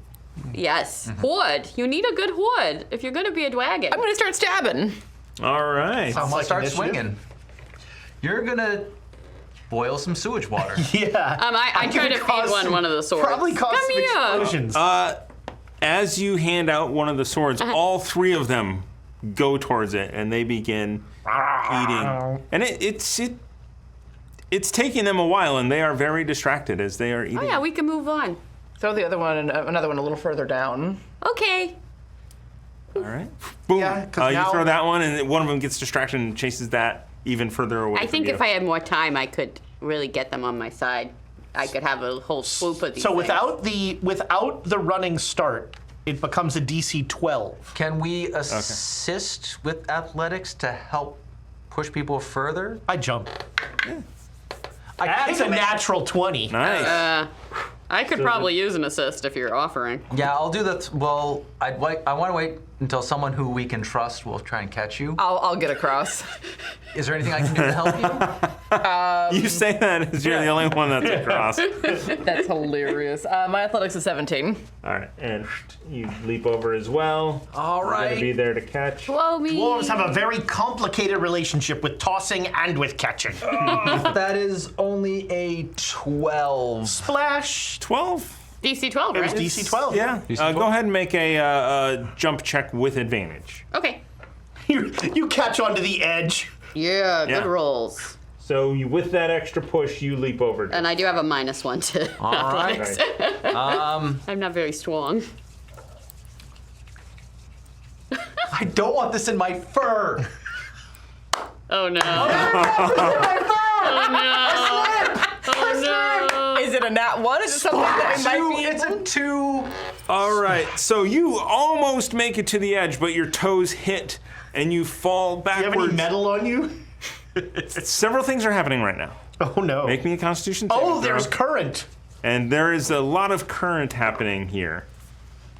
Yes. Horde. You need a good horde if you're gonna be a dragon.
I'm gonna start stabbing.
All right.
I'm gonna
like
start
initiative.
swinging. You're gonna boil some sewage water.
Yeah.
I tried to feed one of the swords.
Probably cause
Come
some
here.
explosions.
As you hand out one of the swords, all three of them go towards it, and they begin eating. And it's taking them a while, and they are very distracted as they are eating.
Oh yeah, we can move on.
Throw the other one and another one a little further down.
Okay.
All right. Boom.
Yeah, 'cause
you
now-
throw that one, and one of them gets distracted and chases that even further away.
I think
from
if
you.
I had more time, I could really get them on my side. I could have a whole swoop of these.
So
things.
without the running start, it becomes a DC 12.
Can we assist with athletics to help push people further?
I jump.
I
That's a natural 20.
Nice.
I could probably use an assist if you're offering.
Yeah, I'll do that. Well, I want to wait until someone who we can trust will try and catch you.
I'll get across.
Is there anything I can do to help you?
You say that as you're the only one that's across.
That's hilarious. My athletics is 17.
All right, and you leap over as well.
All
You're gonna be
right.
there to catch.
Blow me.
Dwarves have a very complicated relationship with tossing and with catching.
That is only a 12.
Splash.
12.
DC 12,
It was
right?
DC 12.
Yeah. Go ahead and make a jump check with advantage.
Okay.
You catch onto the edge.
Yeah,
Yeah.
good rolls.
So with that extra push, you leap over.
And I do have a -1 to
All right.
athletics.
I'm not very strong.
I don't want this in my fur.
Oh no. Oh no.
Is it a nat 1? Is it something that I might be
It's a 2.
All right. So you almost make it to the edge, but your toes hit and you fall
Do you have any
backwards.
metal on you?
Several things are happening right now.
Oh no.
Make me a Constitution saving
Oh, there's
throw.
current.
And there is a lot of current happening here.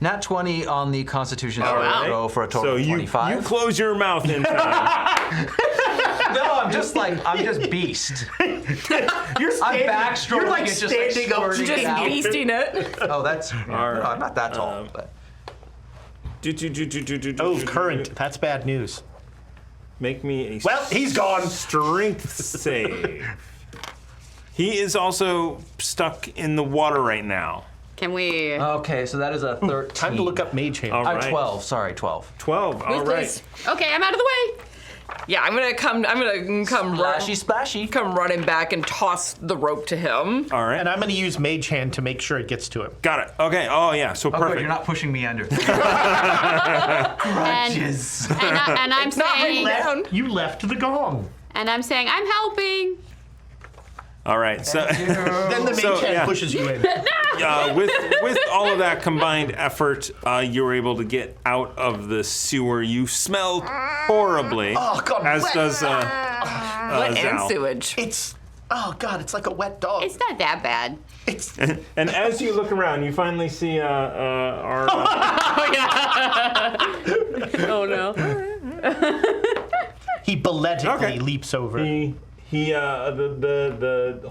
Nat 20 on the Constitution
All
saving
right.
throw for a total
So
of
you
25.
close your mouth in time.
No, I'm just beast.
You're
I'm backstroking
You're like
it, just like
standing up.
squirting
just
it out.
beasting it.
Oh, that's.
right.
No, I'm not that tall, but.
Oh, current. That's bad news.
Make me a
Well, he's gone.
strength save. He is also stuck in the water right now.
Can we?
Okay, so that is a 13.
Time to look up Mage Hand.
All right.
12. Sorry, 12.
12. All right.
Please.
Okay, I'm out of the way.
Yeah, I'm gonna come
Splashy, splashy.
come running back and toss the rope to him.
All right.
And I'm going to use Mage Hand to make sure it gets to him.
Got it. Okay. Oh yeah. So
Oh,
perfect.
good, you're not pushing me under.
And,
Grudges.
and I'm
not
saying,
right down.
You left the gong.
and I'm saying, I'm helping.
All right. So
Then the Mage
So,
Hand
yeah.
pushes you in.
with all of that combined effort, you were able to get out of the sewer. You smell horribly,
Oh, God.
as
wet.
does
Wet and
Zal.
sewage.
It's, oh, God, it's like a wet dog.
It's not that bad.
It's,
And as you look around, you finally see our.
Oh no.
he balletically
Okay.
leaps over.
The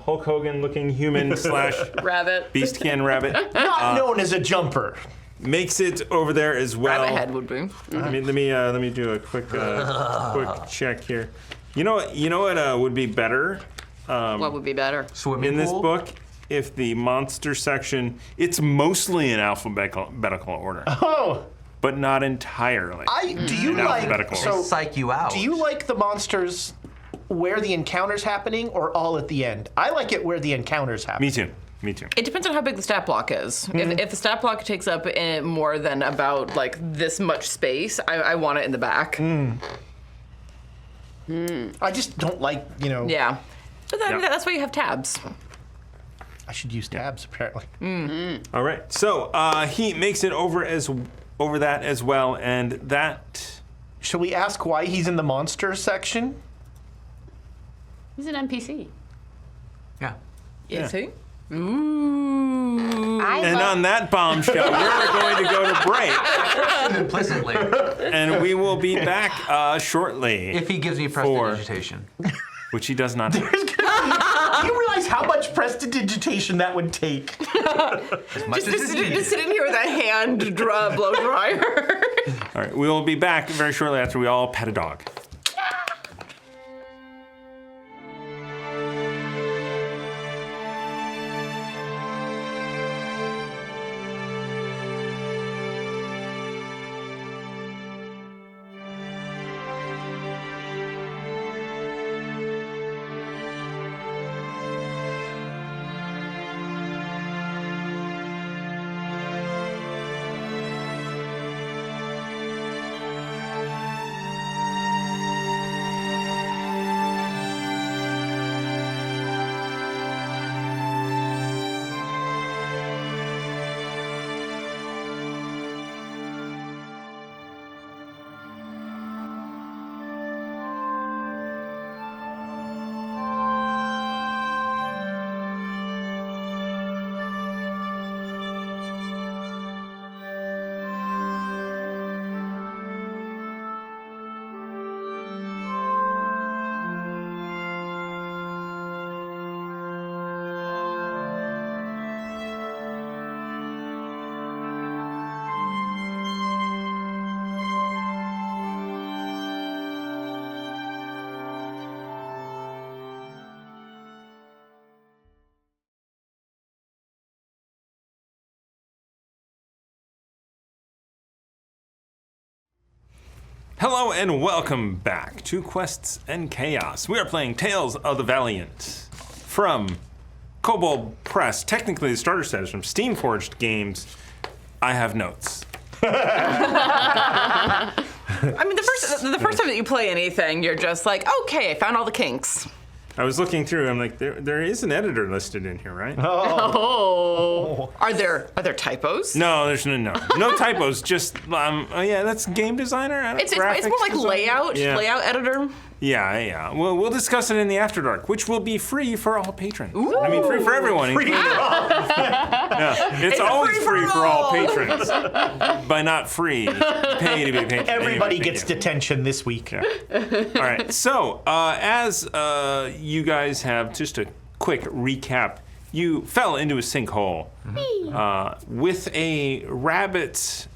Hulk Hogan looking human slash
Rabbit.
beastkin rabbit
Not known as a jumper.
makes it over there as well.
Rabbit head would be.
Let me do a quick check here. You know what would be better
What would be better?
Swimming
in this
pool?
book if the monster section, it's mostly in alphabetical order,
Oh,
but not entirely.
do you
In
like,
alphabetical
so
order.
Psych you out.
do you like the monsters where the encounter's happening or all at the end? I like it where the encounter's happening.
Me too.
It depends on how big the stat block is. If the stat block takes up more than about like this much space, I want it in the back.
I just don't like,
Yeah. But then
Yeah.
that's why you have tabs.
I should use tabs, apparently.
All right. So he makes it over that as well, and that.
Shall we ask why he's in the monster section?
He's an NPC.
Yeah.
Is he?
And on that bombshell, we're going to go to break,
Implicitly.
and we will be back shortly.
If he gives me
Four.
prestidigitation.
Which he does not.
Do you realize how much prestidigitation that would take?
As much as is
Just
needed.
sitting here with a hand blow dryer.
All right, we will be back very shortly after we all pet a dog. Hello and welcome back to Quests and Chaos. We are playing Tales of the Valiant from Kobold Press. Technically, the starter set is from Steamforged Games. I have notes.
I mean, the first time that you play anything, you're just like, okay, I found all the kinks.
I was looking through. I'm like, there is an editor listed in here, right?
Oh.
Are there typos?
No, there's no typos. Just oh yeah, that's game designer.
It's more
graphics
like
designer?
layout editor.
Yeah. Well, we'll discuss it in the After Dark, which will be free for all patrons. I mean, free for everyone.
Free for all.
Yeah, it's always free for all patrons. By not free, pay to be a patron.
Everybody
Anyway,
gets detention this week.
Yeah. All right. So, as you guys have, just a quick recap, you fell into a sinkhole with a rabbit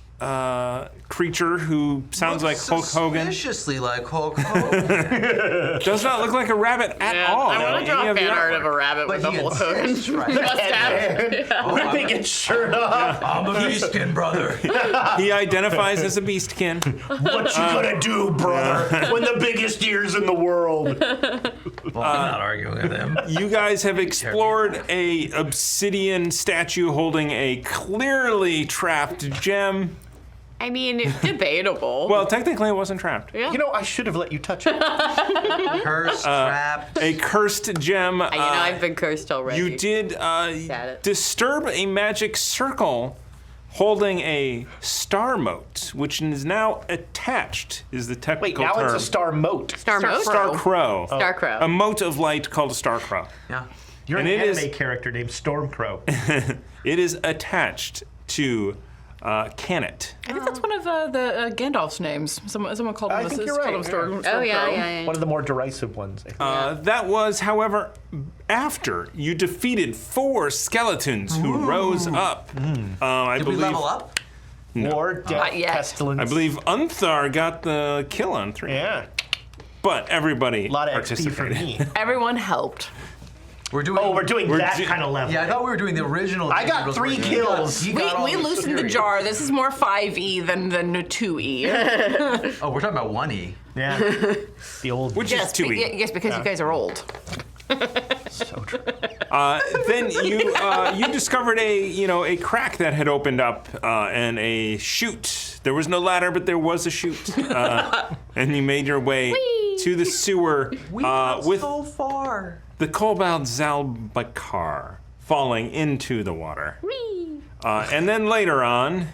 creature who sounds like Hulk Hogan.
Suspiciously like Hulk Hogan.
Does not look like a rabbit at all.
I want to draw a fan art of a rabbit with a
he
Hulk Hogan
insists, right?
mustache.
Ripping its shirt off.
I'm a beastkin, brother.
He identifies as a beastkin.
What you gonna do, brother? When the biggest ears in the world.
Well, I'm not arguing with him.
You guys have explored a obsidian statue holding a clearly trapped gem.
I mean, it's debatable.
Well, technically, it wasn't trapped.
Yeah.
You know, I should have let you touch it.
Cursed, trapped.
A cursed gem.
I've been cursed already.
You did
it.
disturb a magic circle holding a star mote, which is now attached, is the
Wait,
technical
now
term.
it's a star moat.
Star Moat?
Star crow.
Star Crow.
A mote of light called a star crow.
Yeah.
You're
And
an
it
anime
is-
character named Stormcrow.
It is attached to Canet.
I think that's one of the Gandalf's names. Someone called him.
I think you're right,
Called him
yeah.
Storm
Oh, yeah,
Crow.
yeah.
One of the more derisive ones. I think.
That was, however, after you defeated 4 skeletons who rose up. I
Did
believe.
we level up?
War, death,
Not yet.
pestilence.
I believe Unthar got the kill on 3.
Yeah.
But everybody
A lot of XP for
participated.
me.
Everyone helped.
We're doing.
Oh, we're doing that kind of level.
Yeah, I thought we were doing the original.
I got
Rules
3
version.
kills.
You got all
We loosened the
series.
jar. This is more 5e than 2e.
Oh, we're talking about 1E.
Yeah. The old.
Which
yes,
is 2E.
yes, because you guys are old.
So true.
Then you discovered a crack that had opened up and a chute. There was no ladder, but there was a chute. And you made your way to the sewer with
so far.
the Kobold Zalbakar falling into the water. And then later on,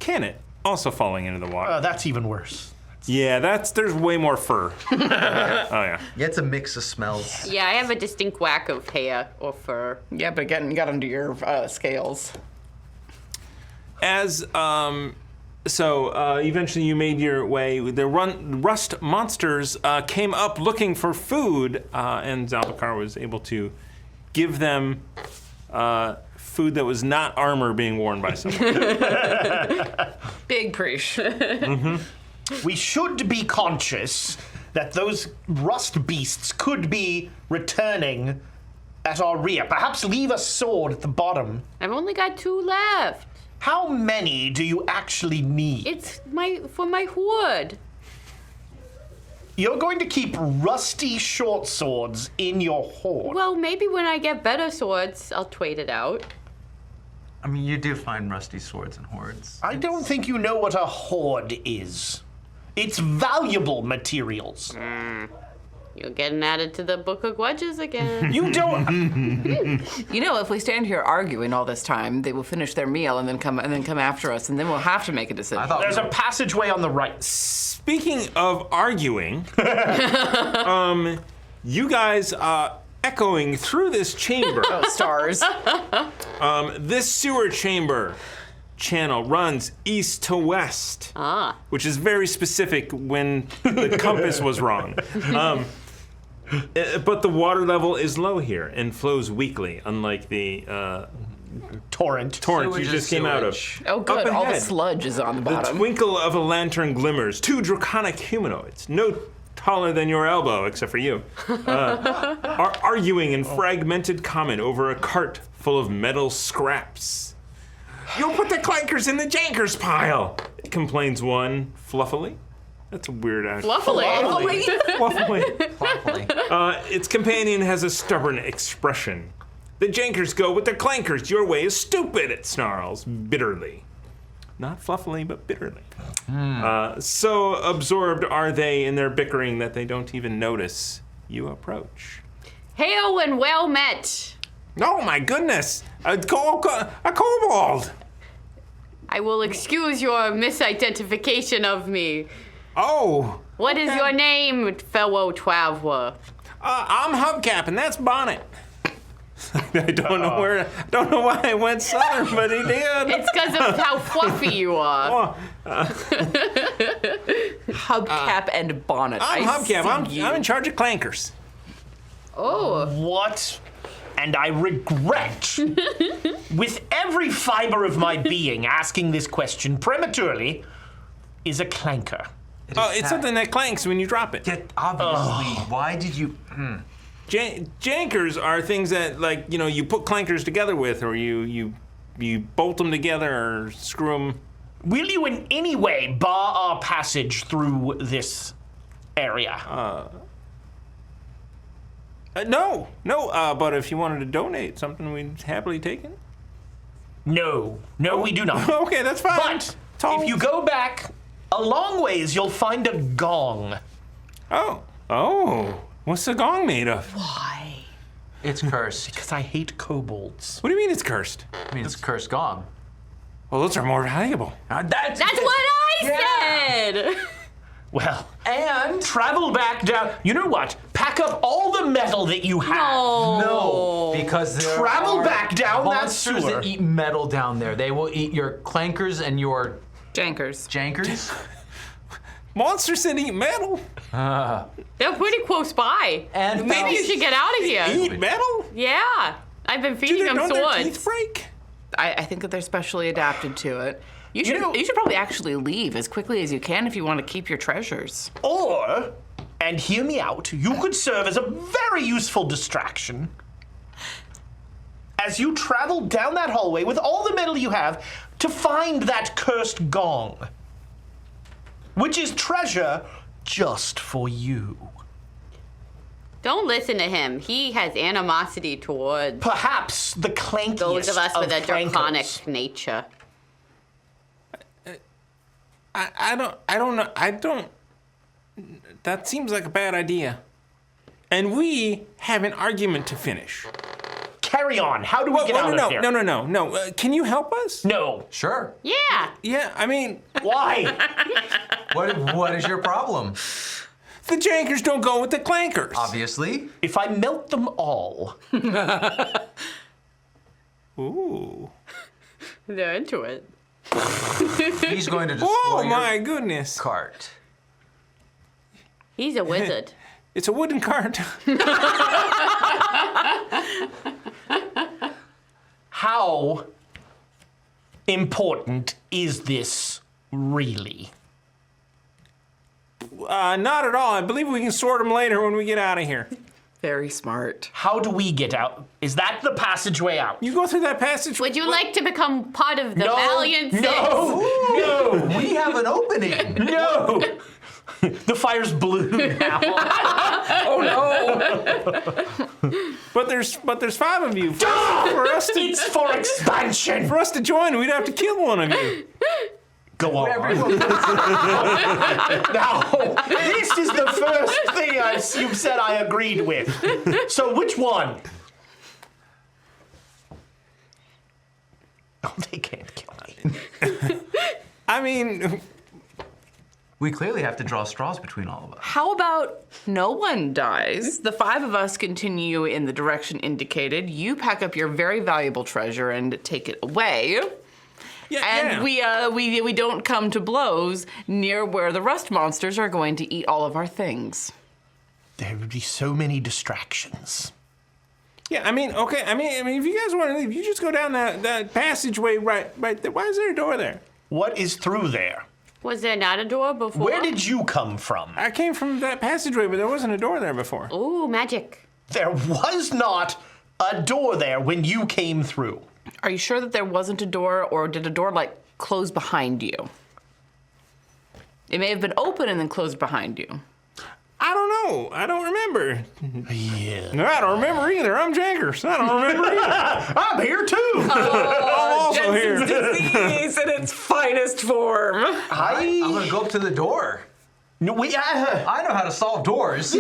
Canet also falling into the water.
That's even worse.
Yeah, there's way more fur. Oh yeah.
Yeah, it's a mix of smells.
Yeah, I have a distinct whack of hair or fur.
Yeah, but got under your scales.
As eventually you made your way. The rust monsters came up looking for food, and Zalbakar was able to give them food that was not armor being worn by someone.
Big preach.
We should be conscious that those rust beasts could be returning at our rear. Perhaps leave a sword at the bottom.
I've only got 2 left.
How many do you actually need?
It's for my hoard.
You're going to keep rusty short swords in your hoard.
Well, maybe when I get better swords, I'll trade it out.
I mean, you do find rusty swords and hordes.
I don't think you know what a hoard is. It's valuable materials.
You're getting added to the Book of Grudges again.
You don't.
You know, if we stand here arguing all this time, they will finish their meal and then come after us, and then we'll have to make a decision.
I thought
There's a passageway on the right.
Speaking of arguing, you guys echoing through this chamber.
Oh, stars.
This sewer chamber channel runs east to west, which is very specific when the compass was wrong. But the water level is low here and flows weakly, unlike the
Torrent.
torrent
Sewage
you
is
just came out of.
sewage.
Oh, good.
Up
All the
ahead.
sludge is on the
The
bottom.
twinkle of a lantern glimmers. 2 draconic humanoids, no taller than your elbow, except for you, are arguing in fragmented comment over a cart full of metal scraps. You'll put the clankers in the jankers pile, complains one fluffily. That's a weird act.
Fluffily.
Properly.
Its companion has a stubborn expression. The Jankers go with the clankers. Your way is stupid, it snarls bitterly. Not fluffily, but bitterly. So absorbed are they in their bickering that they don't even notice you approach.
Hail and well met.
Oh my goodness! A kobold!
I will excuse your misidentification of me.
Oh!
What is your name, fellow traveler?
I'm Hubcap, and that's Bonnet. I don't know why I went southern, but he did.
It's because of how fluffy you are.
Hubcap and bonnet.
I'm Hubcap. I'm in charge of clankers.
Oh.
What? And I regret, with every fiber of my being, asking this question prematurely, is a clanker.
It's something that clanks when you drop it.
Obviously. Why did you...
Jankers are things that, like, you put clankers together with, or you bolt them together or screw them.
Will you in any way bar our passage through this area?
No, but if you wanted to donate something, we'd happily take it.
No, we do not.
Okay, that's fine.
But if you go back a long ways, you'll find a gong.
Oh, what's the gong made of?
Why?
It's cursed.
Because I hate kobolds.
What do you mean it's cursed?
I mean, it's a cursed gong.
Well, those are more valuable.
That's what I said!
Well,
And...
travel back down. You know what? Pack up all the metal that you have.
No, because there
Travel
are
back down that
monsters
sewer.
that eat metal down there. They will eat your clankers and your
Jankers.
jankers.
Monsters that eat metal?
They're pretty close by.
And
Maybe you should get out of here.
Eat metal?
Yeah. I've been feeding them
Don't their teeth
swords.
break?
I think that they're specially adapted to it. You should
know-
you should probably actually leave as quickly as you can if you want to keep your treasures.
Or, and hear me out, you could serve as a very useful distraction. As you travel down that hallway with all the metal you have to find that cursed gong, which is treasure just for you.
Don't listen to him. He has animosity toward
Perhaps the clankiest
those of us with a
clankers.
draconic nature.
I don't. That seems like a bad idea. And we have an argument to finish.
Carry on. How do we get out of here?
No. Can you help us?
No.
Sure.
Yeah.
Yeah, I mean,
Why?
What is your problem?
the Jankers don't go with the clankers.
Obviously.
If I melt them all,
Ooh.
They're into it.
He's going to destroy
Oh
your
my goodness.
cart.
He's a wizard.
It's a wooden cart.
how important is this really?
Not at all. I believe we can sort them later when we get out of here.
Very smart.
How do we get out? Is that the passageway out?
You go through that passage.
Would you like to become part of the Valiant Six?
No!
We have an opening.
No! The fire's blue now.
But there's 5 of you. For us to
It's for expansion!
join, we'd have to kill one of you.
Go on. Now, this is the first thing you've said I agreed with. So which one? Oh, they can't kill me.
I mean,
We clearly have to draw straws between all of us.
How about no one dies? The 5 of us continue in the direction indicated. You pack up your very valuable treasure and take it away. And we don't come to blows near where the rust monsters are going to eat all of our things.
There would be so many distractions.
Yeah, I mean, okay. I mean, if you guys want to leave, you just go down that passageway right there. Why is there a door there?
What is through there?
Was there not a door before?
Where did you come from?
I came from that passageway, but there wasn't a door there before.
Ooh, magic.
There was not a door there when you came through.
Are you sure that there wasn't a door, or did a door, close behind you? It may have been open and then closed behind you.
I don't know. I don't remember.
Yeah.
No, I don't remember either. I'm Jankers. I don't remember either.
I'm here too.
I'm also here.
Disease in its finest form.
I'm gonna go up to the door.
No, wait,
I know how to solve doors.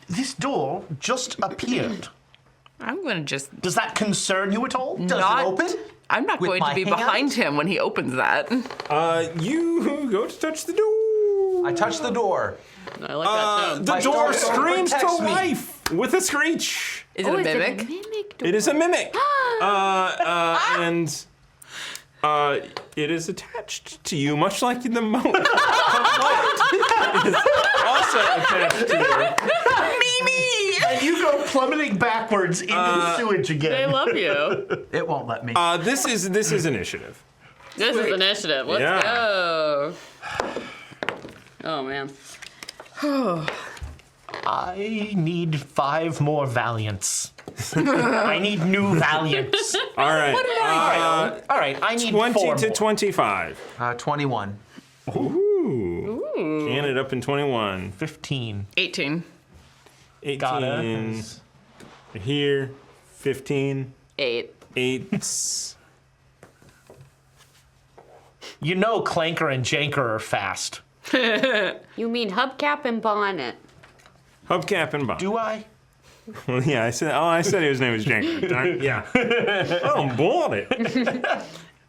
this door just appeared.
I'm going to just...
Does that concern you at all?
Does
Not-
it open?
I'm not
With
going to
my
be
hand?
behind him when he opens that.
You go to touch the door.
I touch the door.
I like that tone.
The
My
door
door
screams to
protects me.
life with a screech.
Is it a mimic?
It is a mimic. And it is attached to you, much like the moat. It is also attached to you.
And you go plummeting backwards into the sewage
They
again.
love you.
It won't let me.
This is initiative.
This is initiative. Let's
Yeah.
go. Oh, man.
I need 5 more Valiants. I need new Valiants.
All right.
All right, I need
20
4
to
more.
25.
21.
Ooh. Can it up in 21.
15.
18.
18.
Gotta.
Here. 15.
8.
8.
You know Clanker and Janker are fast.
You mean hubcap and bonnet?
Hubcap and Bob.
Do I?
Well, yeah, I said his name was Janker. Yeah. Oh, bought it.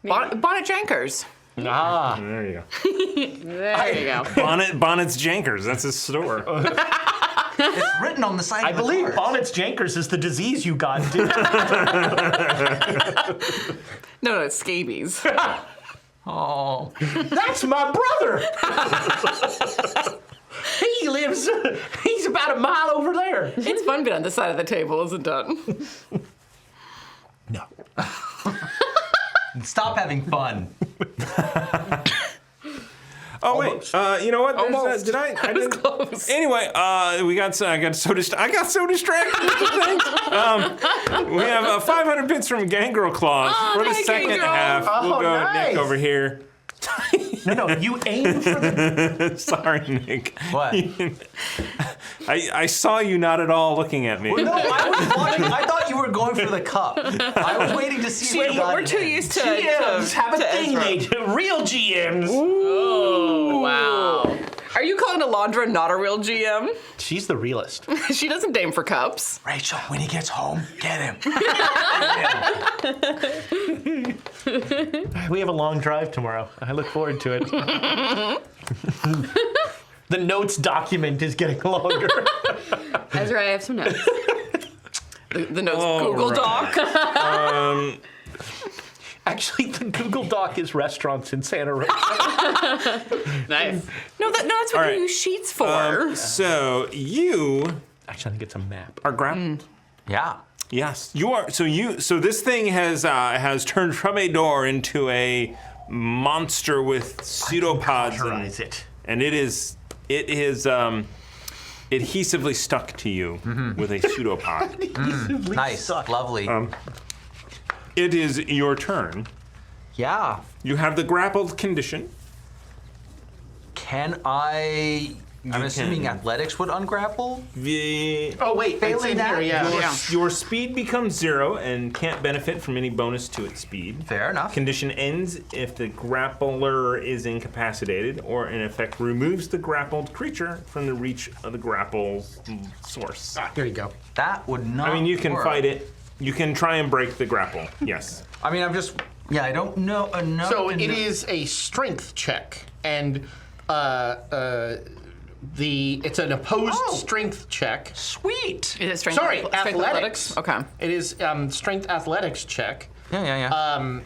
Bonnet Jankers.
Ah.
There you go.
There you go.
Bonnet's Jankers. That's his store.
It's written on the side
I
of the
believe
door.
Bonnet's Jankers is the disease you got, didn't it?
No, it's scabies.
Oh.
That's my brother! He's about a mile over there.
It's fun being on this side of the table, isn't it?
No.
Stop having fun.
Oh wait, you know what?
Almost.
Did I? I
was
didn't.
close.
Anyway, I got so distracted with the things. We have 500 bits from Gangrel Claws for the
hi,
second
Gangrel.
half. We'll
Oh,
go
nice.
Nick over here.
No, you aim for the...
Sorry, Nick.
What?
I saw you not at all looking at me.
No, I was watching. I thought you were going for the cup. I was waiting to see if you got
We're
it
too
in.
used to
GMs have a
to
thing,
Ezra.
they do. Real GMs.
Oh, wow.
Are you calling Alondra not a real GM?
She's the realist.
She doesn't aim for cups.
Rachel, when he gets home, get him.
We have a long drive tomorrow. I look forward to it. The notes document is getting longer.
Ezra, I have some notes.
The notes
Oh,
Google
right.
Doc.
Actually, the Google Doc is restaurants in Santa Rosa.
Nice.
No, that's what
All
you
right.
use sheets for.
So you
Actually, I think it's a map.
are grappled.
Yeah.
Yes, you are. So this thing has turned from a door into a monster with pseudopods,
Cauterize it.
and it is adhesively stuck to you with a pseudopod.
Nice. Lovely.
It is your turn.
Yeah.
You have the grappled condition.
Can I... I'm assuming
can.
athletics would ungrapple?
Oh, wait, it's in
that?
here, yeah.
Your speed becomes 0 and can't benefit from any bonus to its speed.
Fair enough.
Condition ends if the grappler is incapacitated or in effect removes the grappled creature from the reach of the grapple's source.
Here you go.
That would not
I mean, you can
work.
fight it. You can try and break the grapple. Yes.
I mean, I'm just... Yeah, I don't know enough
So
to
it
know-
is a strength check, and it's an opposed strength check.
Sweet.
Is it strength?
Sorry,
strength
athletics.
Okay.
It is strength athletics check.
Yeah.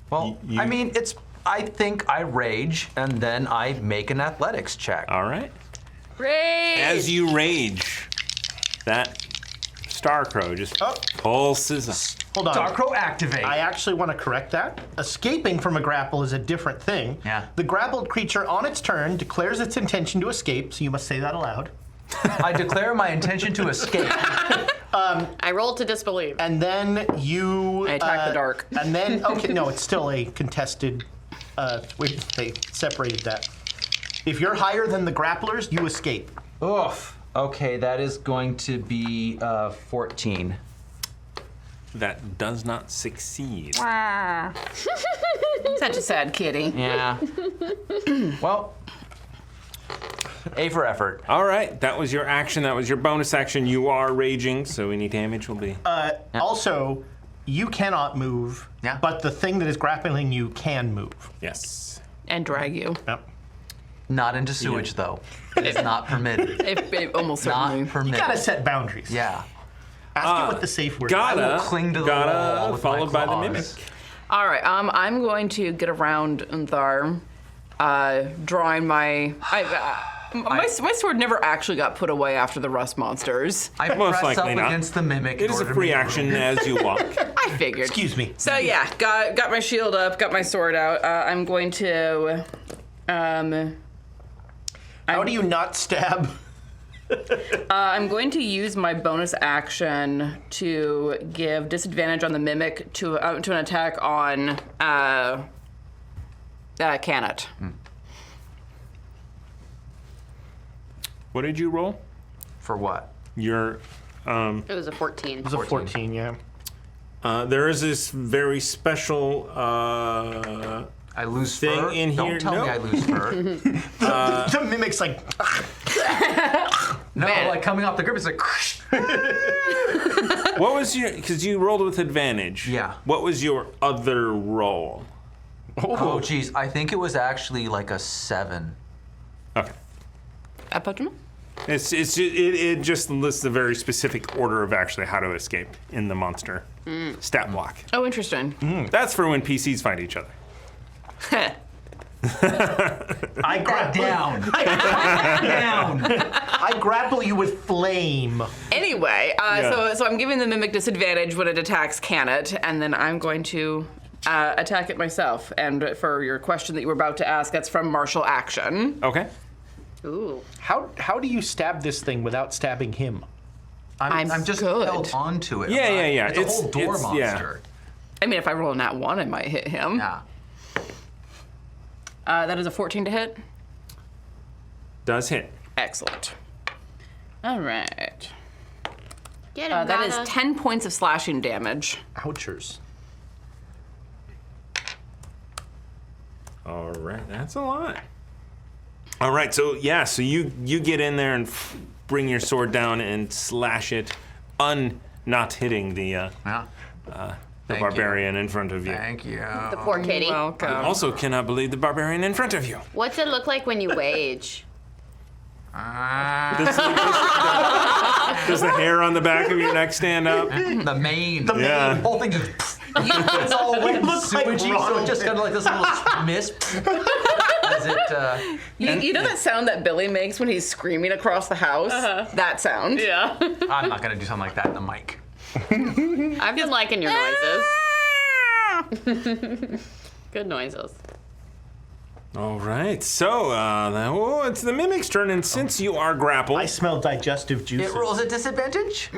Well,
you-
I mean, it's... I think I rage, and then I make an athletics check.
All right.
Great.
As you rage, that star crow just pulses up.
Hold on.
Darkrow activate.
I actually want to correct that. Escaping from a grapple is a different thing.
Yeah.
The grappled creature on its turn declares its intention to escape, so you must say that aloud.
I declare my intention to escape.
I rolled to disbelieve.
And then you...
I attack the dark.
And then, okay, no, it's still a contested wait, they separated that. If you're higher than the grapplers, you escape.
Oof. Okay, that is going to be 14.
That does not succeed.
Such a sad kitty.
Yeah. Well, A for effort.
All right, that was your action. That was your bonus action. You are raging, so any damage will be.
Also, you cannot move, but the thing that is grappling you can move.
Yes.
And drag you.
Yep.
Not into sewage, though. It is not permitted.
It almost certainly.
Not permitted.
You gotta set boundaries.
Yeah.
Ask it what the safe word is.
I will cling to the wall with
followed
my
by the
claws.
mimic.
All right, I'm going to get around Unthar, drawing my. My sword never actually got put away after the rust monsters.
I
Most
press up
likely not.
against the mimic.
It is a free action as you walk.
I figured.
Excuse me.
So yeah, got my shield up, got my sword out. I'm going to.
How do you not stab?
I'm going to use my bonus action to give disadvantage on the mimic to an attack on Canet.
What did you roll?
For what?
Your.
It was a 14.
It was a 14, yeah.
There is this very special
I lose
thing
fur?
in
Don't
here.
tell me I lose fur.
The mimic's like,
No, like coming off the grip, it's like.
What was your? Because you rolled with advantage.
Yeah.
What was your other roll?
Oh, geez. I think it was actually like a 7.
Okay.
Patron?
It just lists a very specific order of actually how to escape in the monster stat block.
Oh, interesting.
That's for when PCs fight each other.
I grapple
Down. Down.
I grapple you with flame.
Anyway, so I'm giving the mimic disadvantage when it attacks Canet, and then I'm going to attack it myself. And for your question that you were about to ask, that's from martial action.
Okay.
Ooh.
How do you stab this thing without stabbing him?
I'm just
good.
held onto it.
Yeah.
It's a whole door monster.
I mean, if I roll a nat 1, I might hit him.
Yeah.
That is a 14 to hit.
Does hit.
Excellent. All right.
Get him,
That is
Rana.
10 points of slashing damage.
Ouchers.
All right, that's a lot. All right, so you get in there and bring your sword down and slash it, not hitting the barbarian in front of you.
Thank you.
The poor kitty.
Welcome.
I also cannot believe the barbarian in front of you.
What's it look like when you wage?
Does the hair on the back of your neck stand up?
The mane.
Yeah.
The whole thing just. It's all wet and
looks like
sewagey, so
Ronald
it just kind of like this little mist. As it.
You know that sound that Billy makes when he's screaming across the house? That sound.
Yeah.
I'm not gonna do something like that in the mic.
I've been liking your noises. Good noises.
All right, so it's the mimic's turn, and since you are grappled,
I smell digestive juices.
It rolls at disadvantage.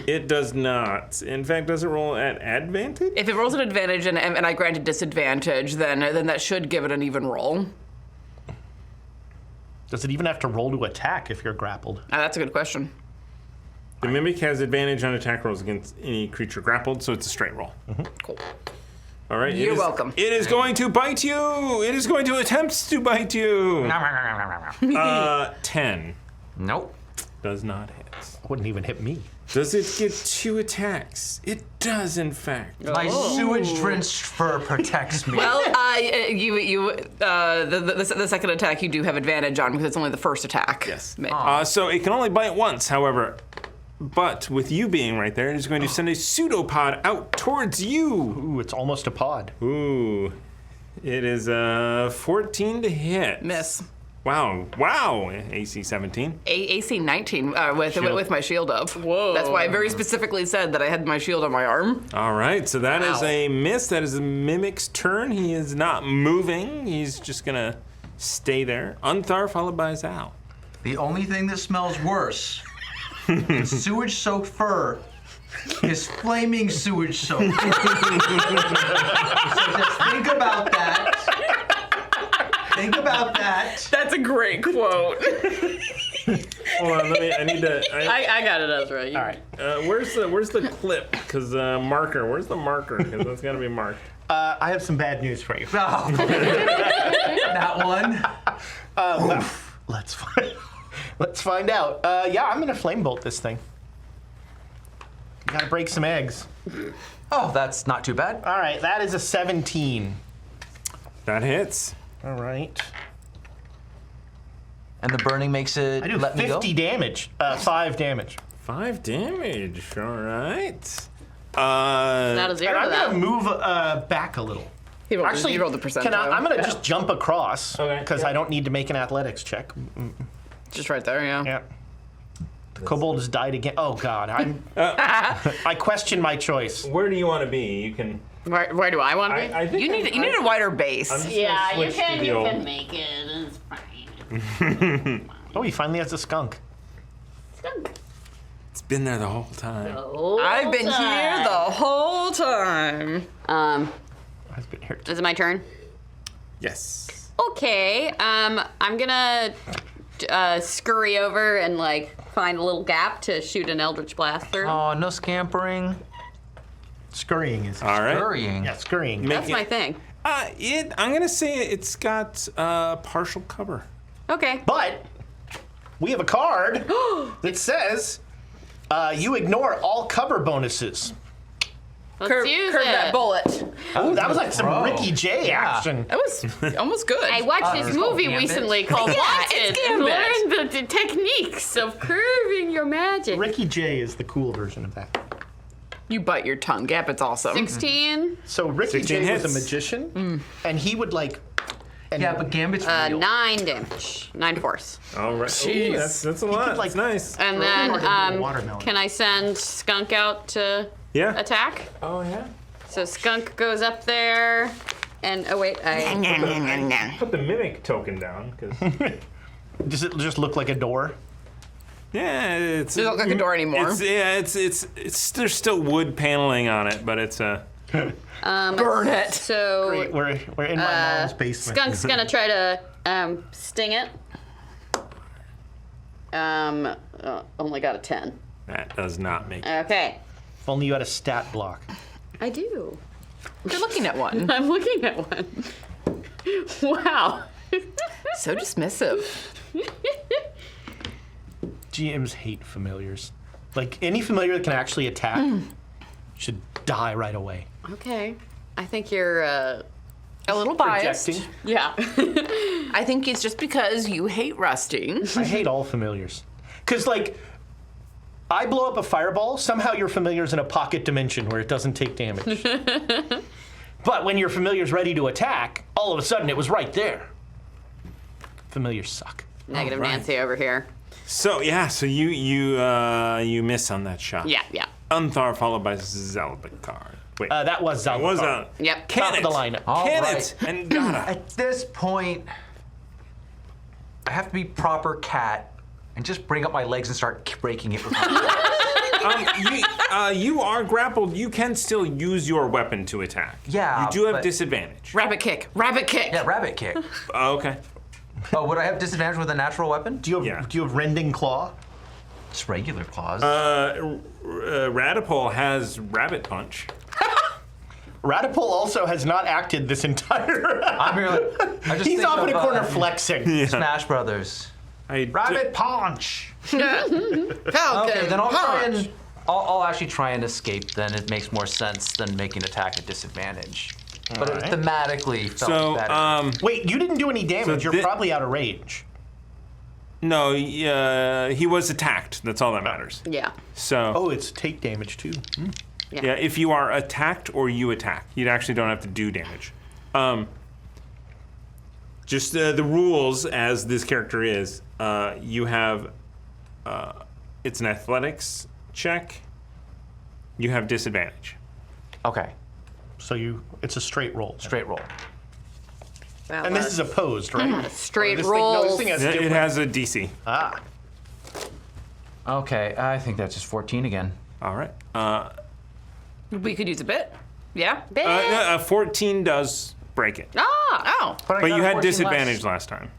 it does not. In fact, does it roll at advantage?
If it rolls an advantage and I grant a disadvantage, then that should give it an even roll.
Does it even have to roll to attack if you're grappled?
That's a good question.
The mimic has advantage on attack rolls against any creature grappled, so it's a straight roll.
Cool.
All right.
You're welcome.
It is going to bite you. It is going to attempt to bite you. 10
Nope.
does not hit.
Wouldn't even hit me.
Does it get 2 attacks? It does, in fact.
My sewage-drenched fur protects me.
Well, the second attack you do have advantage on because it's only the first attack.
Yes.
Made.
So it can only bite once, however. But with you being right there, it is going to send a pseudopod out towards you.
Ooh, it's almost a pod.
Ooh. It is 14 to hit.
Miss.
Wow. AC 17.
AC 19 with
Shield.
my shield up.
Whoa.
That's why I very specifically said that I had my shield on my arm.
All right, so that is
Wow.
a miss. That is the mimic's turn. He is not moving. He's just going to stay there. Unthar followed by Zal.
The only thing that smells worse than sewage-soaked fur is flaming sewage soap. So just think about that Think about that.
That's a great quote.
Hold on, I need to.
I got it, Ezra.
All right.
Where's the clip? Because marker. Where's the marker? Because that's got to be marked.
I have some bad news for you.
Oh. That one.
Well, let's find out. Yeah, I'm gonna flame bolt this thing. Gotta break some eggs.
Oh, that's not too bad.
All right, that is a 17.
That hits.
All right.
And the burning makes it
I do
let me
50
go.
damage. 5 damage.
5 damage. All right.
Not a zero
And I'm
to that.
gonna move back a little.
He rolled the percentile.
I'm gonna just jump across
Okay,
because
yeah.
I don't need to make an athletics check.
Just right there, yeah.
Yeah. The kobold has died again. Oh God, I question my choice.
Where do you want to be? You can.
Where do I want to be?
I think
you need a wider base.
I'm just gonna switch to the old-
make it. It's fine.
Oh, he finally has a skunk.
It's been there the whole time.
I've been here the whole time.
I've been here.
Is it my turn?
Yes.
Okay. I'm gonna scurry over and like find a little gap to shoot an eldritch blast through.
Oh, no scampering.
Scurrying is.
All right.
Scurrying.
Yeah, scurrying.
That's my thing.
I'm gonna say it's got partial cover.
Okay.
But we have a card that says you ignore all cover bonuses.
Let's use
curve
it.
that bullet.
Oh, that was like some
Bro.
Ricky J action.
That was almost good.
I watched this
it's called
movie
Gambit.
recently called
Yeah,
Wanted
it's
and
Gambit.
learned the techniques of curving your magic.
Ricky J is the cool version of that.
You bite your tongue. Gap, it's awesome.
16,
So Ricky
16
J was a
hits.
magician, and he would like. And
Yeah, but Gambit's real.
9 damage, 9 force.
All right.
Jeez.
Ooh, that's a lot.
could, like-
That's nice.
And
Throw it
then,
hard into a watermelon.
can I send Skunk out to
Yeah.
attack?
Oh yeah.
So Skunk goes up there, and oh wait, I
Put the mimic token down, because
Does it just look like a door?
yeah, it's.
Doesn't look like a door anymore.
It's there's still wood paneling on it, but it's a.
Burn it.
so
Great, we're in my mom's basement.
Skunk's gonna try to sting it. Only got a 10.
That does not make.
Okay,
If only you had a stat block.
I do.
You're looking at one.
I'm looking at one. Wow.
So dismissive.
GMs hate familiars. Like any familiar that can actually attack should die right away.
Okay, I think you're
A little biased.
Projecting.
yeah.
I think it's just because you hate rusting.
I hate all familiars. Because, like, I blow up a fireball, somehow your familiar's in a pocket dimension where it doesn't take damage. But when your familiar's ready to attack, all of a sudden it was right there. Familiars suck.
Negative
right.
Nancy over here.
So yeah, so you miss on that shot.
Yeah, yeah.
Unthar followed by Zalbakar. Wait,
That was Zalbakar.
was that?
Yep.
Can
Top
it?
of the lineup.
All
Can
right.
it? And gotta.
At this point, I have to be proper cat and just bring up my legs and start breaking it with my
You are grappled. You can still use your weapon to attack.
Yeah,
You do have
but-
disadvantage.
Rabbit kick. Rabbit kick.
Yeah, rabbit kick.
Okay.
Oh, would I have disadvantage with a natural weapon?
Do you have rending claw?
Just regular claws.
Radipole has rabbit punch.
Radipole also has not acted this entire.
I'm here. I just
He's
think
off in a
of,
corner flexing.
Smash Brothers.
Rabbit punch.
Falcon.
Okay, then I'll try
punch.
and I'll actually try and escape. Then it makes more sense than making attack at disadvantage. But it
Alright.
thematically felt
So,
better.
Wait, you didn't do any damage.
So
You're probably out of range.
no, he was attacked. That's all that matters.
Yeah.
So,
Oh, it's take damage too.
yeah, if you are attacked or you attack, you actually don't have to do damage. Just the rules as this character is, you have, it's an athletics check. You have disadvantage.
Okay,
So it's a straight roll.
straight roll.
Well,
And this is opposed, right?
straight
This thing- no, this
rolls.
thing has
It
different-
has a DC.
Ah.
Okay, I think that's just 14 again.
All right.
We could use a bit. Yeah.
14 does break it.
Oh. No.
I
But
got
you
a
had
14
disadvantage last time.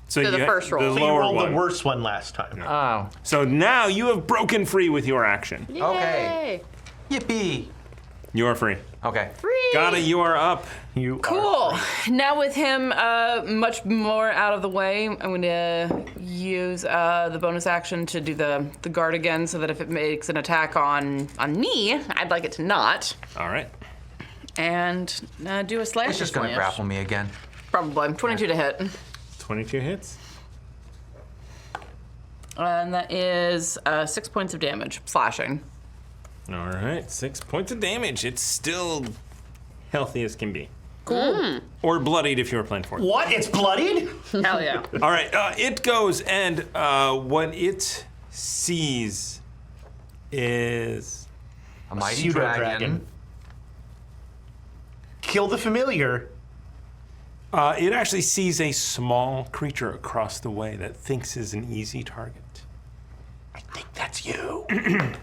So the
you
first roll.
The
So you
lower
rolled
one.
the worst one last time.
Oh.
So now you have broken free with your action.
Okay. Yippee.
You are free.
Okay.
Got it. You are up.
You
Cool. Now with him much more out of the way, I'm going to use the bonus action to do the guard again, so that if it makes an attack on me, I'd like it to not.
All right.
And do a slash.
It's just gonna grapple me again.
Probably. 22 to hit.
22 hits.
And that is 6 points of damage, slashing.
All right. 6 points of damage. It's still healthy as can be.
Cool.
Or bloodied if you were playing for it.
What? It's bloodied?
Hell yeah.
All right. It goes, and what it sees is
A mighty
Pseudo-dragon. Kill the familiar.
it actually sees a small creature across the way that thinks is an easy target.
I think that's you.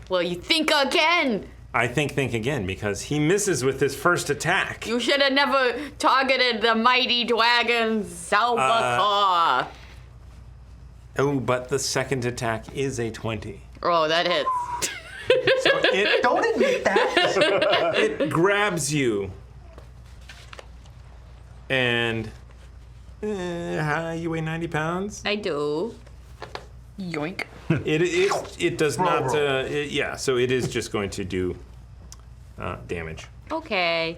Well, you think again.
I think again, because he misses with his first attack.
You should have never targeted the mighty dragon Salvatore.
Oh, but the second attack is a 20.
Oh, that hits.
So it
Don't admit that.
it grabs you. And you weigh 90 pounds?
I do.
Yoink.
It does
Roll,
not.
roll.
Yeah, so it is just going to do damage.
Okay.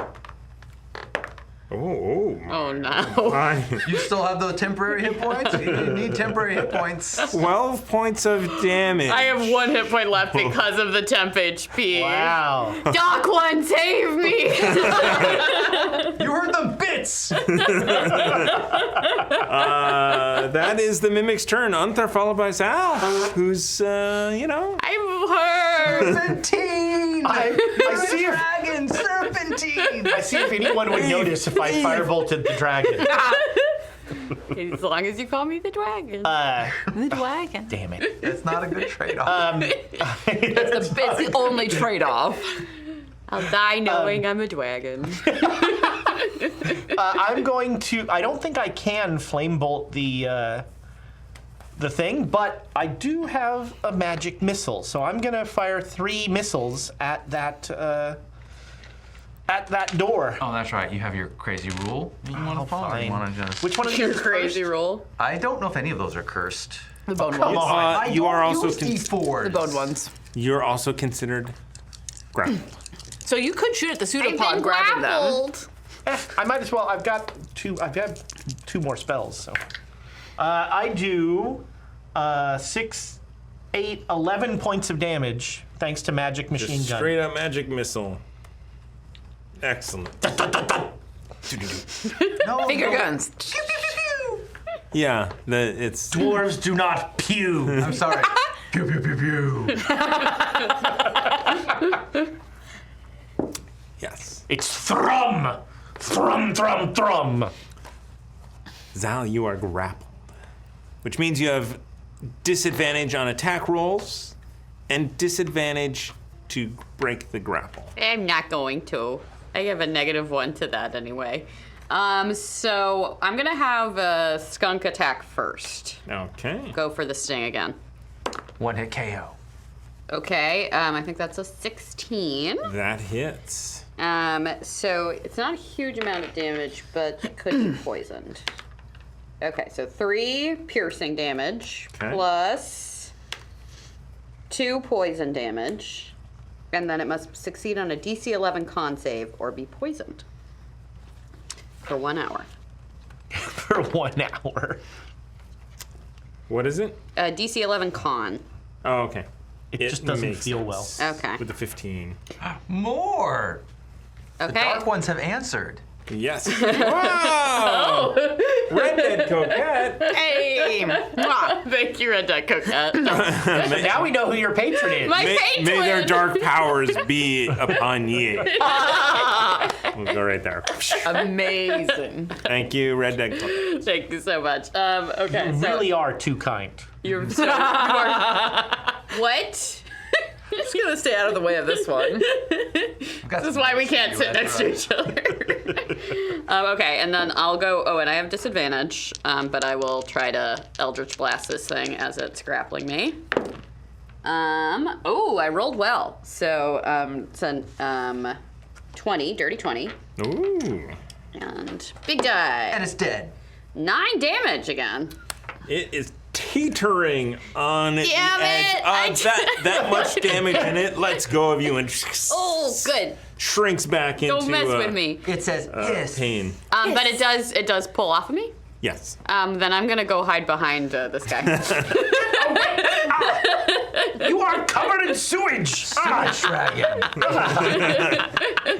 Oh
Oh no.
my.
You still have those temporary hit points? You need temporary hit points.
12 points of damage.
I have 1 hit point left because of the temp HP.
Wow.
Dark One, save me!
You heard the bits!
That is the Mimic's turn. Unther followed by Zal, who's,
I'm hurt.
Serpentine!
I see if
Dragon, serpentine!
I see if anyone would notice if I firebolted the dragon.
As long as you call me the dragon.
The dragon.
Damn it.
It's not a good trade-off.
It's the only trade-off.
I'll die knowing I'm a dragon.
I'm going to. I don't think I can flame bolt the thing, but I do have a magic missile, so I'm gonna fire 3 missiles at that door.
Oh, that's right. You have your crazy rule. You want to follow?
fine.
You want to just?
Which one of
Your
these is
crazy
first?
roll.
I don't know if any of those are cursed.
The bone
Come
ones.
on.
you are also
D4s.
The bone ones.
you're also considered grappled.
So you could shoot at the
I've
pseudopod
been
grabbing them.
grappled.
I might as well. I've got 2 more spells, so I do 6, 8, 11 points of damage thanks to magic machine
Just
gun.
straight up magic missile. Excellent.
No,
Finger
no.
guns.
Yeah, it's
Dwarves do not pew.
I'm sorry. Pew, pew, pew, pew.
yes.
It's thrum, thrum, thrum, thrum.
Zal, you are grappled, which means you have disadvantage on attack rolls and disadvantage to break the grapple.
I'm not going to. I have a -1 to that anyway. So I'm gonna have a skunk attack first.
Okay.
Go for the sting again.
One hit KO.
Okay, I think that's a 16.
That hits.
So it's not a huge amount of damage, but it could be poisoned. Okay, so 3 piercing damage
Okay.
plus 2 poison damage. And then it must succeed on a DC 11 con save or be poisoned for 1 hour.
For 1 hour.
What is it?
DC 11 con.
Oh, okay.
It just doesn't
makes
feel
sense.
well.
Okay.
With the 15.
More. The
Okay.
dark ones have answered.
Yes. Wow! Red Dead Coquette.
Hey! Mwah.
Thank you, Red Duck Coquette.
Now we know who your patron is.
My
May
patron!
their dark powers be upon ye. We'll go right there.
Amazing.
Thank you, Red Dead Coquette.
Thank you so much. Okay,
You
so
really are too kind.
you are what?
I'm just gonna stay out of the way of this one.
This is why we can't sit next to each other. Okay, and then I'll go. Oh, and I have disadvantage, but I will try to Eldritch Blast this thing as it's grappling me. Oh, I rolled well. So it's a 20, dirty 20.
Ooh.
And big die.
And it's dead.
9 damage again.
It is teetering on the
Damn
edge
it!
of that much damage, and it lets go of you and
Oh, good.
shrinks back into
Don't mess with me.
It says hiss.
pain.
But it does pull off of me.
Yes.
Then I'm gonna go hide behind this guy.
You are covered in sewage.
Dragon.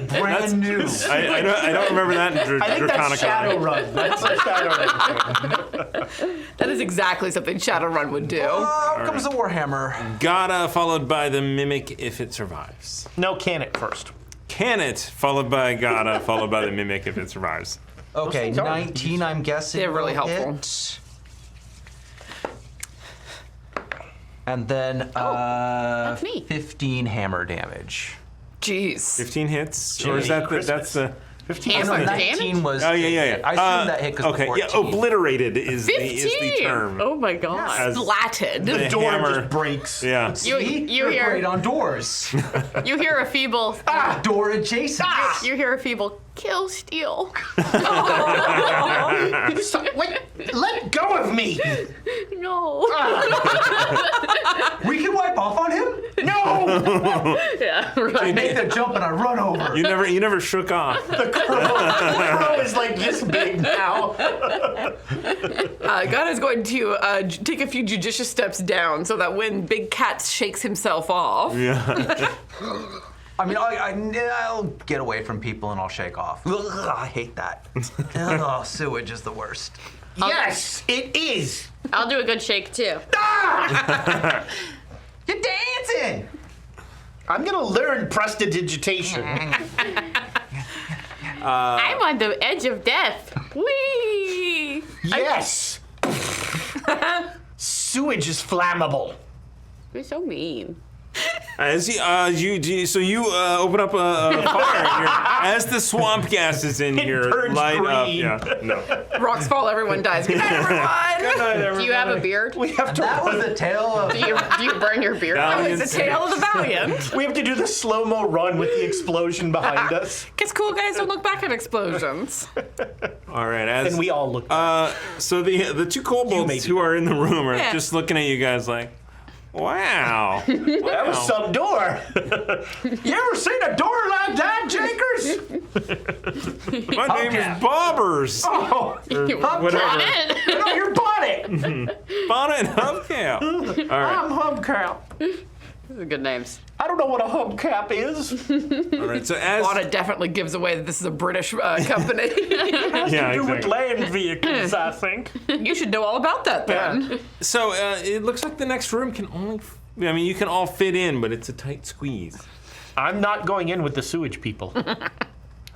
Brand new.
I don't remember that in
I think that's
Draconicon.
Shadowrun. That's a Shadowrun.
That is exactly something Shadowrun would do.
Oh, comes the Warhammer.
Gotta, followed by the Mimic if it survives.
No, can it first.
Can it, followed by Gotta, followed by the Mimic if it survives.
Okay,
things are
19, I'm guessing.
They're really
will
helpful.
hit. And then
that's me.
15 hammer damage.
Jeez.
15 hits? Or is that that's the...
15.
Hammer
No,
damage?
19 was.
Oh, yeah.
I assume that hit because
Okay,
14.
yeah, obliterated is the term.
Oh my god.
As
Splatted.
the
Door
hammer,
just breaks.
yeah.
You
You're
hear
great on doors.
you hear a feeble
Door adjacent.
you hear a feeble kill steal.
Wait, let go of me.
No.
We can wipe off on him?
No.
Yeah,
I
right.
make the jump and I run over.
You never shook off.
The crow is like this big now.
God is going to take a few judicious steps down so that when Big Cat shakes himself off,
I mean, I'll get away from people and I'll shake off. Ugh, I hate that. Ugh, sewage is the worst.
Yes, it is.
I'll do a good shake too.
You're dancing!
I'm gonna learn prestidigitation.
I'm on the edge of death. Whee!
Yes. Sewage is flammable.
You're so mean.
As you open up a fire in here, as the swamp gases in here
turns
light up.
green.
Yeah, no.
rocks fall, everyone dies. Good night, everyone!
Do you have a beard?
We have to.
That was the tale of.
Do you burn your beard?
Valiant
Oh, it's the tale of the Valiant.
We have to do the slow-mo run with the explosion behind us.
Guess cool guys don't look back at explosions.
All right, as
And we all look.
so the two kobolds who are in the room are
Yeah.
just looking at you guys like, wow.
That was some door. You ever seen a door like that, Jakers?
My name is Bobbers.
Oh,
You
whatever.
bought it.
no, you're Bonnet.
Bonnet and Hubcap. All right,
I'm Hubcap.
Those are good names.
I don't know what a hubcap is.
all right. So as
Bonnet definitely gives away that this is a British company.
yeah,
Do with
exactly.
land vehicles, I think.
You should know all about that then.
So it looks like the next room can only. I mean, you can all fit in, but it's a tight squeeze.
I'm not going in with the sewage people.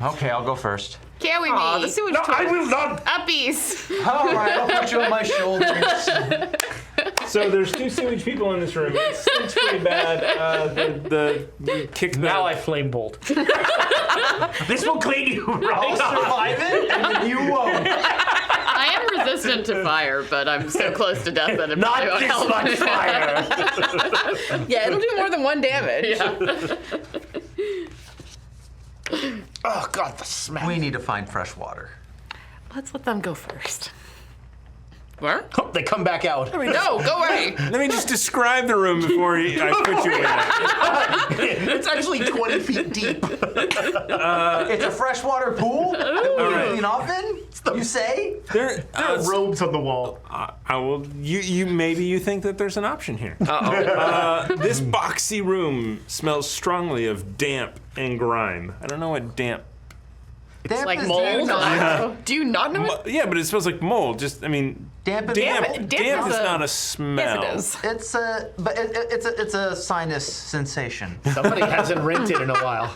Okay, I'll go first.
Can we
Aw,
be?
the sewage
No, I
toilets.
will not.
Uppies.
All right, I'll put you on my shoulders.
So there's two sewage people in this room. It stinks pretty bad. The kick.
Now I flame bolt. This will clean you
I'll
right off.
survive it, and then you won't.
I am resistant to fire, but I'm so close to death that it
Not
probably won't
this
help.
much fire.
Yeah, it'll do more than one damage.
Oh God, the smell.
We need to find fresh water.
Let's let them go first. Where?
Oh, they come back out.
No, go away.
Let me just describe the room before I put you in it.
It's actually 20 feet deep.
It's a freshwater pool that we clean off in. You say?
There are
Robes on the wall.
I will. You maybe you think that there's an option here. This boxy room smells strongly of damp and grime. I don't know what damp.
Damp
like
is
mold?
damp.
Do you not know it?
Yeah, but it smells like mold. Just I mean,
Damp is
damp.
damp
is
is
not a smell.
Yes, it is.
It's a, but it's a sinus sensation.
Somebody hasn't rented in a while.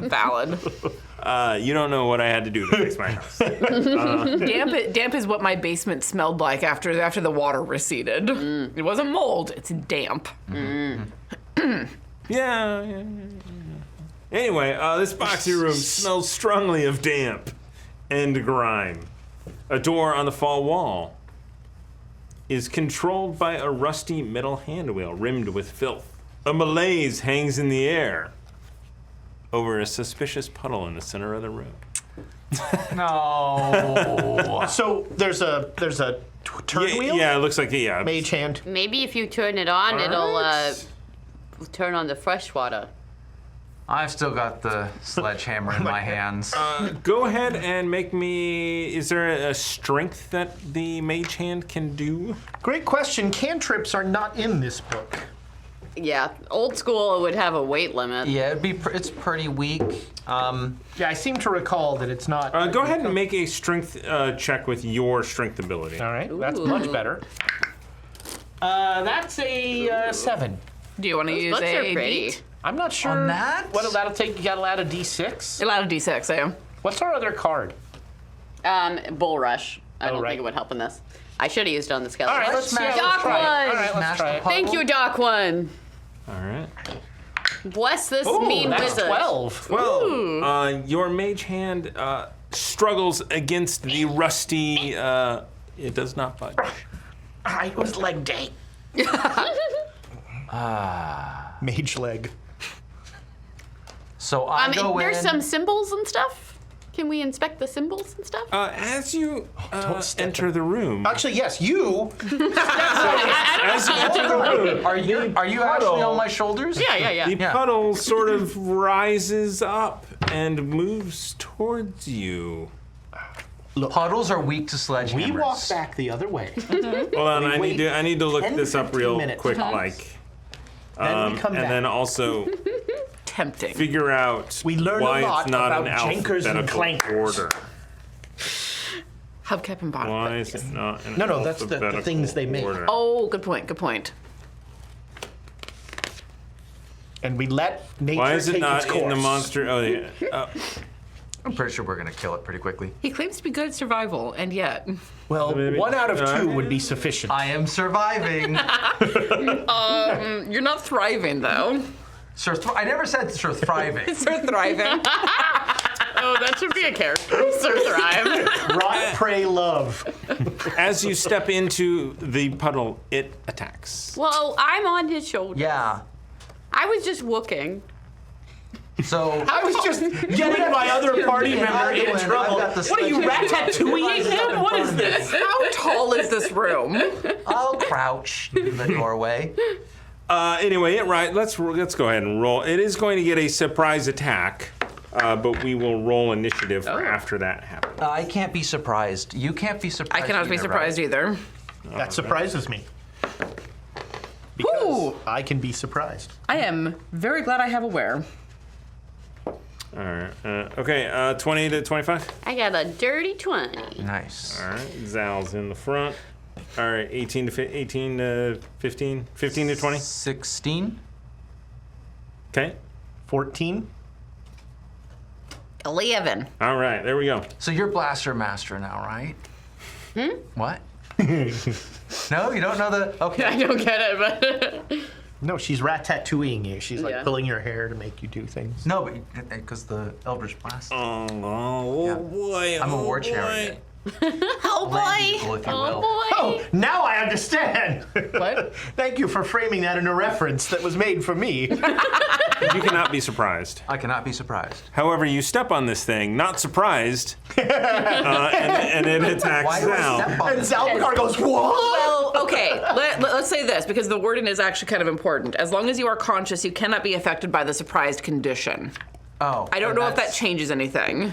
Valid.
You don't know what I had to do to fix my house.
Damp is what my basement smelled like after the water receded. It wasn't mold, it's damp.
Yeah. Anyway, this boxy room smells strongly of damp and grime. A door on the far wall is controlled by a rusty metal handwheel rimmed with filth. A malaise hangs in the air over a suspicious puddle in the center of the room.
No.
So there's a turn wheel?
Yeah, it looks like yeah.
Mage hand.
Maybe if you turn it on, it'll turn on the fresh water.
I've still got the sledgehammer in my hands.
Go ahead and make me. Is there a strength that the mage hand can do?
Great question. Cantrips are not in this book.
Yeah, old school would have a weight limit.
Yeah, it's pretty weak.
Yeah, I seem to recall that it's not.
Go ahead and make a strength check with your strength ability.
All right, that's much better. That's a 7.
Do you want to use
Books are
a
pretty.
beat?
I'm not sure.
On that?
What that'll take? You gotta add a D6.
A lot of d6, I am.
What's our other card?
Bull rush. I don't
right.
think it would help in this. I should have used it on the skeleton.
All right, let's
smash
let's
Doc
try it.
one.
All right, let's
Smash
try
the
it.
puzzle.
Thank you, Doc One.
All right.
Bless this
Ooh,
mean
that's
wizard.
12.
Well, your mage hand struggles against the rusty. It does not budge.
It was leg day. Mage leg.
So I go
There's
in.
some symbols and stuff. Can we inspect the symbols and stuff?
As you
step
enter the room,
Actually, yes, you.
as you enter the room,
Are you actually on my shoulders?
Yeah.
the puddle sort of rises up and moves towards you.
Puddles are weak to sledgehammers.
We walk back the other way.
Hold on, I need to look
10
this up
15
real
minutes
quick,
tops.
like,
Then we come
and
back.
then also
Tempting.
figure out
We learn a
why
lot
it's not
about
an
jankers and
alphabetical
clankers.
order.
Hubcap and bottom.
Why is it not an
No, that's the
alphabetical
things they make.
order?
Oh, good point.
And we let nature
Why is it
take
not
its course.
in the monster? Oh yeah.
I'm pretty sure we're gonna kill it pretty quickly.
He claims to be good at survival, and yet.
Well,
Maybe-
1 out of 2 would be sufficient.
I am surviving.
You're not thriving, though.
I never said Sir thriving.
Sir thriving.
Oh, that should be a character. Sir Thrive.
Rot, pray, love.
As you step into the puddle, it attacks.
Well, I'm on his shoulder.
Yeah.
I was just looking.
So
I was just getting my other party member in trouble. What are you, rat-tattooing him? What is this?
How tall is this room?
I'll crouch in the doorway.
Anyway, let's go ahead and roll. It is going to get a surprise attack, but we will roll initiative for after that happens.
I can't be surprised. You can't be
I
surprised.
cannot be
either,
surprised
right?
either.
That surprises me. Because I can be surprised.
I am very glad I have a wear.
All right. Okay. 20 to 25.
I got a dirty 20.
Nice.
All right. Zal's in the front. All right. 18 to 15. 15 to 20.
16.
Okay.
14.
11.
All right. There we go.
So you're Blaster Master now, right? What? No, you don't know the. Okay.
I don't get it, but
No, she's rat-tattooing you. She's like
Yeah.
pulling your hair to make you do things.
No, but because the Eldritch Blast.
Oh
Yeah.
boy.
I'm a war chariot.
Oh
Land
boy.
eagle, if you will.
Oh, now I understand.
What?
Thank you for framing that in a reference that was made for me.
You cannot be surprised.
I cannot be surprised.
However, you step on this thing, not surprised, and it attacks
Why do I
Zal.
step on
And
this?
Zalbakar goes, what?
Well, okay, let's say this, because the wording is actually kind of important. As long as you are conscious, you cannot be affected by the surprised condition.
Oh.
I don't
and
know if that
that's-
changes anything.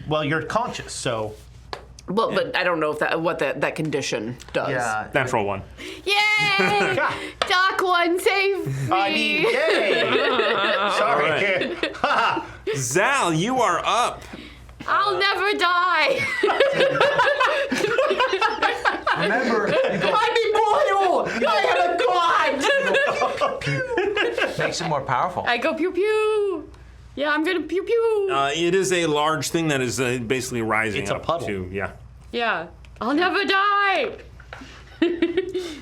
Well, you're conscious, so.
Well, but I don't know if that condition does.
Yeah.
Natural one.
yay! Doc One save me.
I mean, yay! Sorry.
Zal, you are up.
I'll never die.
Remember, you go,
I am a god!
makes it more powerful.
I go pew pew.
Yeah, I'm gonna pew pew.
It is a large thing that is basically rising
It's a
up
puddle.
to, yeah.
Yeah. I'll never die.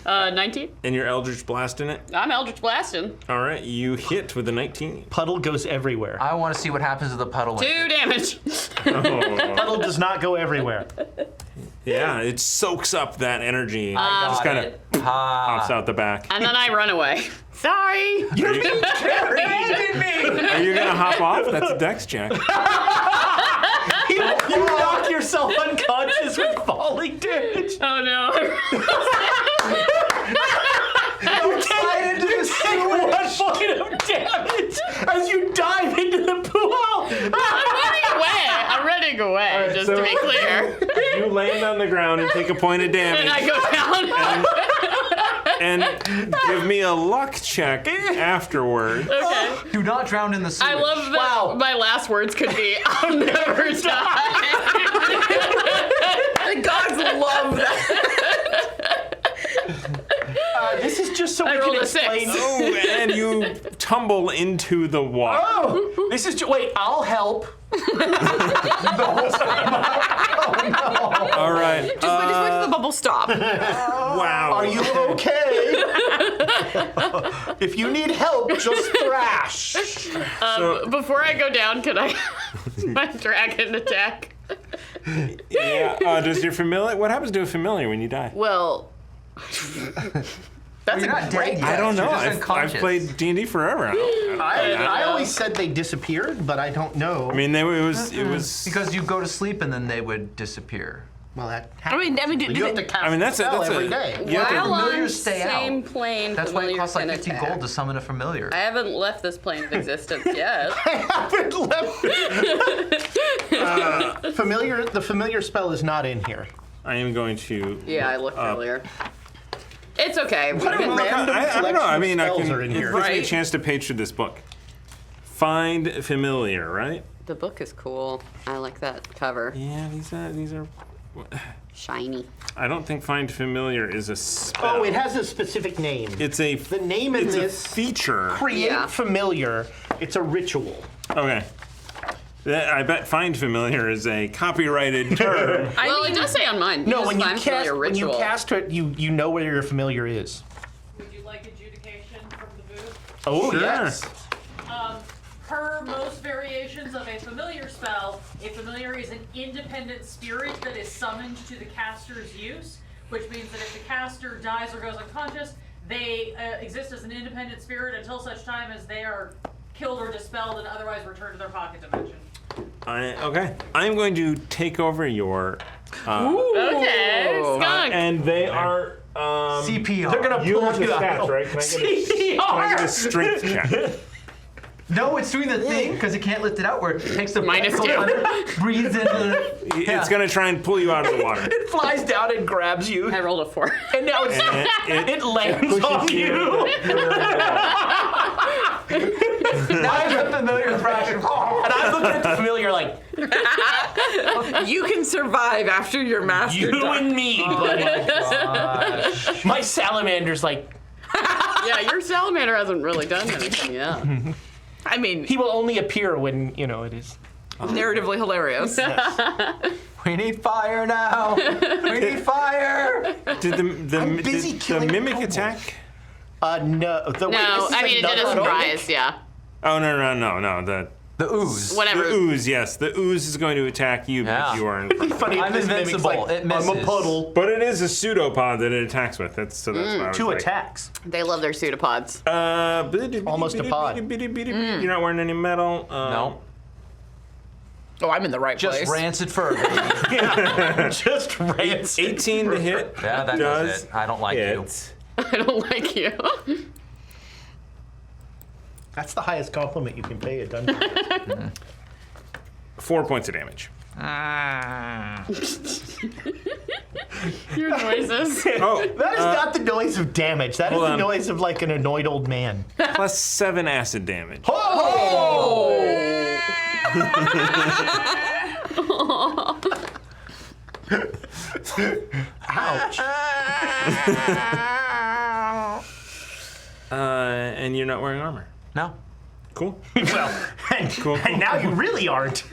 19.
And you're Eldritch Blasting it?
I'm Eldritch Blasting.
All right, you hit with a 19.
Puddle goes everywhere.
I want to see what happens to the puddle.
2 damage.
Puddle does not go everywhere.
Yeah, it soaks up that energy. Just kind of pops out the back.
And then I run away. Sorry.
You're being carried.
Are you gonna hop off? That's a dex check.
You knock yourself unconscious with falling damage.
Oh no.
You take 1 point of damage as you dive into the pool.
I'm running away, just to be clear.
You land on the ground and take a point of damage.
And I go down.
And give me a luck check afterward.
Okay.
Do not drown in the sewage.
I love that my last words could be, I'll never die.
The gods love that.
This is just so we
rolled
can
a 6.
explain.
Oh, and you tumble into the water.
Oh, this is wait. I'll help.
All right.
Just wait till the bubble stop.
Wow.
Are you okay? If you need help, just thrash.
Before I go down, can I my dragon attack?
Yeah. Does your familiar? What happens to a familiar when you die?
Well,
That's
You're
a
not
great.
dead yet.
I don't know.
You're just
I've
unconscious.
played D&D forever.
I always said they disappeared, but I don't know.
I mean, it was.
Because you go to sleep and then they would disappear.
well, that
I mean,
you have to cast
I mean, that's
a spell
a-
every day.
You have to-
While on
familiars stay out.
same plane,
That's why it
familiars
costs like
can
50
attack.
gold to summon a familiar.
I haven't left this plane of existence yet.
haven't left. Familiar. The familiar spell is not in here.
I am going to.
Yeah, I looked earlier. It's okay. We
What a
can-
random
I don't know. I mean, I
spells
can.
are in
It
here.
gives me a
Right.
chance to page through this book. Find familiar, right?
The book is cool. I like that cover.
Yeah, these are.
Shiny.
I don't think find familiar is a spell.
Oh, it has a specific name.
It's a.
The name in
It's
this
a feature.
create
Yeah.
familiar. It's a ritual.
Okay. I bet find familiar is a copyrighted term.
Well, it does say on mine.
No,
use
when you
find
cast
familiar ritual.
it, you know where your familiar is.
Would you like adjudication from the booth?
Oh
Sure.
yes.
Per most variations of a familiar spell, a familiar is an independent spirit that is summoned to the caster's use, which means that if the caster dies or goes unconscious, they exist as an independent spirit until such time as they are killed or dispelled and otherwise return to their pocket dimension.
Okay. I'm going to take over your.
Okay, skunk.
And they are.
CPR.
They're gonna
You
pull
have the
you out.
stats, right? Can I get a strength check?
No, it's doing the thing because it can't lift it out where it takes the
-2.
breathes into the.
It's going to try and pull you out of the water.
It flies down and grabs you,
I rolled a 4.
and now it's, it lands
pushes
on
you.
you.
Now it's a familiar thrashing.
And I'm looking at the familiar like,
you can survive after your master
you
dies.
and me, buddy. My salamander's like,
Yeah, your salamander hasn't really done anything yet.
I mean,
he will only appear when, it is.
narratively hilarious.
We need fire now. We need fire.
Did the,
busy
the
killing
mimic
kobolds.
attack?
No.
No, I mean, it did a surprise, yeah.
Oh, no.
The ooze.
Whatever.
The ooze, yes. The ooze is going to attack you because
Yeah.
you are in
It'd be funny if
I'm
this mimic's
invincible.
like,
It
I'm a
misses.
puddle.
But it is a pseudopod that it attacks with. That's why I was
2
like,
attacks.
They love their pseudopods.
Almost a pod.
You're not wearing any metal.
No.
Oh, I'm in the right
Just
place.
rancid fur, baby.
Just rancid.
18 to hit.
Yeah, that does it. I don't like you.
Hit.
I don't like you.
That's the highest compliment you can pay a dungeon.
4 points of damage.
Your noises.
Oh,
That is not the noise of damage. That is
hold
the
on.
noise of like an annoyed old man.
plus 7 acid damage.
Ouch.
And you're not wearing armor.
No.
Cool.
Well, and now you really aren't.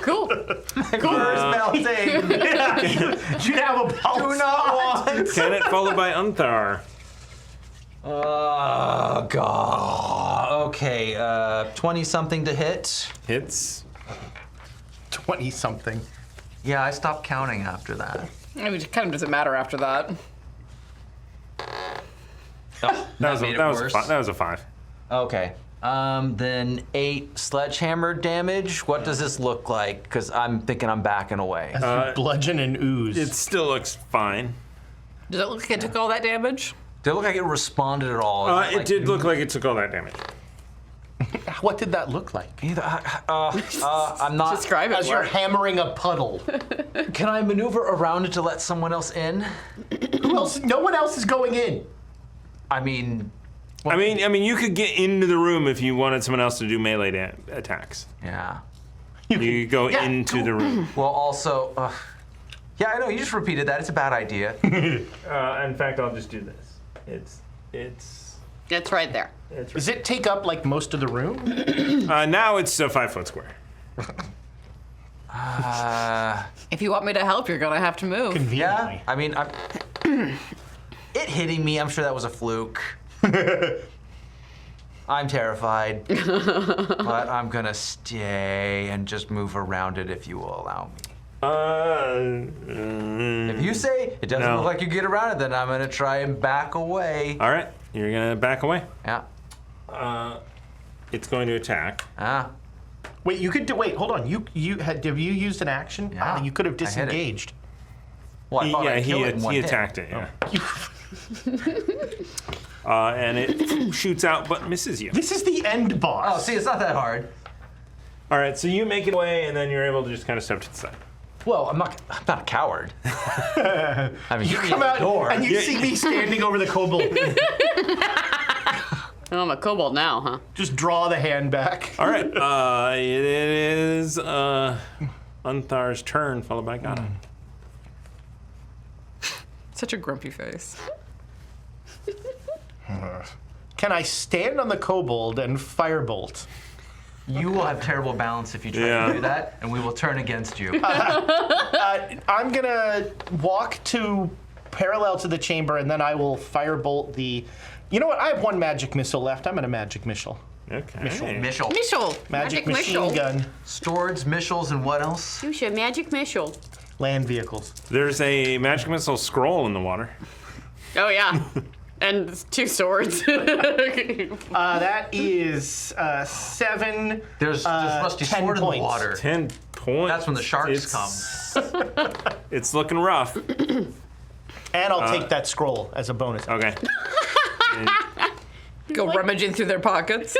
Cool.
Fur's melting.
You have a pulse.
Do not want.
Canet followed by Unthar.
Oh, God. Okay, 20-something to hit.
Hits.
20-something.
Yeah, I stopped counting after that.
I mean, it kind of doesn't matter after that.
Oh,
That
made it
was
worse.
that was a 5.
Okay. Then 8 sledgehammer damage. What does this look like? Because I'm thinking I'm backing away.
Bludgeon and ooze.
It still looks fine.
Does it look like it took all that damage?
Did it look like it responded at all?
It did look like it took all that damage.
What did that look like?
I'm not.
Describe it.
As you're
Mark.
hammering a puddle.
Can I maneuver around it to let someone else in?
Who else? No one else is going in.
I mean,
I mean, you could get into the room if you wanted someone else to do melee attacks.
yeah.
You could go into the room.
Well, also, yeah, I know. You just repeated that. It's a bad idea.
In fact, I'll just do this.
It's right there.
Does it take up like most of the room?
Now it's a 5-foot square.
If you want me to help, you're gonna have to move.
Conveniently.
Yeah. I mean, it hitting me. I'm sure that was a fluke. I'm terrified, but I'm gonna stay and just move around it if you will allow me. If you say it doesn't
No.
look like you get around it, then I'm gonna try and back away.
All right, you're gonna back away.
Yeah.
It's going to attack.
Wait, you could do. Wait, hold on. Have you used an action?
Yeah,
You could have
I hit it.
disengaged.
Well, I thought I'd kill it in one
he
hit.
attacked it. Yeah. And it shoots out, but misses you.
This is the end boss.
Oh, see, it's not that hard.
All right, so you make it away, and then you're able to just kind of step to the side.
Well, I'm not a coward. I mean,
You
you
come out
door.
and you see me standing over the kobold.
Oh, I'm a kobold now, huh?
Just draw the hand back.
All right, it is Unthar's turn, followed by Gata.
Such a grumpy face.
Can I stand on the kobold and firebolt?
You will have terrible balance if you try to do that, and we will turn against you.
I'm gonna walk to parallel to the chamber, and then I will firebolt the. You know what? I have one magic missile left. I'm gonna magic missile.
Okay.
Mishal.
Mishal.
Magic
missile.
machine gun.
Swords, mishals, and what else?
You should magic missile.
Land vehicles.
There's a magic missile scroll in the water.
Oh yeah, and 2 swords.
That is 7.
There's rusty
10
sword in
points.
the water.
10 points.
That's when the sharks come.
It's looking rough.
And I'll take that scroll as a bonus.
Okay.
Go rummaging through their pockets.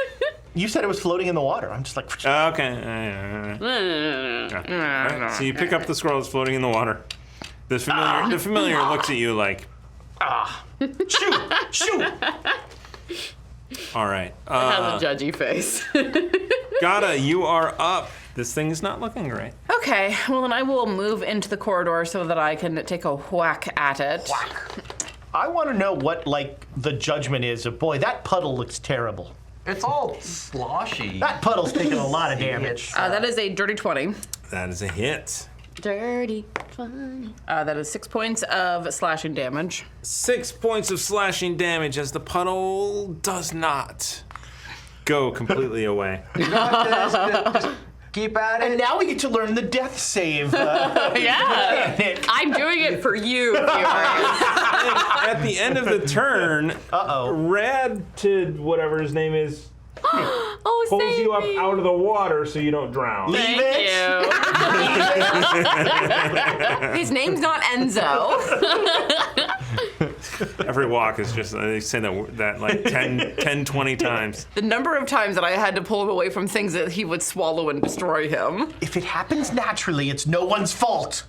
You said it was floating in the water. I'm just like.
Okay. Alright, so you pick up the scroll that's floating in the water. The familiar looks at you like,
Shoot!
all right.
Has a judgy face.
Gata, you are up. This thing is not looking great.
Okay, well then I will move into the corridor so that I can take a whack at it.
I want to know what the judgment is of. Boy, that puddle looks terrible.
It's all sloshy.
That puddle's taking a lot of damage.
That is a dirty 20.
That is a hit.
Dirty, funny.
That is 6 points of slashing damage.
6 points of slashing damage as the puddle does not go completely away.
Just keep at it.
And now we get to learn the death save.
Yeah,
mechanic.
I'm doing it for you, viewers.
At the end of the turn, Rad to whatever his name is
Oh,
pulls
save
you up
me.
out of the water so you don't drown.
Leave
Thank
it.
you.
His name's not Enzo.
Every walk is just, they say that like 10, 20 times.
The number of times that I had to pull him away from things that he would swallow and destroy him.
If it happens naturally, it's no one's fault.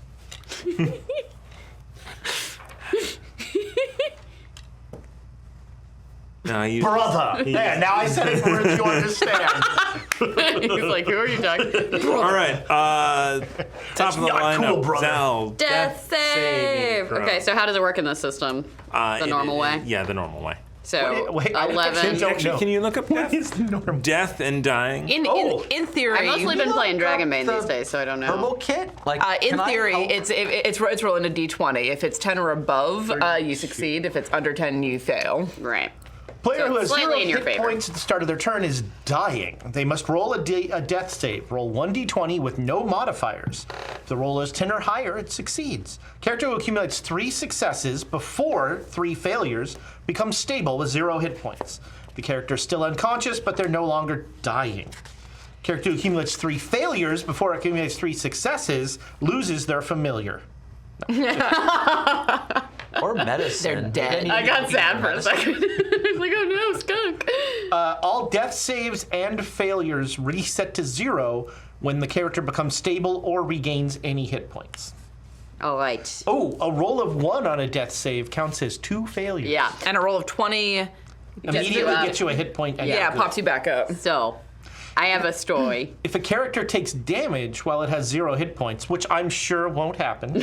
No, you,
Brother. There, now I said it in words you understand.
He's like, who are you talking to?
all right, top of the
not
lineup,
cool, brother.
Zal.
Death save.
throw.
Okay, so how does it work in this system? The normal way?
Yeah, the normal way.
So
Wait, I
11.
don't
Actually,
know.
can you look up
What is the norm?
death and dying?
In theory,
I've mostly been playing Dragonbane
the
these days, so I don't know.
Herbal kit? Like,
in
can I
theory,
help?
it's rolling a d20. If it's 10 or above, you succeed. If it's under 10, you fail.
Right.
Player
So
who has
slightly
0
in your
hit
favor.
points at the start of their turn is dying. They must roll a death save. Roll 1d20 with no modifiers. If the roll is 10 or higher, it succeeds. Character who accumulates 3 successes before 3 failures becomes stable with 0 hit points. The character is still unconscious, but they're no longer dying. Character who accumulates 3 failures before accumulates 3 successes loses their familiar.
Or medicine.
They're dead.
Any-
I got sad for a second. I was like, oh no, skunk.
All death saves and failures reset to 0 when the character becomes stable or regains any hit points.
All right.
Oh, a roll of 1 on a death save counts as 2 failures.
Yeah, and a roll of 20
Immediately
up.
gets you a hit point. And
yeah, pops you back up.
So, I have a story.
If a character takes damage while it has 0 hit points, which I'm sure won't happen,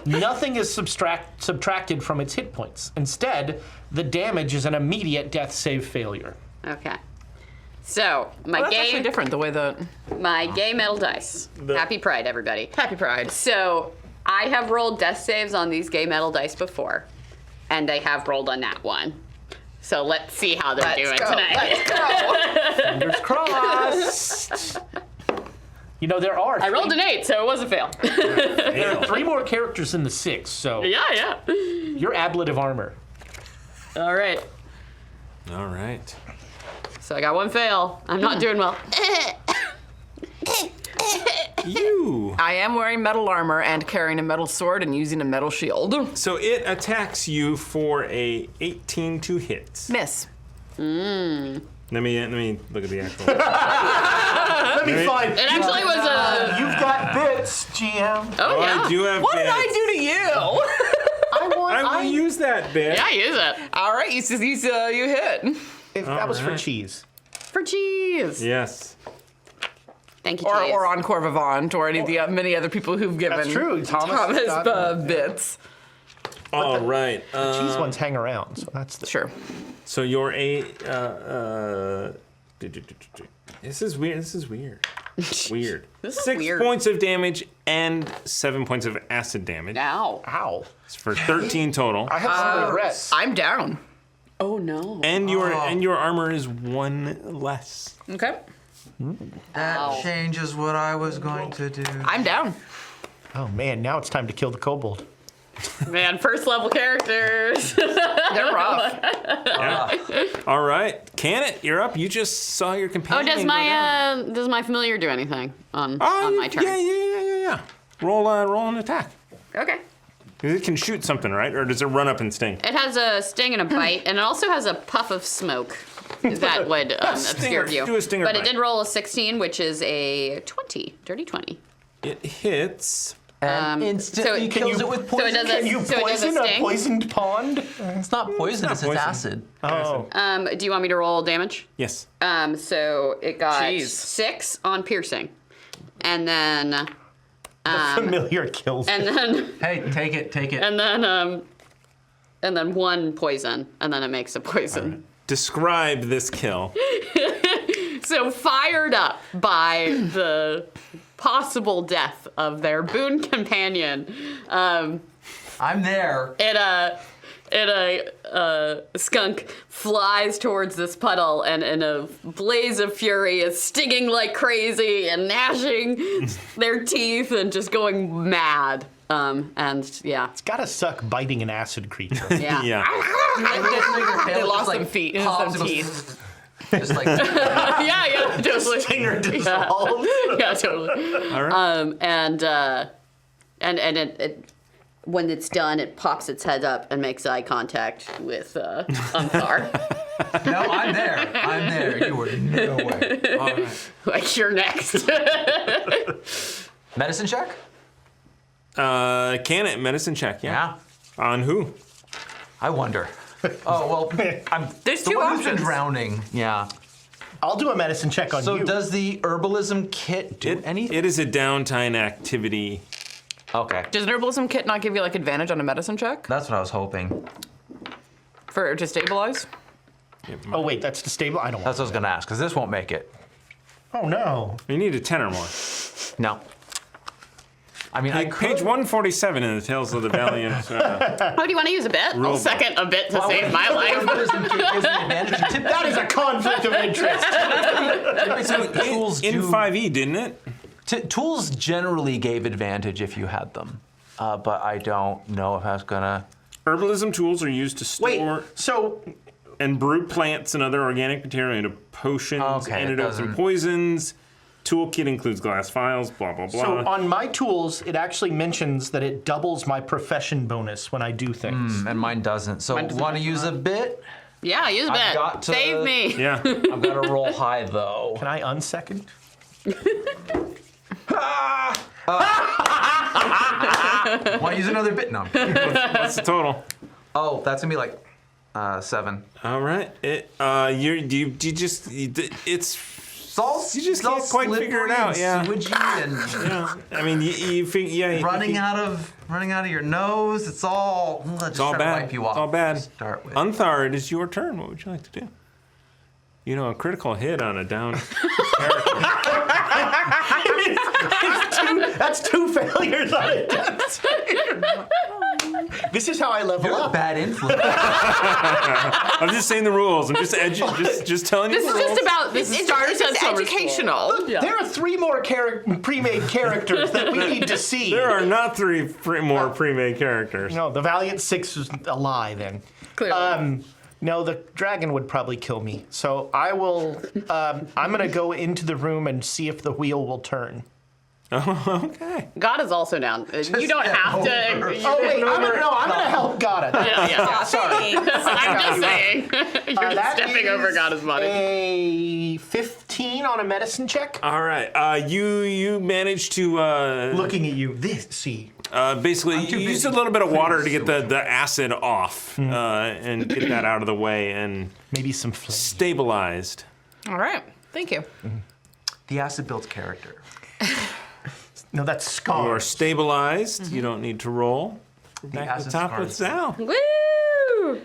nothing is subtracted from its hit points. Instead, the damage is an immediate death save failure.
Okay. So, my
Well, that's actually
game,
different the way that.
my gay metal dice. Happy Pride, everybody.
Happy Pride.
So, I have rolled death saves on these gay metal dice before, and they have rolled on that one. So let's see how they're doing tonight.
Fingers crossed. You know, there are
I rolled an 8, so it was a fail.
there are 3 more characters in the 6, so
yeah.
you're ablative armor.
All right.
All right.
So I got 1 fail. I'm not doing well.
You.
I am wearing metal armor and carrying a metal sword and using a metal shield.
So it attacks you for a 18 to hit.
Miss.
Let me look at the actual.
Let me find.
It actually was a.
You've got bits, GM.
Oh, yeah.
I do have.
What did
bits.
I do to you?
I will use that bit.
Yeah, use it.
All right, you hit.
If that was for
Alright.
cheese.
For cheese.
Yes.
Thank you,
Or,
Cheese.
or on Corvivant, or any of the many other people who've given
That's true. Thomas got-
bits.
All right.
Cheese ones hang around, so that's the.
Sure.
So you're a. This is weird. Weird.
This is
6
weird.
points of damage and 7 points of acid damage.
Ow.
Ow.
It's for 13 total.
I have some regrets.
I'm down.
Oh, no.
And your armor is 1 less.
Okay.
That changes what I was going to do.
I'm down.
Oh man, now it's time to kill the kobold.
Man, first level characters.
They're rough.
All right, Canet, you're up. You just saw your
Oh,
companion.
does
go down.
my familiar do anything on
Oh,
my turn?
Yeah. Roll an attack.
Okay.
It can shoot something, right? Or does it run up and sting?
It has a sting and a bite, and it also has a puff of smoke that would
Stinger.
obscure you.
Do a stinger
But
bite.
it did roll a 16, which is a 20, dirty 20.
It hits.
And instantly
so-
kills it with poison.
So it does a,
Can you
so it does a
poison a
sting.
poisoned pond?
It's not poisonous,
poison.
it's acid.
Oh.
Do you want me to roll damage?
Yes.
So it got
Jeez.
6 on piercing, and then
Familiar kills.
and then
Hey, take it.
and then 1 poison, and then it makes a poison.
Describe this kill.
So fired up by the possible death of their boon companion,
I'm there.
a skunk flies towards this puddle and in a blaze of fury is stinging like crazy and gnashing their teeth and just going mad. And yeah.
It's gotta suck biting an acid creature.
Yeah.
Yeah.
They lost some feet,
pops,
some
it
teeth.
goes just like
yeah, totally.
Stinger dissolves.
Yeah, totally.
All right.
And it when it's done, it pops its head up and makes eye contact with Umthar.
no, I'm there. You were no way.
All right.
Like you're next.
Medicine check?
Canet, medicine check. Yeah. On who?
I wonder. Oh well, I'm
There's
the
two
one who's been
options.
drowning. Yeah.
I'll do a medicine check on
So
you.
does the herbalism kit do anything?
It is a downtime activity.
Okay.
Does an herbalism kit not give you like advantage on a medicine check?
That's what I was hoping.
To stabilize?
Oh wait, that's to stable. I don't want.
That's what I was gonna ask, because this won't make it.
Oh no.
You need a 10 or more.
No. I mean, I could.
Page 147 in the Tales of the Valiant.
Oh, do you want to use a bit?
Rule
I'll second a bit to save my life.
That is a conflict of interest.
Tools
in 5e, didn't it?
Tools generally gave advantage if you had them, but I don't know if that's gonna.
Herbalism tools are used to store
Wait, so
and brew plants and other organic material into potions,
Okay, it
antidotes, and
doesn't-
poisons. Toolkit includes glass vials, blah, blah, blah.
So on my tools, it actually mentions that it doubles my profession bonus when I do things.
And mine doesn't. So want to use a bit?
Yeah, use a
I've
bit.
got to-
Save me.
yeah.
I've got to roll high though.
Can I unsecond?
Want to use another bit? No.
What's the total?
Oh, that's gonna be like 7.
All right. It's
It's all,
You just can't quite figure it out, yeah.
Switchy and
I mean, you think, yeah.
running out of your nose. It's all.
It's all bad.
Wipe you off
It's all bad.
to start with.
Unthar, it is your turn. What would you like to do? You know, a critical hit on a down.
That's 2 failures on it. This is how I level
You're a
up.
bad influence.
I'm just saying the rules. I'm just just telling you
This
the
is
rules.
just about this starter set's educational.
There are 3 more pre-made characters that we need to see.
There are not 3 more pre-made characters.
No, the Valiant 6 was a lie then.
Clearly.
No, the dragon would probably kill me. So I will. I'm gonna go into the room and see if the wheel will turn.
Oh, okay.
God is also down. You don't have to.
Oh wait, I'm gonna help Gada.
Yeah.
Sorry.
I'm just saying. You're
That
stepping over
is
God's body.
A 15 on a medicine check.
All right. You managed to
Looking at you, see.
basically you used a little bit of water to get the acid off and get that out of the way and
Maybe some flame.
stabilized.
All right. Thank you.
The acid builds character.
No, that's
You are
scars.
stabilized. You don't need to roll. Back to the
acid
top with
scars.
Sal.
Woo!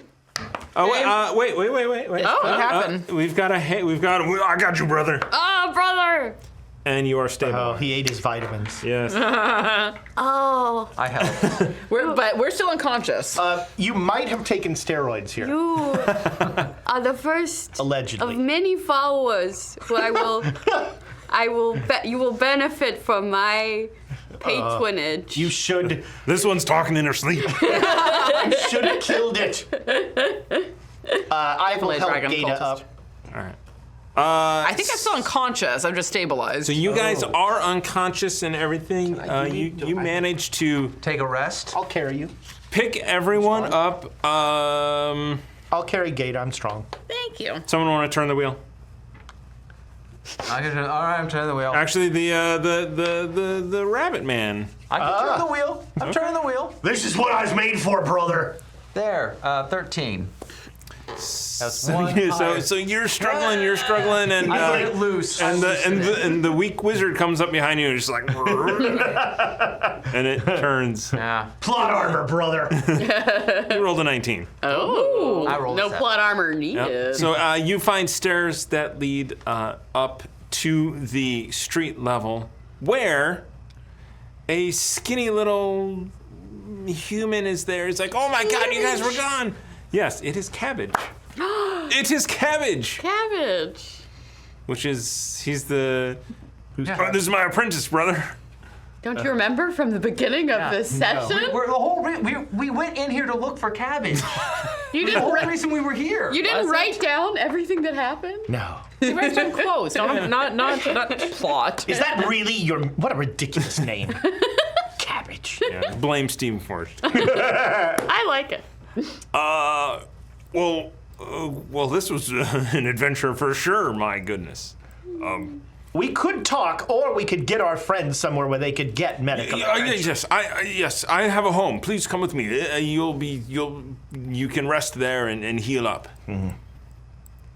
Oh wait.
Oh, what happened?
I got you, brother.
Oh, brother!
And you are
Oh,
stabilized.
he ate his vitamins.
Yes.
Oh,
I help.
But we're still unconscious.
You might have taken steroids here,
You are the first of
allegedly.
many followers who you will benefit from my patronage.
You should
This one's talking in her sleep.
should have killed it. I will
Definitely a
help
dragon
Gata
cultist.
up.
All right.
I think I'm still unconscious. I'm just stabilized.
So you guys are unconscious and everything. You managed to
Take a rest.
I'll carry you.
pick everyone up.
I'll carry Gata. I'm strong.
Thank you.
Someone want to turn the wheel?
All right, I'm turning the wheel.
Actually, the rabbit man.
I can turn the wheel. I'm turning the wheel.
This is what I was made for, brother.
There, 13. That's
So,
one.
so you're struggling, and
I let it loose.
and the weak wizard comes up behind you and just like, and it turns.
Yeah.
Plot armor, brother.
You rolled a 19.
oh.
I rolled
No
a 7.
plot armor needed.
So you find stairs that lead up to the street level, where a skinny little human is there. He's like, "Oh my God, you guys were gone!" Yes, it is Cabbage. It is Cabbage,
Cabbage.
he's the.
Yeah.
Oh, this is my apprentice, brother.
Don't you remember from the beginning of this session?
We're the whole we went in here to look for cabbage.
You
The
didn't,
whole
write,
reason we were here.
you didn't write down everything that happened?
No.
You read some quotes, not plot.
Is that really your? What a ridiculous name. Cabbage.
Yeah, blame Steam Forge.
I like it.
Well, this was an adventure for sure. My goodness.
We could talk, or we could get our friends somewhere where they could get medical attention.
Yes, I have a home. Please come with me. You can rest there and heal up.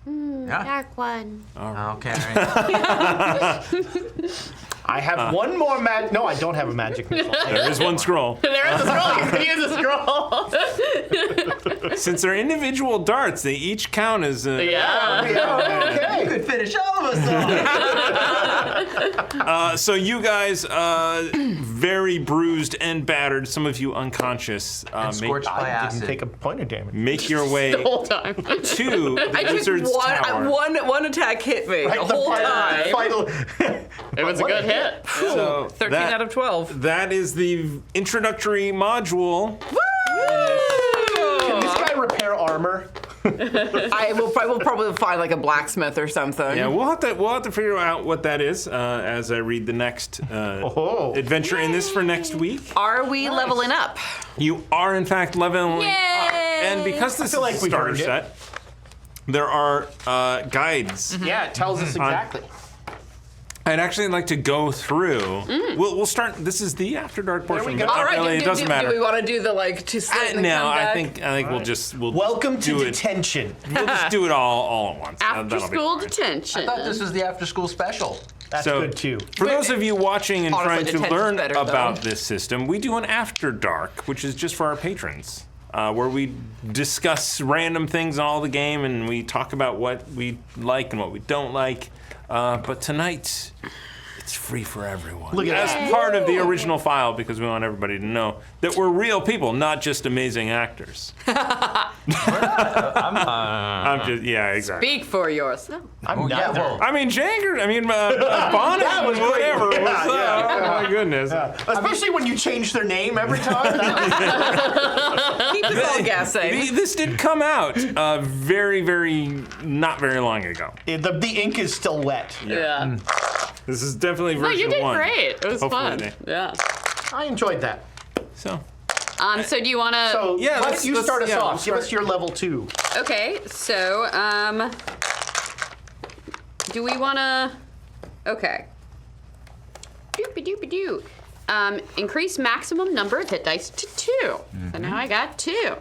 Dark one.
Okay.
I have one more No, I don't have a magic missile.
There is one scroll.
There is a scroll. You can use a scroll.
Since they're individual darts, they each count as a...
Yeah.
You could finish all of us off.
So you guys, very bruised and battered, some of you unconscious,
Scorched by
I
acid.
didn't take a point of damage.
make your way
The whole time.
to the
I just
wizard's tower.
one attack hit me the whole time.
It
was a good hit.
So
13 out of 12.
That is the introductory module.
Can this guy repair armor?
I will probably find like a blacksmith or something.
Yeah, we'll have to figure out what that is as I read the next adventure in this for next week.
Are we leveling up?
You are in fact leveling up, and because this is
like
a
we've
starter
earned it.
set, there are guides.
Yeah, it tells us exactly.
I'd actually like to go through. We'll start. This is the After Dark portion.
we go.
but
All right.
really, it doesn't matter.
Do we want to do the like to sleep and
No,
come back?
I think we'll
Welcome to
do it.
detention.
We'll just do it all at once.
After
That'll be
school
fine.
detention.
I thought this was the after-school special.
That's
So,
good too.
For those of you watching and
Honestly,
trying to
detention's
learn
better, though.
about this system, we do an After Dark, which is just for our patrons, where we discuss random things in all the game and we talk about what we like and what we don't like. But tonight, it's free for everyone.
Look at
As
that.
part of the original file, because we want everybody to know that we're real people, not just amazing actors. I'm just, yeah, exactly.
Speak for yourself.
I'm neither.
I mean, Bonnet,
was great.
whatever. What's
Yeah,
up?
yeah.
Oh my goodness.
Especially when you change their name every time.
Keep us all guessing.
This did come out not very long ago.
The ink is still wet.
Yeah.
This is definitely
No,
version
you did
1.
great. It was
Hopefully
fun.
they-
Yeah.
I enjoyed that.
So,
So do you want to?
So
Yeah,
why
let's-
don't you
let's-
start us
yeah,
off?
let's
Give
start.
us your level 2.
Okay. So do we want to? Okay. Doopy doopy doo. Increase maximum number of hit dice to 2. So now I got 2.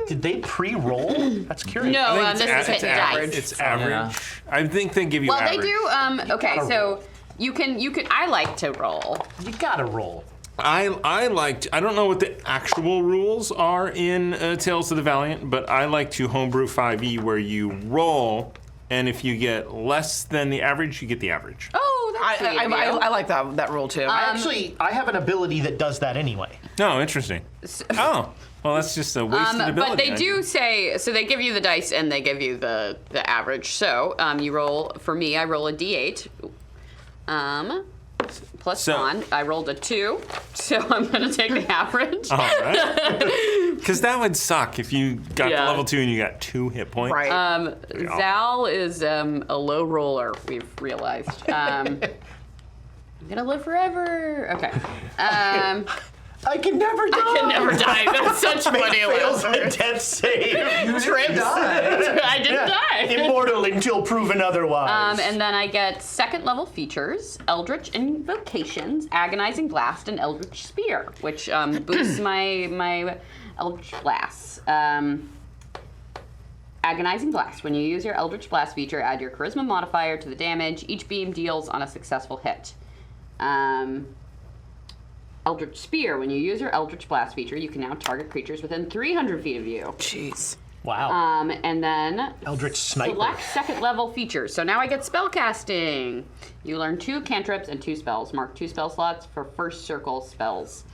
Did they pre-roll? That's curious.
No,
I think
this is hit
average.
dice.
It's average. I think they give you
Well,
average.
they do. Okay,
gotta
so you can. I like to roll.
You gotta roll.
I don't know what the actual rules are in Tales of the Valiant, but I like to homebrew 5e where you roll, and if you get less than the average, you get the average.
Oh, that's sweet of you.
I like that rule too.
Actually, I have an ability that does that anyway.
No, interesting. Oh, well, that's just a wasted ability.
But they
I
do
think.
say, so they give you the dice and they give you the average. So you roll, for me, I roll a d8. Plus
So-
1. I rolled a 2, so I'm going to take the average.
All right. Because that would suck if you got to
Yeah.
level 2 and you got 2 hit points.
right.
Zal is a low roller, we've realized. I'm going to live forever. Okay.
I can never die.
I can never die. That's such funny
Fails
language.
a death save.
Trips. I didn't die.
Immortal until proven otherwise.
And then I get second level features, Eldritch Invocations, Agonizing Blast, and Eldritch Spear, which boosts my Eldritch Blast. Agonizing Blast. When you use your Eldritch Blast feature, add your Charisma modifier to the damage each beam deals on a successful hit. Eldritch Spear. When you use your Eldritch Blast feature, you can now target creatures within 300 feet of you.
Jeez.
Wow.
And then
Eldritch Sniper.
select second level features. So now I get spellcasting. You learn 2 cantrips and 2 spells. Mark 2 spell slots for first circle spells.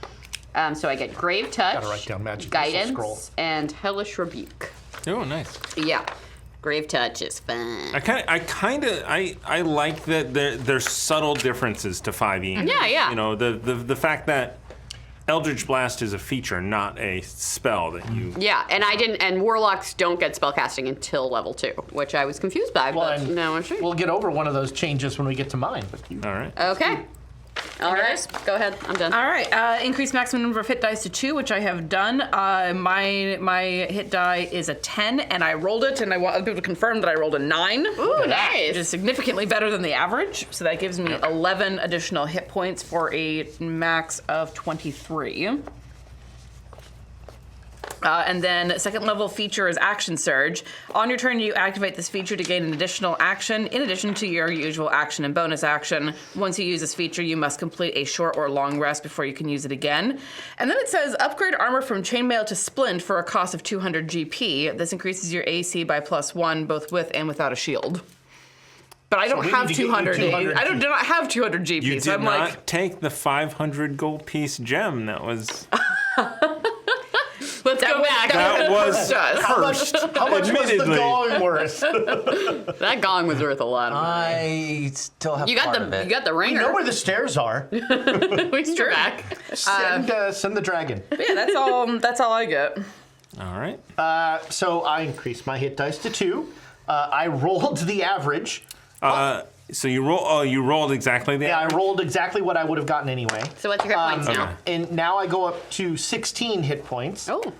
So I get Grave Touch,
Gotta write down magic missile
Guidance,
scroll.
and Hellish Rebuke.
Oh, nice.
Yeah. Grave Touch is fun.
I like that there's subtle differences to 5e.
Yeah, yeah.
You know, the fact that Eldritch Blast is a feature, not a spell that you.
Yeah, and Warlocks don't get spellcasting until level 2, which I was confused by, but
and
no, I'm sure.
We'll get over one of those changes when we get to mine. But you,
All right.
Okay. All right, go ahead. I'm done.
All right. Increase maximum number of hit dice to 2, which I have done. My hit die is a 10, and I rolled it, and I want people to confirm that I rolled a 9.
Ooh, nice.
Which is significantly better than the average. So that gives me 11 additional hit points for a max of 23. And then second level feature is Action Surge. On your turn, you activate this feature to gain an additional action in addition to your usual action and bonus action. Once you use this feature, you must complete a short or long rest before you can use it again. And then it says upgrade armor from chainmail to splint for a cost of 200 GP. This increases your AC by +1 both with and without a shield. But I don't have 200. I do not have 200 GP.
You
so
did
I'm
not
like,
take the 500 gold piece gem that was.
let's go back.
That was cursed.
How much was the
Admittedly.
gong worth?
That gong was worth a lot of money.
I still have
You got
part of it.
the you got the
You
ringer.
know where the stairs are.
We can go back.
Send the dragon.
Yeah, that's all. That's all I get.
All right.
So I increased my hit dice to 2. I rolled the average.
So you roll. Oh, you rolled exactly the.
Yeah, I rolled exactly what I would have gotten anyway.
So what's your hit points now?
And now I go up to 16 hit points.
Oh.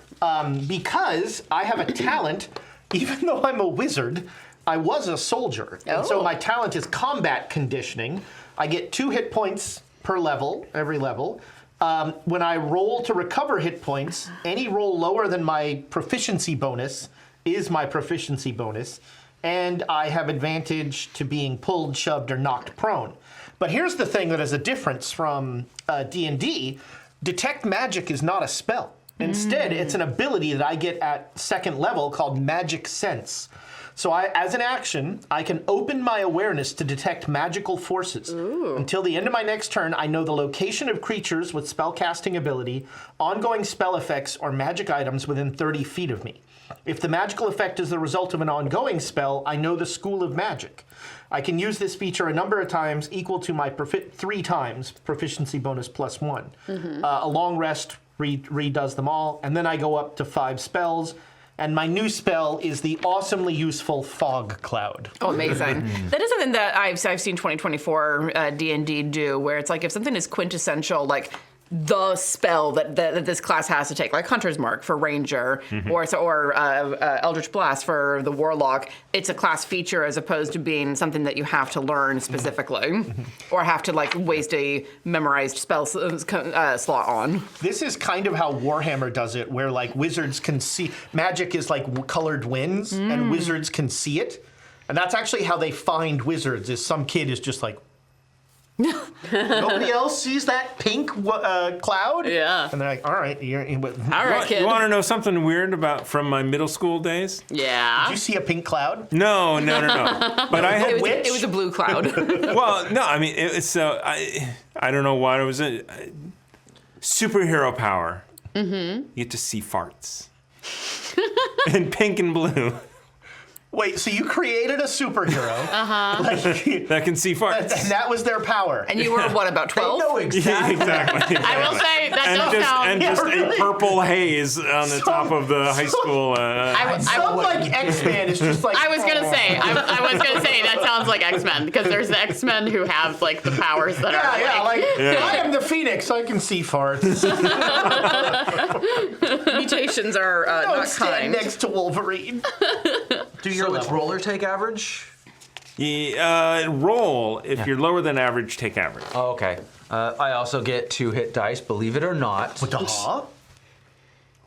Because I have a talent, even though I'm a wizard, I was a soldier. And so
Oh.
my talent is combat conditioning. I get 2 hit points per level, every level. When I roll to recover hit points, any roll lower than my proficiency bonus is my proficiency bonus. And I have advantage to being pulled, shoved, or knocked prone. But here's the thing that is a difference from D&D. Detect magic is not a spell. Instead, it's an ability that I get at 2nd level called Magic Sense. So as an action, I can open my awareness to detect magical forces. Until the end of my next turn, I know the location of creatures with spellcasting ability, ongoing spell effects, or magic items within 30 feet of me. If the magical effect is the result of an ongoing spell, I know the school of magic. I can use this feature a number of times equal to my 3 times proficiency bonus +1. A long rest redoes them all, and then I go up to 5 spells. And my new spell is the awesomely useful Fog Cloud.
Oh, amazing. That is something that I've seen 2024 D&D do, where it's like if something is quintessential, like the spell that this class has to take, like Hunter's Mark for Ranger, or Eldritch Blast for the Warlock, it's a class feature as opposed to being something that you have to learn specifically, or have to like waste a memorized spell slot on.
This is kind of how Warhammer does it, where like wizards can see, magic is like colored winds, and wizards can see it. And that's actually how they find wizards, is some kid is just like, nobody else sees that pink cloud?
Yeah.
And they're like, all right.
All right, kid.
You want to know something weird from my middle school days?
Yeah.
Did you see a pink cloud?
No. But I had.
It was a blue cloud.
Well, no. I mean, it's I don't know what it was. Superhero power. You get to see farts. In pink and blue.
Wait, so you created a superhero
That can see farts.
and that was their power.
And you were, what, about 12?
No, exactly.
Exactly.
I will say that does sound.
And just a purple haze on the top of the high school.
Some like X-Man is just like.
I was gonna say. I was gonna say that sounds like X-Men because there's the X-Men who have like the powers that are.
I am the Phoenix. I can see farts.
Mutations are
Don't
not
stand
kind.
next to Wolverine.
Do your roller take average?
Roll if you're lower than average, take average.
Oh, okay. I also get 2 hit dice, believe it or not.
Duh.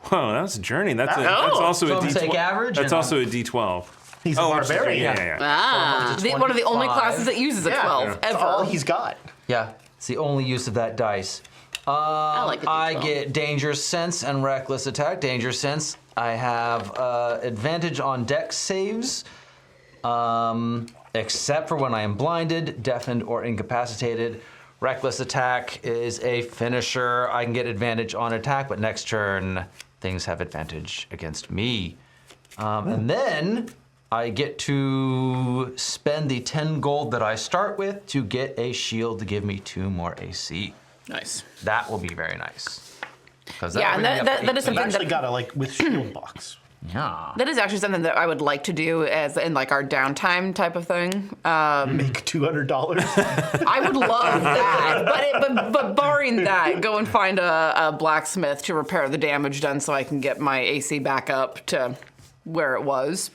Whoa, that was a journey. That's also
So
a
I'm
D12.
take average.
That's
and
also a D12.
He's a barbarian.
Yeah.
Ah.
One of the only
25.
classes that uses a 12
That's
ever.
all he's got.
Yeah, it's the only use of that dice.
I like the
I
D12.
get Dangerous Sense and Reckless Attack. Dangerous Sense, I have advantage on dex saves, except for when I am blinded, deafened, or incapacitated. Reckless Attack is a finisher. I can get advantage on attack, but next turn, things have advantage against me. And then I get to spend the 10 gold that I start with to get a shield to give me 2 more AC.
Nice.
That will be very nice.
Yeah, and that is
I've
something
actually
that,
got a with shield box.
Yeah.
that is actually something that I would like to do as in like our downtime type of thing.
Make $200.
I would love that, but barring that, go and find a blacksmith to repair the damage done so I can get my AC back up to where it was.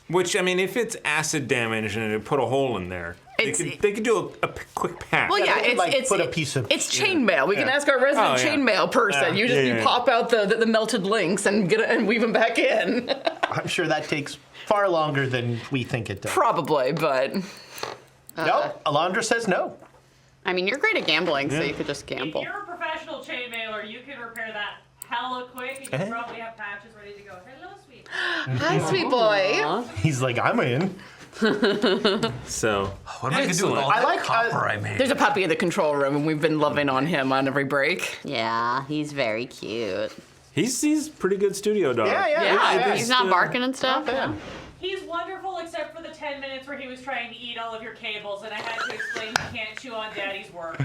Which, I mean, if it's acid damage and it put a hole in there, They could do a quick pass.
Well, yeah,
they could,
it's
put a piece of
it's chainmail. We can ask our resident
Oh, yeah.
chainmail person. You pop out the melted links and weave them back in.
I'm sure that takes far longer than we think it does.
Probably, but
Nope, Alondra says no.
I mean, you're great at gambling, so you could just
If
gamble.
you're a professional chainmailer, you can repair that hella quick, and you probably have patches ready to go. Hello, sweet.
hi, sweet boy.
He's like, I'm in.
So
What am I gonna do with all
I
that
like-
copper I made?
There's a puppy in the control room, and we've been loving on him on every break.
Yeah, he's very cute.
he's pretty good studio dog.
Yeah.
He's not barking and stuff.
Yeah.
He's wonderful, except for the 10 minutes where he was trying to eat all of your cables, and I had to explain he can't chew on Daddy's work.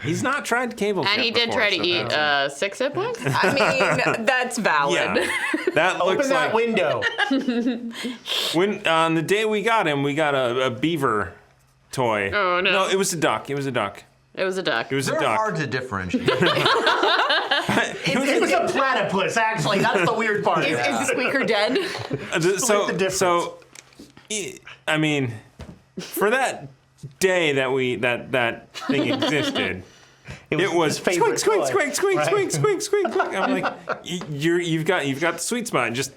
He's not tried cable.
And he did try to eat 6 hit points.
I mean, that's valid.
Yeah, that looks
Open that
like
window.
when on the day we got him, we got a beaver toy.
Oh, no.
No, it was a duck. It was a duck.
It was a duck.
It was a
They're
duck.
hard to differentiate.
It was a platypus, actually. That's the weird part.
Is the squeaker dead?
So
the difference.
so, I mean, for that day that thing existed. It was
his favorite
squeak,
toy,
squeak, squeak,
right?
squeak, squeak, squeak, squeak. I'm like, you've got the sweet spot. Just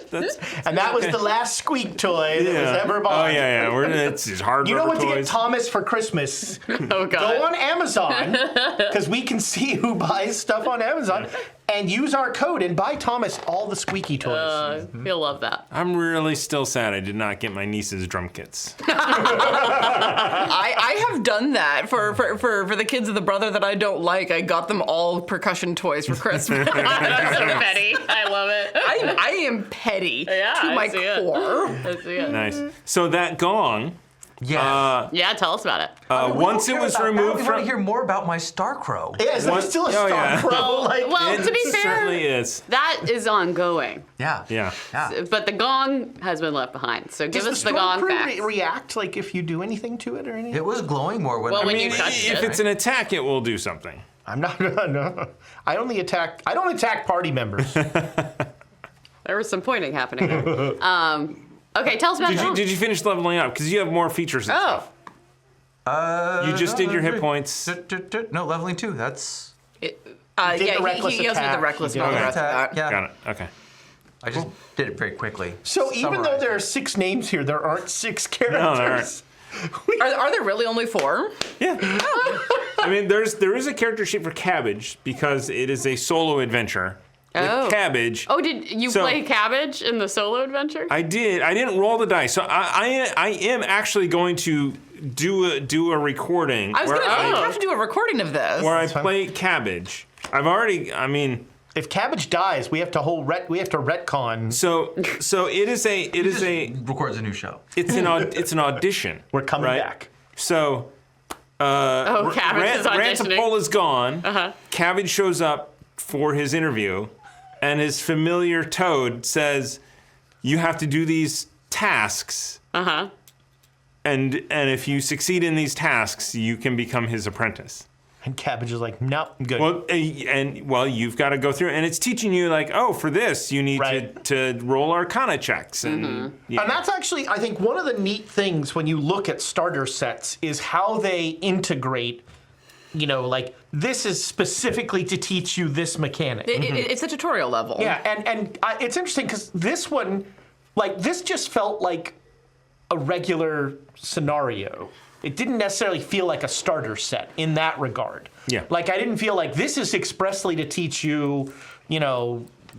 that's
And that was the last squeak toy that was ever bought.
Oh yeah. It's hard.
You know what to get
toys.
Thomas for Christmas?
Oh, God.
Go on Amazon, because we can see who buys stuff on Amazon, and use our code and buy Thomas all the squeaky toys.
He'll love that.
I'm really still sad I did not get my niece's drum kits.
I have done that for the kids of the brother that I don't like. I got them all percussion toys for Christmas.
That's so petty. I love it.
I am petty
Yeah,
to
I
my
see it.
core.
I see it.
Nice. So that gong,
Yeah.
Yeah, tell us about it.
once it was removed
we want
from.
to hear more about my Starcrow.
Yeah, is there still a
Oh, yeah.
Starcrow? Like,
Well,
It
to be fair,
certainly is.
that is ongoing.
Yeah.
Yeah.
Yeah.
But the gong has been left behind. So give
does
us
the
the gong
Storm Crew
facts.
react like if you do anything to it or anything?
It was glowing more when
Well,
I
when
mean,
you touch
If
it.
it's an attack, it will do something.
I'm not. No. I don't attack party members.
There was some pointing happening there. Okay, tell us about the gong.
Did you finish leveling up? Because you have more features and
Oh,
stuff. You just did your hit points.
No, leveling 2. That's
Did
Yeah,
the reckless
he goes with the
attack.
reckless
He did
mode
the
after that.
yeah.
Got it. Okay.
I just did it very quickly.
So even though
Summarize
there
it.
are 6 names here, there aren't 6
there
characters.
Are there really only 4?
Yeah. I mean, there is a character sheet for Cabbage because it is a solo adventure.
Oh.
With Cabbage.
Oh, did you
So-
play Cabbage in the solo adventure?
I did. I didn't roll the dice, so I am actually going to do a recording
I was
where
gonna say, you
I
have to do a recording of this.
where I play Cabbage. I've already. I mean,
If Cabbage dies, we have to retcon.
so it is a
records a new show.
it's an audition.
We're coming
right?
back.
So
Oh, Cabbage is auditioning.
Rantapole is gone. Cabbage shows up for his interview, and his familiar Toad says, "You have to do these tasks, and if you succeed in these tasks, you can become his apprentice."
And Cabbage is like, nope, I'm good.
Well, you've got to go through, and it's teaching you like, oh, for this you need
Right.
to roll Arcana checks, and yeah.
And that's actually, I think, one of the neat things when you look at starter sets is how they integrate, like, this is specifically to teach you this mechanic.
It's a tutorial level.
Yeah, and it's interesting because this one, like, this just felt like a regular scenario. It didn't necessarily feel like a starter set in that regard.
Yeah.
Like, I didn't feel like this is expressly to teach you,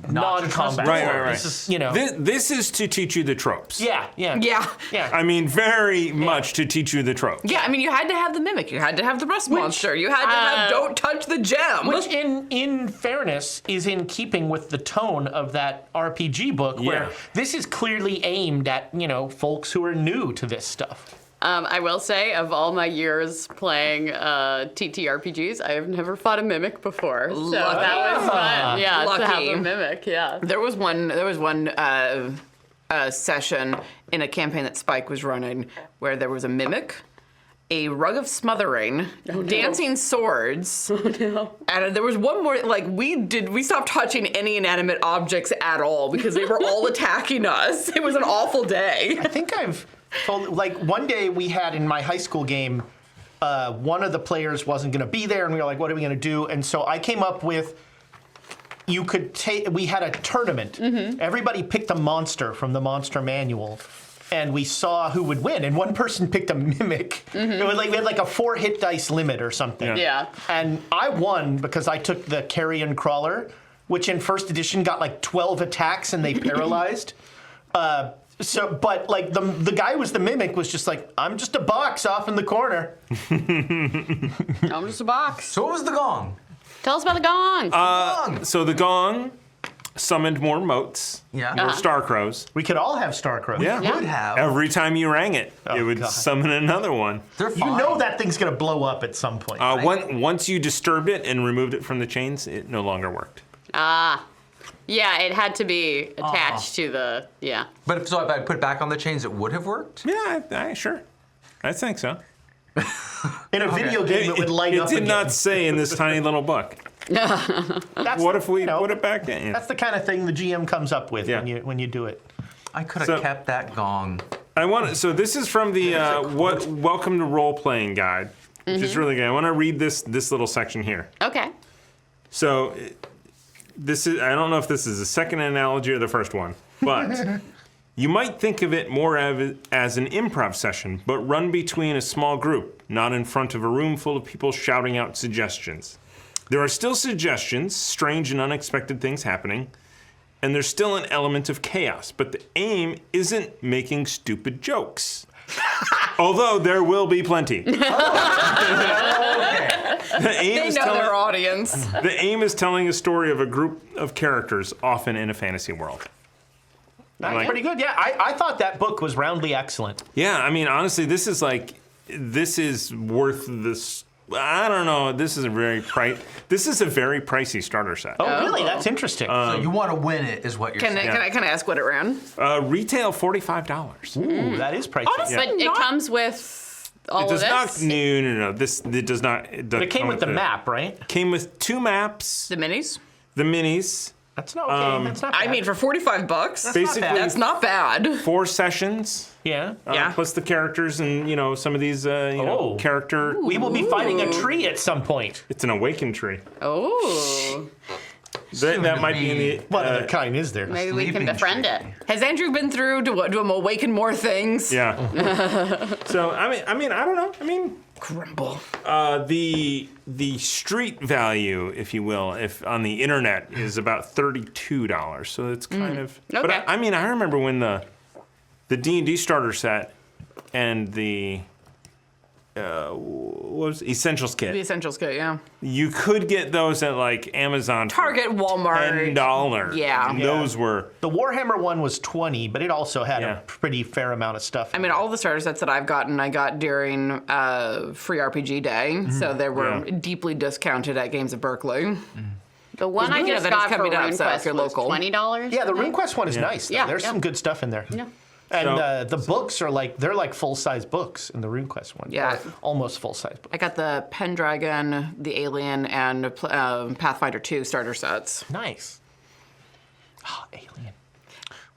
non-combat.
Right.
This is,
This is to teach you the tropes.
Yeah.
Yeah.
I mean, very much to teach you the tropes.
Yeah, I mean, you had to have the mimic. You had to have the rust monster. You had to have don't touch the gem.
Which, in fairness, is in keeping with the tone of that RPG book, where this is clearly aimed at, folks who are new to this stuff.
I will say, of all my years playing TTRPGs, I have never fought a mimic before. So that was fun. Yeah, to have
Lucky.
a mimic. Yeah.
There was one session in a campaign that Spike was running where there was a mimic, a rug of smothering, dancing swords. Oh no. And there was one more, like, we stopped touching any inanimate objects at all because they were all attacking us. It was an awful day.
I think I've told, like, one day we had in my high school game, one of the players wasn't going to be there, and we were like, what are we going to do? And so I came up with, we had a tournament. Everybody picked a monster from the monster manual. And we saw who would win, and one person picked a mimic. It was like we had like a 4 hit dice limit or something.
Yeah.
And I won because I took the carrion crawler, which in first edition got like 12 attacks and they paralyzed. But like the guy who was the mimic was just like, I'm just a box off in the corner.
I'm just a box.
So what was the gong?
Tell us about the gong.
So the gong summoned more motes,
Yeah.
more star crows.
We could all have star crows.
Yeah.
Would have.
Every time you rang it, it would
God.
summon another one.
They're
You
fine.
know that thing's gonna blow up at some point.
Once you disturbed it and removed it from the chains, it no longer worked.
Yeah, it had to be attached to the, yeah.
But if I put it back on the chains, it would have worked?
Yeah, sure. I think so.
In a video game, it would light up
It did
again.
not say in this tiny little book.
That's,
What if we
you know,
put it back in?
That's the kind of thing the GM comes up with
Yeah.
when you do it.
I could have
So-
kept that gong.
So this is from the Welcome to Role Playing Guide, which is really good. I want to read this little section here.
Okay.
So this is, I don't know if this is the second analogy or the first one, but you might think of it more as an improv session, but run between a small group, not in front of a room full of people shouting out suggestions. There are still suggestions, strange and unexpected things happening, and there's still an element of chaos, but the aim isn't making stupid jokes. Although there will be plenty. The aim
They
is
know
telling-
their audience.
The aim is telling a story of a group of characters, often in a fantasy world.
That's
Like-
pretty good. Yeah, I thought that book was roundly excellent.
Yeah, I mean, honestly, this is worth this. I don't know. This is a very pricey starter set.
Oh, really? That's interesting.
So you want to win it, is what you're
Can
saying.
I ask what it ran?
Retail $45.
Ooh, that is pricey.
Honestly,
But it comes with all
It does
of
not.
this?
No. It does not.
But it came with the map, right?
Came with 2 maps,
The minis?
the minis,
That's not okay. That's not bad.
I mean, for $45,
basically
bad.
that's not bad.
4 sessions.
yeah.
Yeah.
Plus the characters and some of these
Oh.
character.
We will be finding a tree at some point.
It's an awakened tree.
Oh.
That might be in the.
What other kind is there?
Maybe we can
Sleeping
befriend
tree.
it.
Has Andrew been through to awaken more things?
Yeah. So I mean I don't know. I mean
Grumble.
the street value, if you will, if on the internet is about $32. So it's kind of. But
Okay.
I mean I remember when the D&D starter set and the what was it? Essentials
The
kit.
Essentials kit, yeah.
You could get those at like Amazon. for
Target, Walmart.
$10.
Yeah.
And
Yeah.
those were.
The Warhammer one was 20, but it also had
Yeah.
a pretty fair amount of stuff.
I mean, all the starter sets that I've gotten, I got during free RPG day, so they were
Yeah.
deeply discounted at Games of Berkeley.
The one I
Yeah,
just
that is
got for
coming up, so if
RuneQuest
you're
was
local.
$20.
Yeah, the RuneQuest one is nice. Though.
Yeah,
There's
yeah.
some good stuff in there.
Yeah.
And
So-
the books are they're like full-size books in the RuneQuest one.
Yeah.
Or almost full-size books.
I got the Pendragon, the Alien, and Pathfinder 2 starter sets.
Nice. Oh, Alien.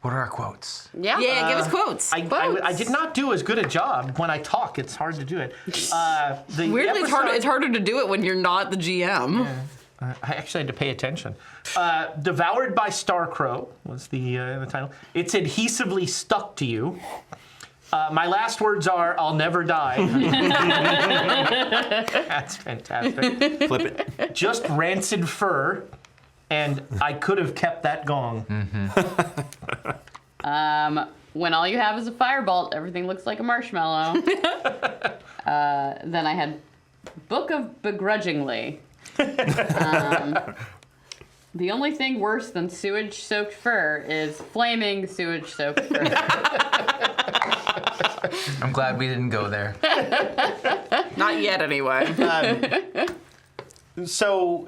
What are our quotes?
Yeah.
Yeah, give us quotes.
I did not do as good a job when I talk. It's hard to do it. The
Weirdly,
episode-
it's harder to do it when you're not the GM.
I actually had to pay attention. Devoured by Starcrow was the title. It's adhesively stuck to you. My last words are, I'll never die. That's fantastic.
Flip it.
Just rancid fur, and I could have kept that gong.
When all you have is a firebolt, everything looks like a marshmallow. Then I had Book of Begrudgingly. The only thing worse than sewage-soaked fur is flaming sewage-soaked fur.
I'm glad we didn't go there.
Not yet, anyway.
So,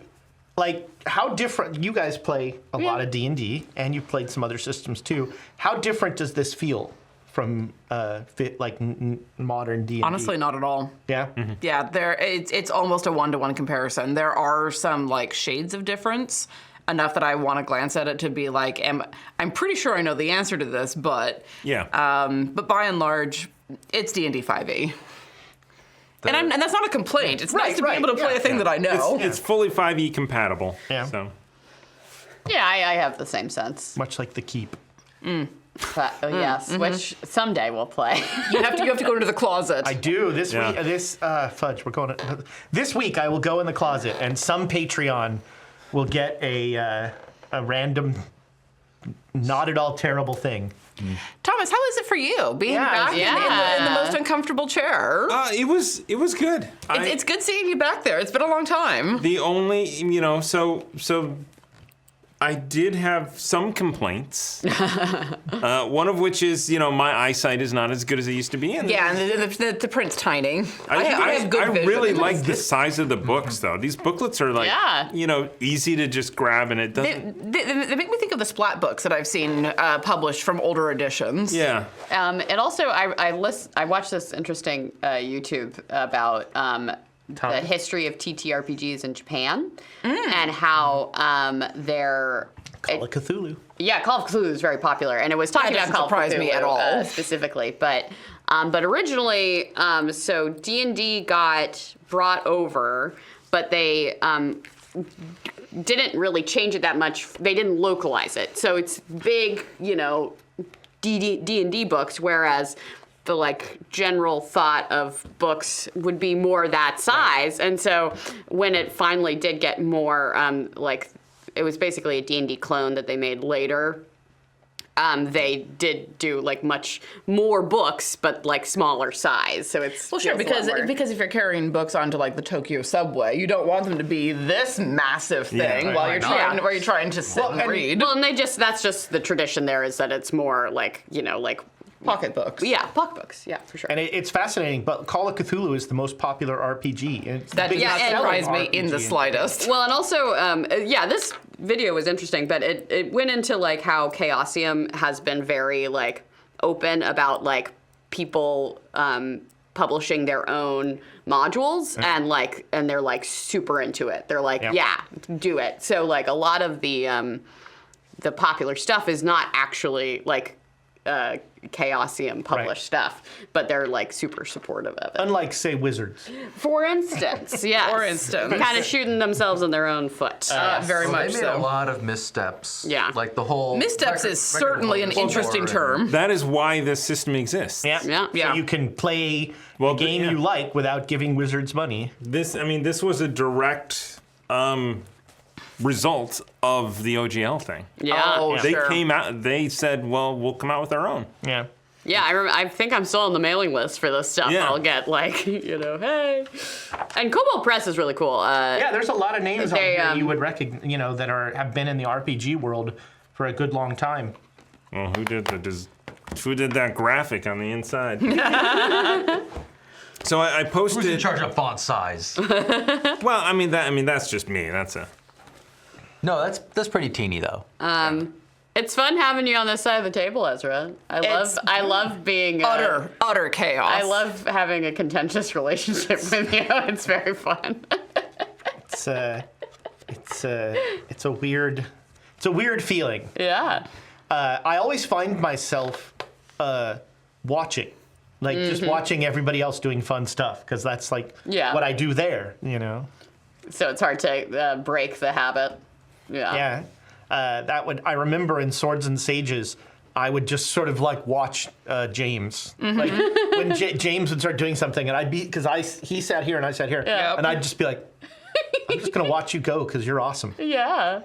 like, how different? You guys play a lot of D&D, and you've played some other systems too. How different does this feel from modern D&D?
Honestly, not at all.
Yeah.
Yeah, it's almost a 1-to-1 comparison. There are some like shades of difference, enough that I want to glance at it to be like, I'm pretty sure I know the answer to this, but but by and large, it's D&D 5e. And that's not a complaint. It's nice to be able to play a thing that I know.
It's fully 5e compatible.
Yeah.
So.
Yeah, I have the same sense.
Much like the Keep.
But, yes, which someday we'll play.
You have to go into the closet.
I do this week. Fudge. We're going. This week I will go in the closet, and some Patreon will get a random, not at all terrible thing.
Thomas, how is it for you being back in the most uncomfortable chair?
It was good.
It's good seeing you back there. It's been a long time.
The only, so I did have some complaints. One of which is, my eyesight is not as good as it used to be. And
the print's tiny. I have good vision.
I really like the size of the books, though. These booklets are like, easy to just grab, and it doesn't.
They make me think of the splat books that I've seen published from older editions.
Yeah.
And also, I watched this interesting YouTube about the history of TTRPGs in Japan and how they're
Call of Cthulhu.
Yeah, Call of Cthulhu is very popular, and it was talking about Call of Cthulhu.
Surprise me at all
specifically, but originally, so D&D got brought over, but they didn't really change it that much. They didn't localize it, so it's big, D&D books, whereas the general thought of books would be more that size. And so when it finally did get more it was basically a D&D clone that they made later. They did do much more books, but smaller size. So it's
because if you're carrying books onto the Tokyo subway, you don't want them to be this massive thing while you're trying to sit and read.
Well, and that's just the tradition there, is that it's more
pocketbooks.
Yeah, pocketbooks. Yeah, for sure.
And it's fascinating, but Call of Cthulhu is the most popular RPG. It's
that doesn't surprise me in the slightest.
Well, and also, this video was interesting, but it went into how Chaosium has been very open about people publishing their own modules, and they're super into it. They're yeah, do it. So a lot of the popular stuff is not actually Chaosium published stuff, but they're super supportive of it.
Unlike, say, Wizards.
For instance, yes.
For instance.
Kind of shooting themselves in their own foot.
Very much
They made a lot of missteps.
Yeah.
The whole...
Missteps is certainly an interesting term.
That is why this system exists.
Yeah.
So you can play the game you like without giving Wizards money.
This was a direct result of the OGL thing.
Yeah.
They came out, they said, well, we'll come out with our own.
Yeah.
Yeah, I think I'm still on the mailing list for this stuff.
Yeah.
I'll get hey. And Kobold Press is really cool.
There's a lot of names on here you would recognize, that have been in the RPG world for a good long time.
Well, who did that graphic on the inside? So I posted.
Who's in charge of font size?
Well, that's just me.
No, that's pretty teeny though.
It's fun having you on this side of the table, Ezra. I love being
utter chaos.
I love having a contentious relationship with you. It's very fun.
It's a weird feeling.
Yeah.
I always find myself watching, just watching everybody else doing fun stuff, because that's what I do there.
So it's hard to break the habit. Yeah.
Yeah. I remember in Swords and Sages, I would just sort of watch James. When James would start doing something, and I'd be, because he sat here and I sat here, and I'd just be like, I'm just gonna watch you go because you're awesome.
Yeah.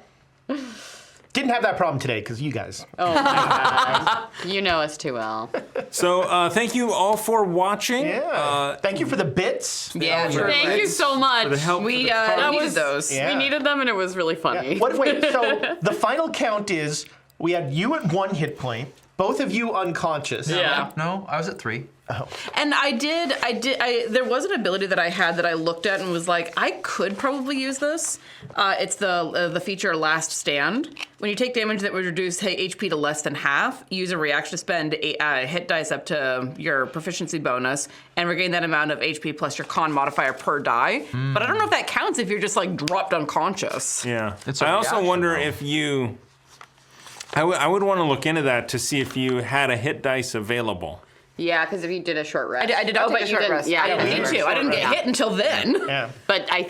Didn't have that problem today because you guys.
Oh my God. You know us too well.
So thank you all for watching.
Yeah. Thank you for the bits.
Yeah,
thank you so much.
For the help.
We needed those.
Yeah.
We needed them, and it was really funny.
Yeah. Wait, so the final count is we had you at 1 hit point, both of you unconscious.
Yeah.
No, I was at 3.
And there was an ability that I had that I looked at and was like, I could probably use this. It's the feature Last Stand. When you take damage that would reduce HP to less than half, use a reaction to spend a hit dice up to your proficiency bonus and regain that amount of HP plus your con modifier per die. But I don't know if that counts if you're just like dropped unconscious.
Yeah.
It's a
I also
reaction,
wonder
though.
if you. I would want to look into that to see if you had a hit dice available.
Yeah, because if you did a short rest.
I did not take
but
a
you
short
didn't-
rest.
Yeah,
I didn't
you
need
did.
to. I didn't get hit until then.
Yeah.
But I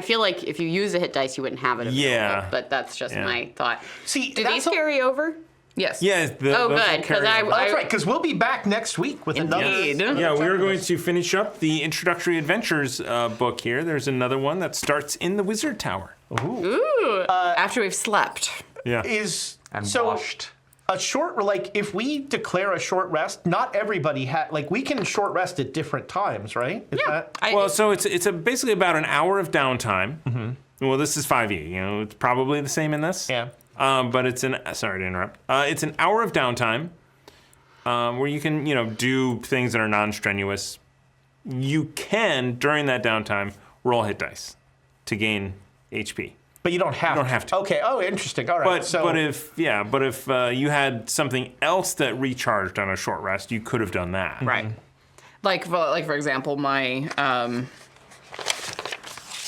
feel like if you use a hit dice, you wouldn't have it available.
Yeah.
But that's just
Yeah.
my thought.
See,
Do
that's
these carry over?
Yes.
Yeah.
Oh,
those will
good, 'cause
carry
I-
over.
that's right, because we'll be back next week with
Indeed.
another.
Yeah, we are going to finish up the Introductory Adventures book here. There's another one that starts in the Wizard Tower.
Ooh. After we've slept.
Yeah.
And
So
washed.
a short, like, if we declare a short rest, not everybody like, we can short rest at different times, right? Is that-
Well, so it's basically about an hour of downtime. Well, this is 5e. You know, it's probably the same in this.
Yeah.
But sorry to interrupt. It's an hour of downtime where you can, do things that are non-strenuous. You can, during that downtime, roll hit dice to gain HP.
But you don't have to.
don't have to.
Okay. Oh, interesting. All right.
But if you had something else that recharged on a short rest, you could have done that.
Right. Like for example, my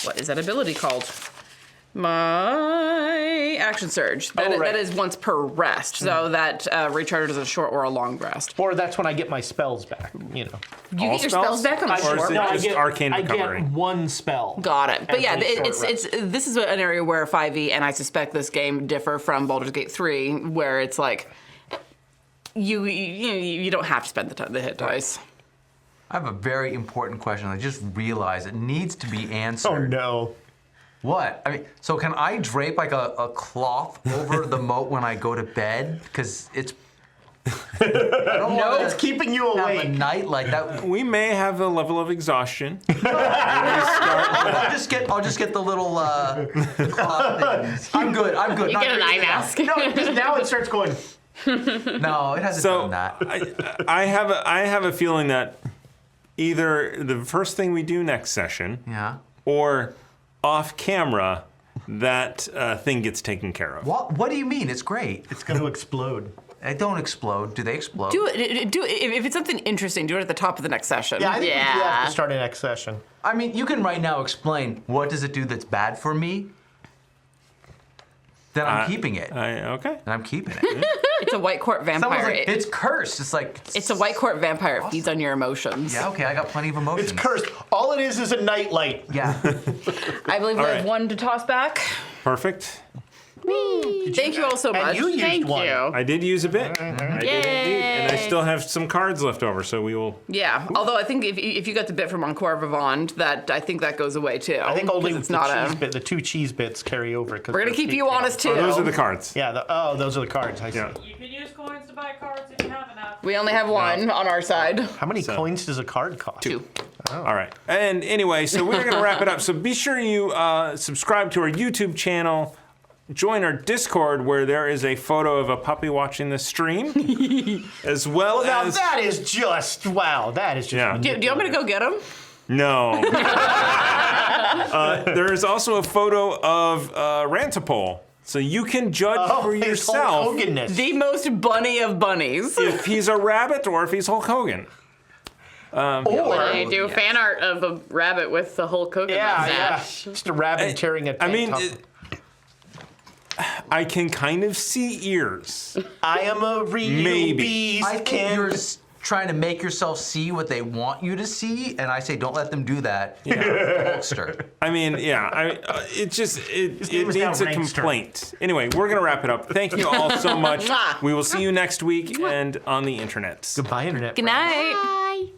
what is that ability called? My action surge. That
right.
is once per rest, so that recharges a short or a long rest.
Or that's when I get my spells back.
You
All
get your spells back on a
Or is
short
it
rest.
just arcane recovery?
I get one spell.
Got it. But yeah,
Every short
it's this is an area where 5e and I suspect this game differ from Baldur's Gate 3, where it's like you don't have to spend the hit dice.
I have a very important question. I just realized it needs to be answered.
Oh no.
What? I mean, so can I drape like a cloth over the moat when I go to bed? Because it's. I don't
No,
wanna
it's keeping you
have a
awake.
night like that.
We may have a level of exhaustion.
I'll just get the little cloth things. I'm good.
You
Not
get an eye
drinking
mask.
No, because now it starts going.
No, it hasn't
So
done that.
I have a feeling that either the first thing we do next session,
Yeah.
or off camera, that thing gets taken care of.
What do you mean? It's great.
It's going to explode.
They don't explode. Do they explode?
Do it. If it's something interesting, do it at the top of the next session.
Yeah, I think we have
Yeah.
to start a next session.
I mean, you can right now explain what does it do that's bad for me. Then I'm keeping it.
Okay.
And I'm keeping it.
It's a white court
Someone's
vampire.
like, it's cursed. It's like.
It's a white court vampire. It feeds on your emotions.
Yeah, okay, I got plenty of emotions.
It's cursed. All it is a nightlight.
Yeah.
I believe we
All
have
right.
one to toss back.
Perfect.
Thank you all so much.
And you used
Thank
one.
you.
I did use a bit. I did indeed. And I still have some cards left over, so we will.
Yeah, although I think if you got the bit from Encore Vivant, I think that goes away too.
I think only
'cause it's
the
not
cheese bit, the two cheese bits carry over.
We're gonna keep you honest too.
Those are the cards.
Yeah. Those are the cards. I see.
Yeah.
You can use coins to buy cards if you have enough.
We only have one on our side.
How many coins does a card cost?
2.
All right. And anyway, so we're going to wrap it up. So be sure you subscribe to our YouTube channel. Join our Discord, where there is a photo of a puppy watching the stream, as well
Now
as.
that is just wow. That is just.
Yeah.
Do you want me to go get him?
No. There is also a photo of Rantipole, so you can judge for
his
yourself
Hulk Hogan-ness.
The most bunny of bunnies.
if he's a rabbit or if he's Hulk Hogan.
Or
I do fan art of a rabbit with the Hulk Hogan
yeah,
mustache.
just a rabbit carrying a.
I
tank
mean,
top.
I can kind of see ears.
I am a real
maybe.
beast.
I think you're trying to make yourself see what they want you to see, and I say don't let them do that. Hulkster.
I mean, yeah, it
name is now
needs a
Rankster.
complaint. Anyway, we're going to wrap it up. Thank you all so much.
Mwah.
We will see you next week and on the internet.
Goodbye, internet.
Good night.
Bye.